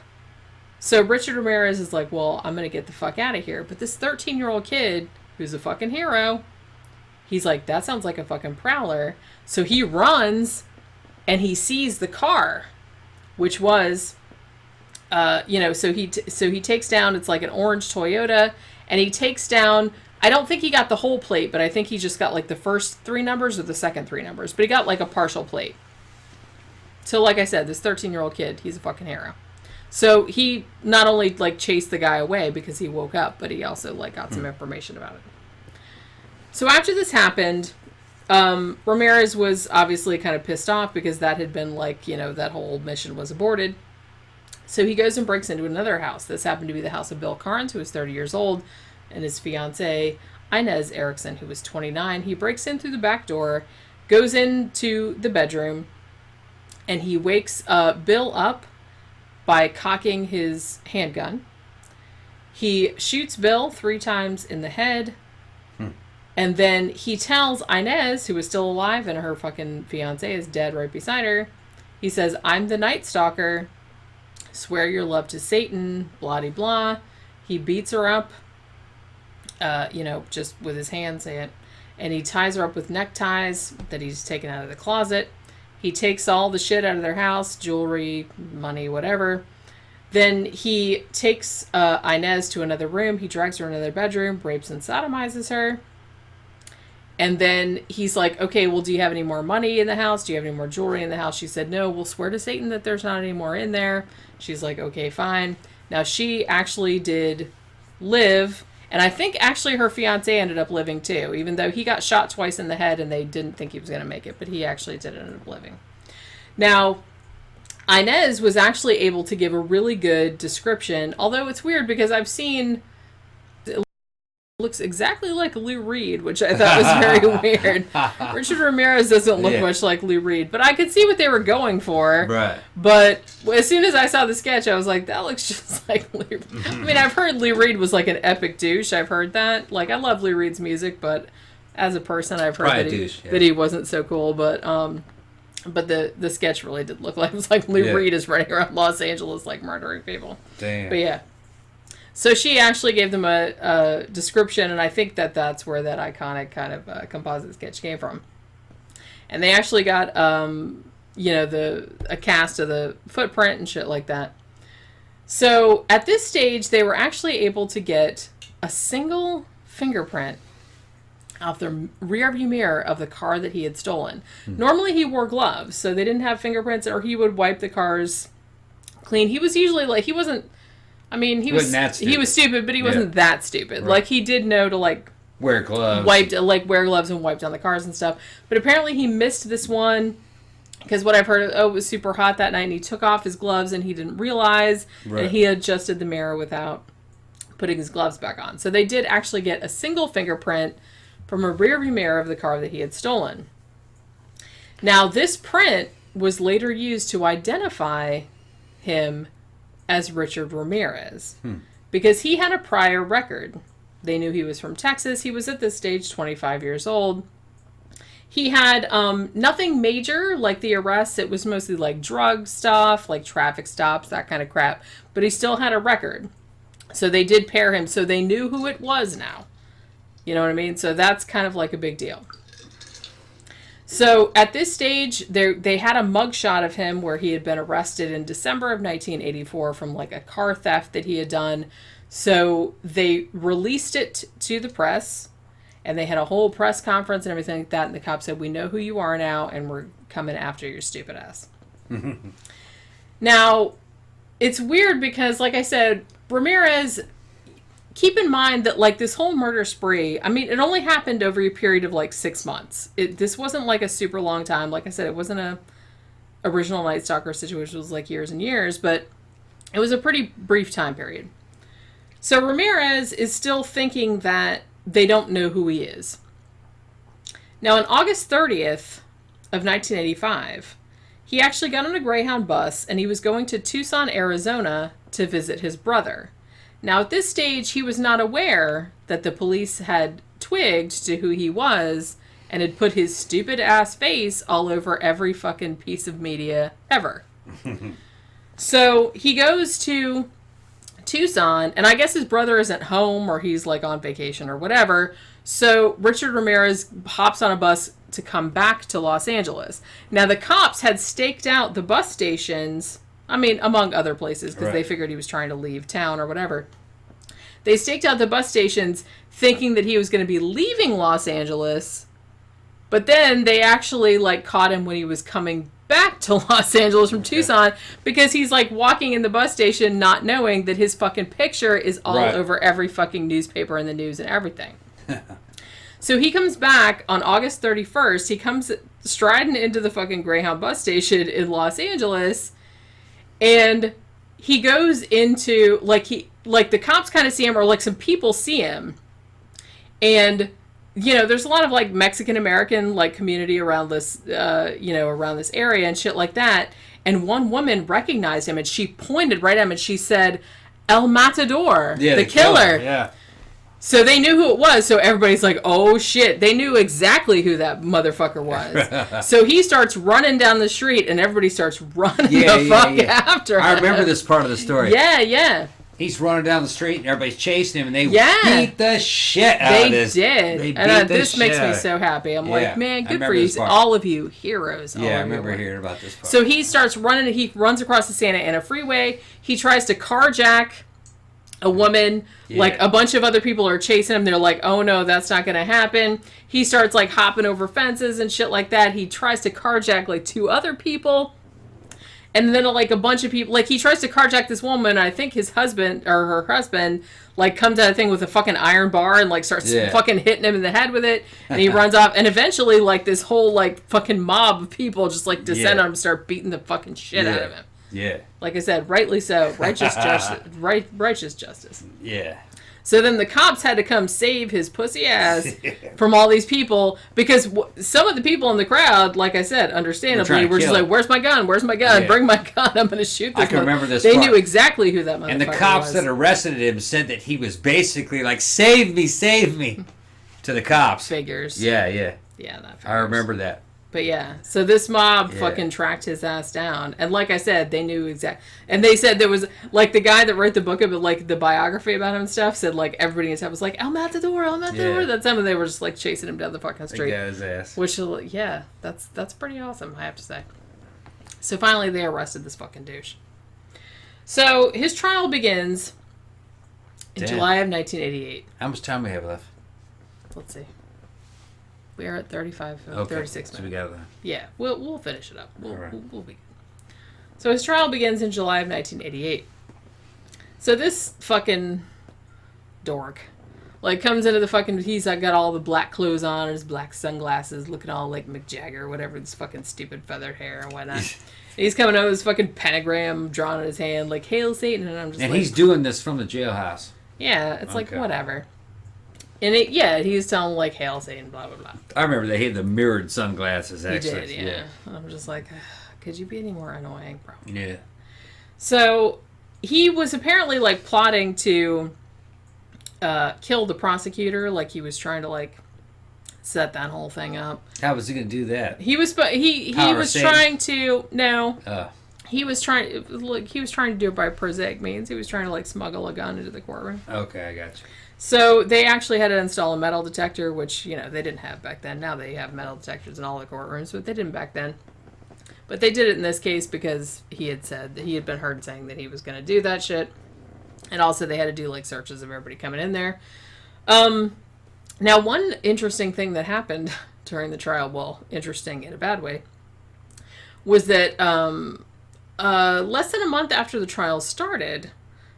So Richard Ramirez is like, well, I'm going to get the fuck out of here. But this 13-year-old kid, who's a fucking hero, he's like, that sounds like a fucking prowler. So he runs and he sees the car, which was so he takes down, it's like an orange Toyota, and he takes down, I don't think he got the whole plate, but I think he just got like the first 3 numbers or the second 3 numbers, but he got like a partial plate. So like I said, this 13-year-old kid, he's a fucking hero. So he not only like chased the guy away because he woke up, but he also like got some information about it. So after this happened, Ramirez was obviously kind of pissed off because that had been like, that whole mission was aborted. So he goes and breaks into another house. This happened to be the house of Bill Carnes, who was 30 years old, and his fiancée, Inez Erickson, who was 29. He breaks in through the back door, goes into the bedroom, and he wakes Bill up by cocking his handgun. He shoots Bill 3 times in the head. And then he tells Inez, who is still alive and her fucking fiancé is dead right beside her, he says, "I'm the Night Stalker. Swear your love to Satan, blah de blah." He beats her up, just with his hand, say it. And he ties her up with neckties that he's taken out of the closet. He takes all the shit out of their house, jewelry, money, whatever. Then he takes Inez to another room. He drags her in another bedroom, rapes and sodomizes her. And then he's like, "Okay, well, do you have any more money in the house? Do you have any more jewelry in the house?" She said, "No, we'll swear to Satan that there's not any more in there." She's like, "Okay, fine." Now, she actually did live, and I think actually her fiancé ended up living too, even though he got shot twice in the head and they didn't think he was going to make it, but he actually did end up living. Now, Inez was actually able to give a really good description, although it's weird because I've seen... looks exactly like Lou Reed, which I thought was very weird. Richard Ramirez doesn't look much like Lou Reed, but I could see what they were going for. Right. But as soon as I saw the sketch, I was like, that looks just like Lou Reed. I mean, I've heard Lou Reed was like an epic douche. I've heard that. Like, I love Lou Reed's music, but as a person, I've heard that he wasn't so cool. But the sketch really did look like it was like Lou Reed is running around Los Angeles like murdering people. Damn. But yeah. So she actually gave them a description, and I think that's where that iconic kind of composite sketch came from. And they actually got, a cast of the footprint and shit like that. So at this stage, they were actually able to get a single fingerprint off the rearview mirror of the car that he had stolen. Normally he wore gloves, so they didn't have fingerprints, or he would wipe the cars clean. He was usually like, he wasn't, I mean, he was stupid, but he wasn't that stupid. Right. Like, he did know to, like, wear gloves. Wear gloves and wipe down the cars and stuff. But apparently he missed this one, because what I've heard, it was super hot that night, and he took off his gloves, and he didn't realize, and he adjusted the mirror without putting his gloves back on. So they did actually get a single fingerprint from a rearview mirror of the car that he had stolen. Now, this print was later used to identify him as Richard Ramirez, because he had a prior record. They knew he was from Texas. He was at this stage 25 years old. He had nothing major like the arrests. It was mostly like drug stuff, like traffic stops, that kind of crap. But he still had a record. So they did pair him. So they knew who it was now. You know what I mean? So that's kind of like a big deal. So at this stage, they had a mugshot of him where he had been arrested in December of 1984 from like a car theft that he had done. So they released it to the press, and they had a whole press conference and everything like that. And the cops said, "We know who you are now, and we're coming after your stupid ass." Now, it's weird because, like I said, Ramirez, keep in mind that, like, this whole murder spree, I mean, it only happened over a period of, like, 6 months. This wasn't, like, a super long time. Like I said, it wasn't a original Night Stalker situation. It was, like, years and years, but it was a pretty brief time period. So Ramirez is still thinking that they don't know who he is. Now, on August 30th of 1985, he actually got on a Greyhound bus, and he was going to Tucson, Arizona to visit his brother. Now, at this stage, he was not aware that the police had twigged to who he was and had put his stupid ass face all over every fucking piece of media ever. So he goes to Tucson, and I guess his brother isn't home, or he's like on vacation or whatever. So Richard Ramirez hops on a bus to come back to Los Angeles. Now, the cops had staked out the bus stations I mean, among other places, because they figured he was trying to leave town or whatever. They staked out the bus stations thinking that he was going to be leaving Los Angeles, but then they actually, like, caught him when he was coming back to Los Angeles from Tucson, because he's, like, walking in the bus station not knowing that his fucking picture is all over every fucking newspaper in the news and everything. So he comes back on August 31st. He comes striding into the fucking Greyhound bus station in Los Angeles, and he goes into, like, the cops kind of see him, or, like, some people see him, and, you know, there's a lot of, like, Mexican-American, like, community around this, around this area and shit like that, and one woman recognized him, and she pointed right at him, and she said, El Matador, the killer. Yeah. So they knew who it was, so everybody's like, oh shit. They knew exactly who that motherfucker was. So he starts running down the street, and everybody starts running after him. I remember this part of the story. Yeah. He's running down the street, and everybody's chasing him, and they beat the shit out of this. They did. They beat and the this shit makes out me of it. so happy. I'm like, man, good for you. you. All of you, heroes. Yeah, I remember hearing about this part. So he starts running, he runs across the Santa Ana freeway. He tries to carjack a woman, like a bunch of other people are chasing him. They're like, oh no, that's not going to happen. He starts like hopping over fences and shit like that. He tries to carjack like 2 other people. And then like a bunch of people, like he tries to carjack this woman. I think his husband or her husband like comes at a thing with a fucking iron bar and like starts fucking hitting him in the head with it. And he runs off. And eventually like this whole like fucking mob of people just like descend on him and start beating the fucking shit out of him. Yeah. Like I said, rightly so. Righteous justice. Yeah. So then the cops had to come save his pussy ass from all these people, because some of the people in the crowd, like I said, understandably, were just like, where's my gun? Where's my gun? Bring my gun. I'm going to shoot this I can remember this They part. knew exactly who that motherfucker was. And the cops that arrested him said that he was basically like, save me, to the cops. Figures. Yeah. Yeah, that figures. I remember that. But yeah, so this mob fucking tracked his ass down. And like I said, they knew exactly. And they said there was, like, the guy that wrote the book about, like, the biography about him and stuff said, like, everybody in town was like, El Matador. That's him. And they were just, like, chasing him down the fucking street. They got his ass. Which, yeah, that's pretty awesome, I have to say. So finally they arrested this fucking douche. So his trial begins in July of 1988. How much time we have left? Let's see. We are at 36 minutes. So we got that. Yeah, we'll finish it up. We'll be good. So his trial begins in July of 1988. So this fucking dork, like, comes into the fucking, he's got all the black clothes on, and his black sunglasses, looking all like Mick Jagger, whatever, this fucking stupid feathered hair and whatnot. He's coming out with his fucking pentagram drawn in his hand, like, Hail Satan, and I'm just And he's doing this from the jailhouse. Yeah, it's like, whatever. And he's telling, like, Hail Satan, blah, blah, blah. I remember they had the mirrored sunglasses, actually. He did, yeah. And I'm just like, could you be any more annoying, bro? Yeah. So, he was apparently, like, plotting to kill the prosecutor. Like, he was trying to, like, set that whole thing up. How was he going to do that? He was trying to... No. He was trying to do it by prosaic means. He was trying to, like, smuggle a gun into the courtroom. Okay, I got you. So they actually had to install a metal detector, which, you know, they didn't have back then. Now they have metal detectors in all the courtrooms, but they didn't back then. But they did it in this case because he had said that he had been heard saying that he was going to do that shit. And also they had to do, like, searches of everybody coming in there. Now, one interesting thing that happened during the trial, well, interesting in a bad way, was that less than a month after the trial started,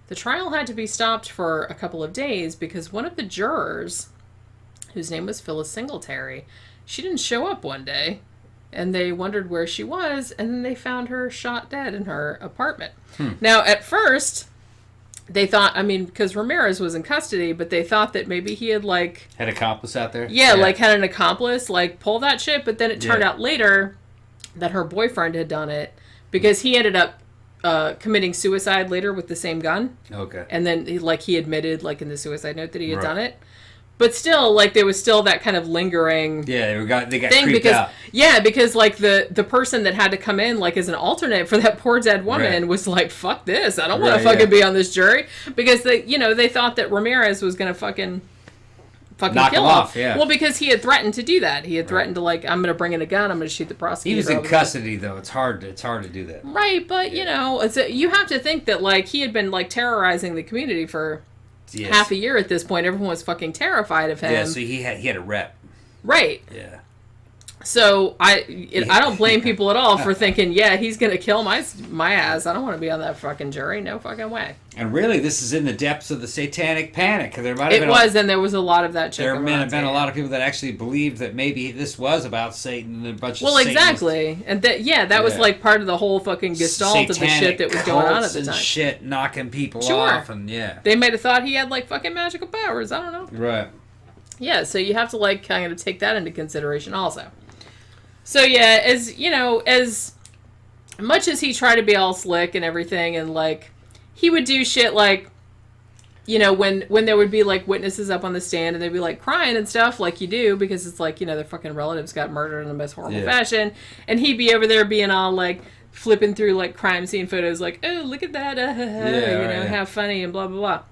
the trial had to be stopped for a couple of days because one of the jurors, whose name was Phyllis Singletary, she didn't show up one day, and they wondered where she was, and then they found her shot dead in her apartment. Now, at first, they thought, I mean, because Ramirez was in custody, but they thought that maybe he had, like... Had an accomplice out there? Yeah, like, had an accomplice, like, pull that shit, but then it turned out later that her boyfriend had done it, because he ended up committing suicide later with the same gun. Okay. And then he admitted, like, in the suicide note that he had done it. But still, like, there was still that kind of lingering they got thing creeped out. Yeah, because, like, the person that had to come in, like, as an alternate for that poor dead woman was like, fuck this. I don't want to fucking be on this jury. Because, they thought that Ramirez was going to fucking fucking Knock kill him him. off, yeah. Well, because he had threatened to do that. He had threatened to, like, I'm going to bring in a gun, I'm going to shoot the prosecutor. He was in custody, though. It's hard to do that. Right, but, you know, you have to think that, like, he had been, like, terrorizing the community for half a year at this point. Everyone was fucking terrified of him. Yeah, so he had a rep. Right. Yeah. So I don't blame people at all for thinking, yeah, he's gonna kill my ass. I don't want to be on that fucking jury. No fucking way. And really, this is in the depths of the satanic panic. There might have and there was a lot of that. There may have been a lot of people that actually believed that maybe this was about Satan and a bunch of Satanists. Exactly, and that was like part of the whole fucking gestalt of the shit that was going on at the time. And shit, knocking people off, and they might have thought he had like fucking magical powers. I don't know. Right. Yeah, so you have to like kind of take that into consideration also. So yeah, as you know, as much as he tried to be all slick and everything, and like he would do shit like, you know, when there would be like witnesses up on the stand and they'd be like crying and stuff like you do because it's like, you know, their fucking relatives got murdered in the most horrible fashion, and he'd be over there being all like flipping through like crime scene photos like, oh look at that, how funny and blah blah blah.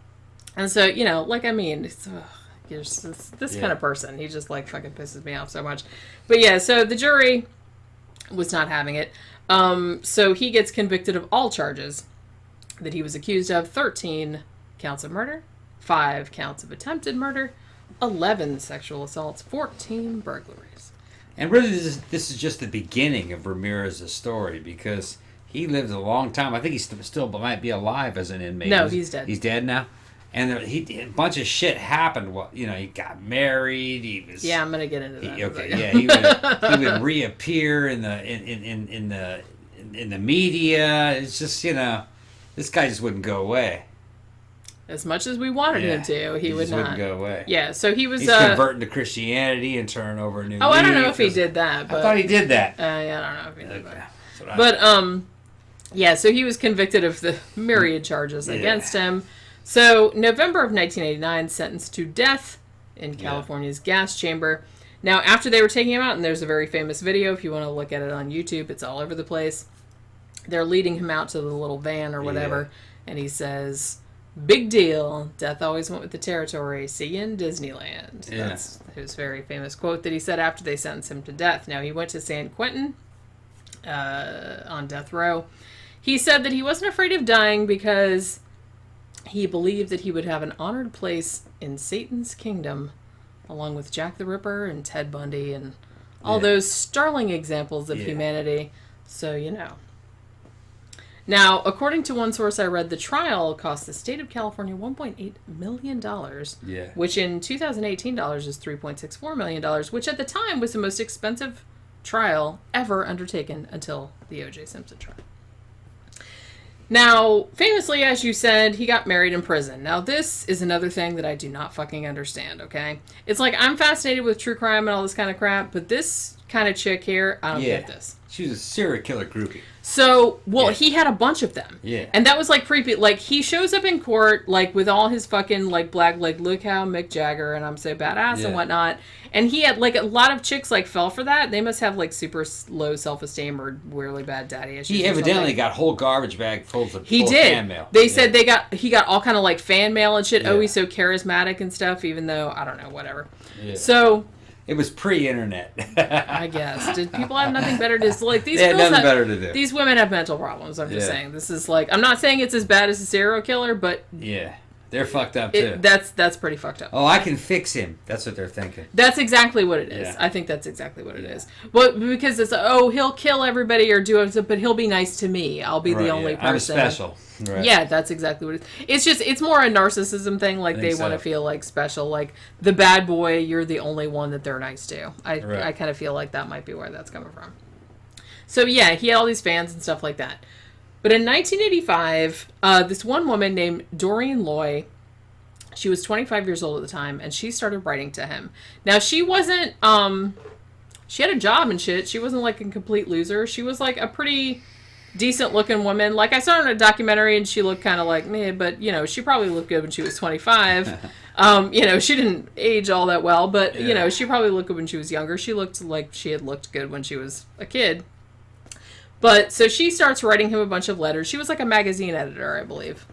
And so, you know, like I mean, it's this kind of person. He just like fucking pisses me off so much. But yeah, so the jury was not having it. So he gets convicted of all charges that he was accused of: 13 counts of murder, 5 counts of attempted murder, 11 sexual assaults, 14 burglaries. And really, this is just the beginning of Ramirez's story, because he lived a long time. I think he still might be alive as an inmate. No, he's dead. He's dead now? And a bunch of shit happened. You know, he got married. He was. Yeah, I'm gonna get into that. He would reappear in the media. It's just, you know, this guy just wouldn't go away. As much as we wanted him to, he would not. Wouldn't go away. Yeah, so he's converting to Christianity and turning over a new leaf. I don't know if he did that. But, I thought he did that. Yeah, I don't know if he did that. But yeah, so he was convicted of the myriad charges against him. So, November of 1989, sentenced to death in California's gas chamber. Now, after they were taking him out, and there's a very famous video, if you want to look at it on YouTube, it's all over the place. They're leading him out to the little van or whatever, and he says, "Big deal. Death always went with the territory. See you in Disneyland." Yeah. That's his very famous quote that he said after they sentenced him to death. Now, he went to San Quentin on death row. He said that he wasn't afraid of dying because he believed that he would have an honored place in Satan's kingdom, along with Jack the Ripper and Ted Bundy and all those sterling examples of humanity. So, you know. Now, according to one source I read, the trial cost the state of California $1.8 million, which in 2018 dollars is $3.64 million, which at the time was the most expensive trial ever undertaken until the O.J. Simpson trial. Now, famously, as you said, he got married in prison. Now, this is another thing that I do not fucking understand, okay? It's like, I'm fascinated with true crime and all this kind of crap, but this kind of chick here, I don't get this. She was a serial killer groupie. So, he had a bunch of them. Yeah. And that was, like, creepy. Like, he shows up in court, like, with all his fucking, like, black, like, look how Mick Jagger and I'm so badass and whatnot. And he had, like, a lot of chicks, like, fell for that. They must have, like, super low self-esteem or really bad daddy issues. He evidently got whole garbage bag full of fan mail. They said he got all kind of, like, fan mail and shit. Yeah. Oh, he's so charismatic and stuff, even though, I don't know, whatever. Yeah. So... It was pre-internet. I guess. Did people have nothing better to do? Like, these they had nothing better to do. These women have mental problems, I'm just saying. This is like, I'm not saying it's as bad as a serial killer, but... Yeah. They're fucked up, too. That's pretty fucked up. Oh, I can fix him. That's what they're thinking. That's exactly what it is. Yeah. I think that's exactly what it is. Well, because it's, he'll kill everybody or do it, but he'll be nice to me. I'll be the only person. I'm special. Right. Yeah, that's exactly what it is. It's more a narcissism thing. Like, they want to feel, like, special. Like, the bad boy, you're the only one that they're nice to. I kind of feel like that might be where that's coming from. So, yeah, he had all these fans and stuff like that. But in 1985, this one woman named Doreen Loy, she was 25 years old at the time, and she started writing to him. Now, she wasn't, she had a job and shit. She wasn't, like, a complete loser. She was, like, a pretty decent-looking woman. Like, I saw her in a documentary, and she looked kind of like me, but, you know, she probably looked good when she was 25. You know, she didn't age all that well, but, you know, she probably looked good when she was younger. She looked like she had looked good when she was a kid. But, so she starts writing him a bunch of letters. She was like a magazine editor, I believe.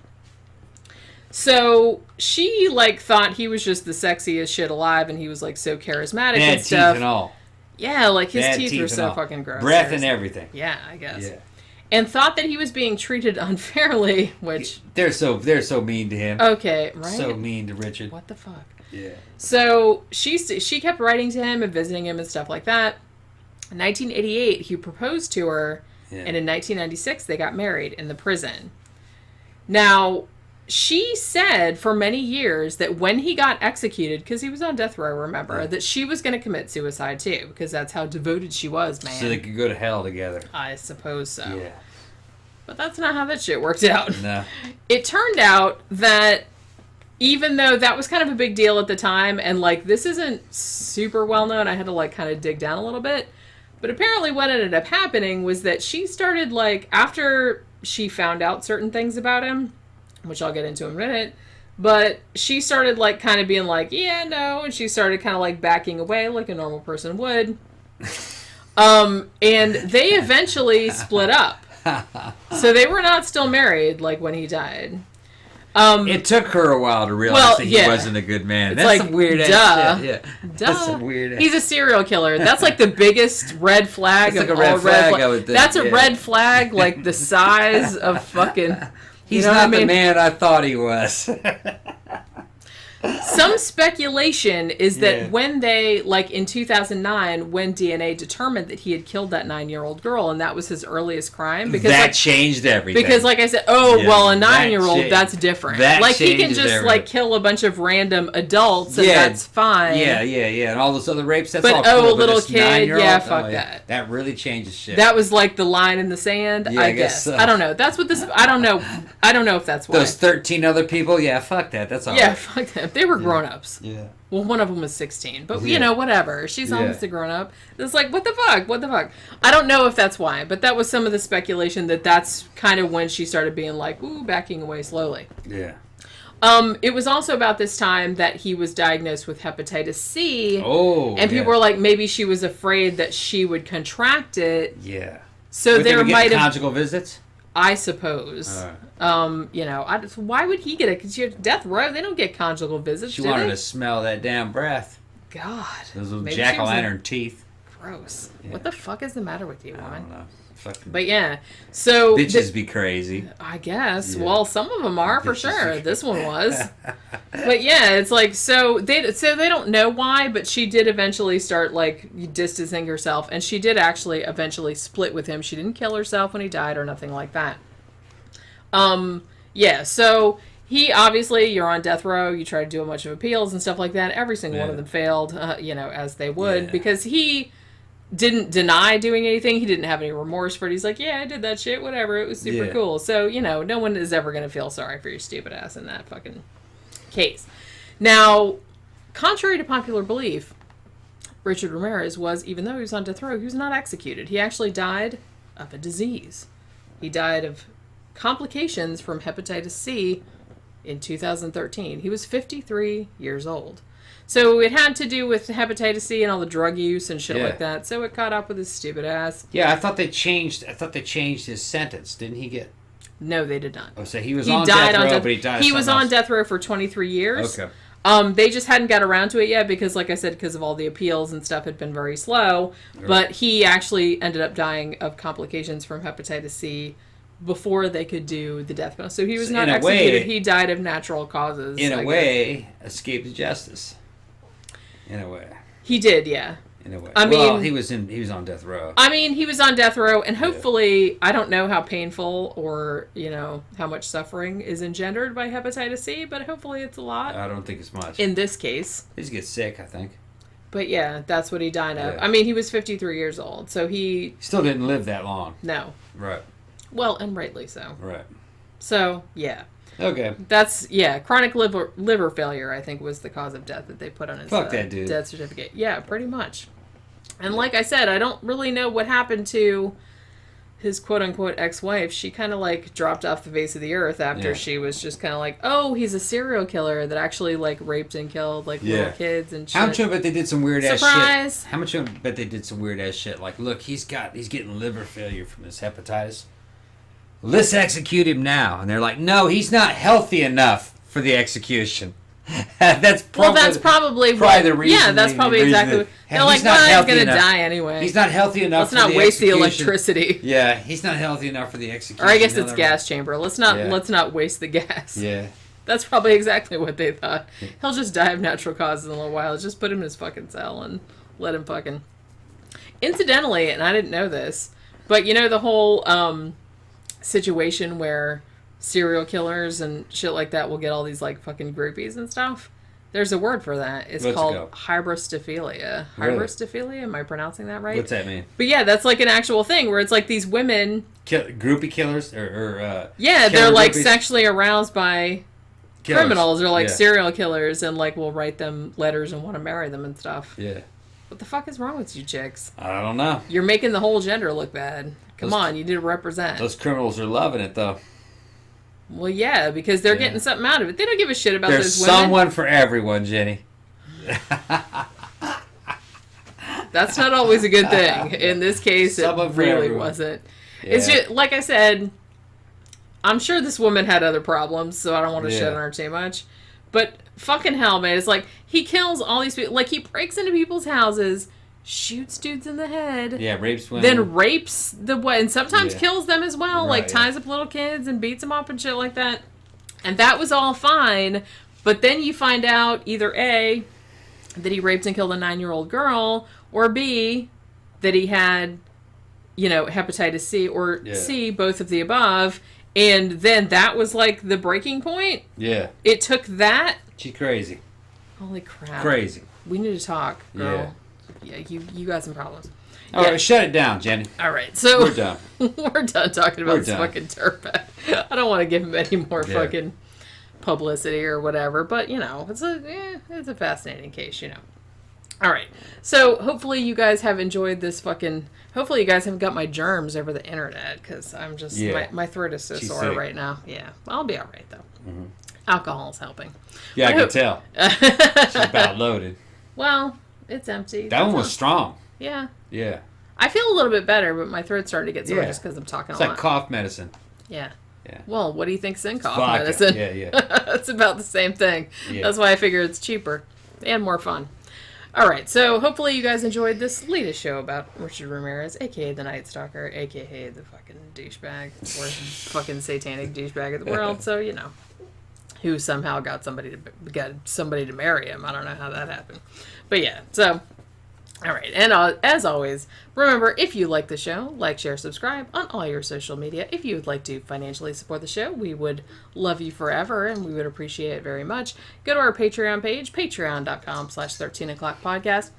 So she like thought he was just the sexiest shit alive, and he was like so charismatic Bad and teeth stuff. and all. Yeah, like his Bad teeth were and so all. fucking gross. Breath and everything. Yeah, I guess. Yeah. And thought that he was being treated unfairly, which They're so mean to him. okay, right? So mean to Richard. What the fuck? Yeah. So she kept writing to him and visiting him and stuff like that. In 1988, he proposed to her, Yeah. and in 1996, they got married in the prison. Now, she said for many years that when he got executed, because he was on death row, remember, that she was going to commit suicide too, because that's how devoted she was, man. So they could go to hell together. I suppose so. Yeah. But that's not how that shit worked out. No. It turned out that even though that was kind of a big deal at the time, and like this isn't super well known, I had to like kind of dig down a little bit. But apparently what ended up happening was that she started like, after she found out certain things about him, which I'll get into in a minute, but she started like kind of being like, yeah, no, and she started kind of like backing away like a normal person would. And they eventually split up. So they were not still married like when he died. It took her a while to realize that he wasn't a good man. That's like, some weird duh. ass shit. Yeah. Duh. That's some weird ass. He's a serial killer. That's like the biggest red flag It's of like a all red flag, flag. I would think, That's a yeah. red flag like the size of fucking... He's you know not what I the mean? man I thought he was. Some speculation is that Yeah. when they, like in 2009, when DNA determined that he had killed that 9-year-old girl, and that was his earliest crime, because that like, changed everything. because like I said, Yeah, well, a that 9-year-old, changed- that's different. that Like he can changes just everything. like kill a bunch of random adults, and Yeah. that's fine. Yeah, and all those other rapes, that's But, all oh, cool. a little this kid, 9-year-old, yeah, fuck that. That really changes shit. That was like the line in the sand, Yeah, I I guess guess. so. I don't know. That's what this... I don't know. I don't know if that's why. Those 13 other people, yeah, fuck that. That's all Yeah, right. fuck them. They were grown-ups. Yeah. Well, one of them was 16. But, you Yeah. know, whatever. She's Yeah. almost a grown-up. It's like, what the fuck? What the fuck? I don't know if that's why, but that was some of the speculation that that's kind of when she started being like, ooh, backing away slowly. Yeah. It was also about this time that he was diagnosed with hepatitis C. Oh, And people yeah. were like, maybe she was afraid that she would contract it. Yeah. So But they there were getting might have... conjugal visits? I suppose. You know, why would he get it? Because you're death row. They don't get conjugal visits. She do wanted they? to smell that damn breath. God. Those little Maybe she was jack-o'-lantern teeth. Gross. Yeah. What the fuck is the matter with you, I woman? don't know. Fucking But yeah, so bitches be crazy. I guess. Yeah. Well, some of them are for Bitches sure. be- This one was. But yeah, it's like so they don't know why, but she did eventually start like distancing herself, and she did actually eventually split with him. She didn't kill herself when he died or nothing like that. Yeah, so he obviously, you're on death row, you try to do a bunch of appeals and stuff like that. Every single one of Yeah. them failed, you know, as they would, Yeah. because he didn't deny doing anything. He didn't have any remorse for it. He's like, yeah, I did that shit, whatever. It was super Yeah. cool. So, you know, no one is ever going to feel sorry for your stupid ass in that fucking case. Now, contrary to popular belief, Richard Ramirez was, even though he was on death row, he was not executed. He actually died of a disease. He died of complications from hepatitis C in 2013. He was 53 years old. So it had to do with hepatitis C and all the drug use and shit Yeah. like that. So it caught up with his stupid ass. Yeah, I thought they changed his sentence. Didn't he get... No, they did not. Oh, so he was He on died death on row, death. but he died of He was something on else. death row for 23 years. Okay. They just hadn't got around to it yet because, like I said, because of all the appeals and stuff had been very slow. But he actually ended up dying of complications from hepatitis C before they could do the death penalty. So he was So not in a executed. way- He died of natural causes. In I a guess. way, escaped justice. In a way. He did, yeah. In a way. I well, mean- he was on death row. I mean, he was on death row, and hopefully, I don't know how painful or, you know, how much suffering is engendered by hepatitis C, but hopefully it's a lot I don't think it's much. in this case. He just gets sick, I think. But yeah, that's what he died of. Yeah. I mean, he was 53 years old, so He still didn't live that long. no. Right. Well, and rightly so. Right. So, yeah. Okay. That's, chronic liver failure, I think, was the cause of death that they put on his Fuck that dude. death certificate. Yeah, pretty much. And like I said, I don't really know what happened to his quote-unquote ex-wife. She kind of, like, dropped off the face of the earth after Yeah. she was just kind of like, oh, he's a serial killer that actually, like, raped and killed, like, Yeah. little kids and shit. How much I bet they did some weird ass Surprise! shit? How much I bet they did some weird ass shit? Like, look, he's getting liver failure from his hepatitis. Let's execute him now. And they're like, no, he's not healthy enough. for the execution. That's probably the reason. Yeah, that's probably exactly. They're like, he's not well, he's healthy gonna enough. die anyway. He's not healthy enough. Let's not waste the execution. electricity. Yeah, he's not healthy enough for the execution. Or I guess it's gas chamber. Let's not waste the gas. Yeah. That's probably exactly what they thought. He'll just die of natural causes in a little while. Just put him in his fucking cell and let him fucking. Incidentally, and I didn't know this, but you know the whole situation where serial killers and shit like that will get all these like fucking groupies and stuff. There's a word for that. It's called hybrostophilia. Really? Hybrostophilia? Am I pronouncing that right? What's that mean? But yeah, that's like an actual thing where it's like these women. Groupie killers or yeah, they're like groupies? Sexually aroused by Killers. criminals or like Yeah. serial killers and like will write them letters and want to marry them and stuff. Yeah. What the fuck is wrong with you chicks? I don't know. You're making the whole gender look bad. Come on, you need to represent. Those criminals are loving it though. Well, yeah, because they're getting something out of it. They don't give a shit about There's those women. someone for everyone, Jenny. That's not always a good thing. In this case, it Someone for really everyone. wasn't. Yeah. It's just, like I said, I'm sure this woman had other problems, so I don't want to shit on her too much. But fucking hell, man. It's like, he kills all these people. Like, he breaks into people's houses, shoots dudes in the head. Yeah, rapes women. Then rapes and sometimes kills them as well. Right, like, ties up little kids and beats them up and shit like that. And that was all fine. But then you find out either A, that he raped and killed a 9-year-old girl, or B, that he had, hepatitis C, or C, both of the above. And then that was like the breaking point. Yeah. It took that. She's crazy. Holy crap. Crazy. We need to talk, girl. Yeah, you got some problems. All right, shut it down, Jenny. All right, so We're done. We're done talking about We're this done. fucking dirtbag. I don't want to give him any more fucking publicity or whatever, but it's a fascinating case, All right, so hopefully you guys have enjoyed this fucking. Hopefully you guys haven't got my germs over the internet because I'm just my throat is so She's sore sick. right now. Yeah, I'll be all right though. Mm-hmm. Alcohol's helping. Yeah, I can tell. She's about loaded. Well, it's empty. That one was strong. Yeah. Yeah. I feel a little bit better, but my throat's starting to get sore just because I'm talking It's a lot. like cough medicine. Yeah. Yeah. Well, what do you think's in cough Vodka. medicine? Yeah. It's about the same thing. Yeah. That's why I figure it's cheaper and more fun. All right, so hopefully you guys enjoyed this latest show about Richard Ramirez, a.k.a. the Night Stalker, a.k.a. the fucking douchebag, worst fucking satanic douchebag of the world. So, who somehow got somebody to marry him. I don't know how that happened. But yeah, so... All right, and as always, remember, if you like the show, like, share, subscribe on all your social media. If you would like to financially support the show, we would love you forever, and we would appreciate it very much. Go to our Patreon page, patreon.com/13o'clockpodcast,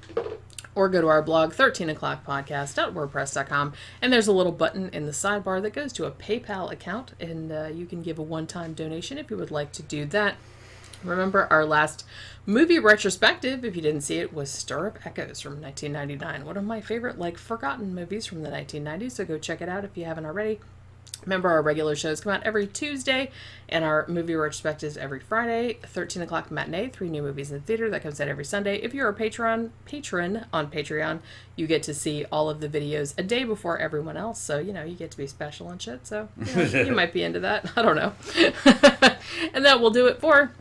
or go to our blog, 13o'clockpodcast.wordpress.com, and there's a little button in the sidebar that goes to a PayPal account, and you can give a one-time donation if you would like to do that. Remember, our last movie retrospective, if you didn't see it, was Stir Up Echoes from 1999. One of my favorite, forgotten movies from the 1990s, so go check it out if you haven't already. Remember, our regular shows come out every Tuesday, and our movie retrospectives every Friday. 13 o'clock matinee, 3 new movies in the theater. That comes out every Sunday. If you're a patron on Patreon, you get to see all of the videos a day before everyone else. So, you get to be special and shit. So, you might be into that. I don't know. And that will do it for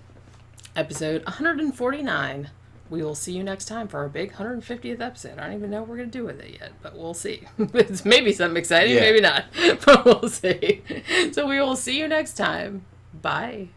episode 149. We will see you next time for our big 150th episode. I don't even know what we're going to do with it yet, but we'll see. It's maybe something exciting, maybe not, but we'll see. So we will see you next time. Bye.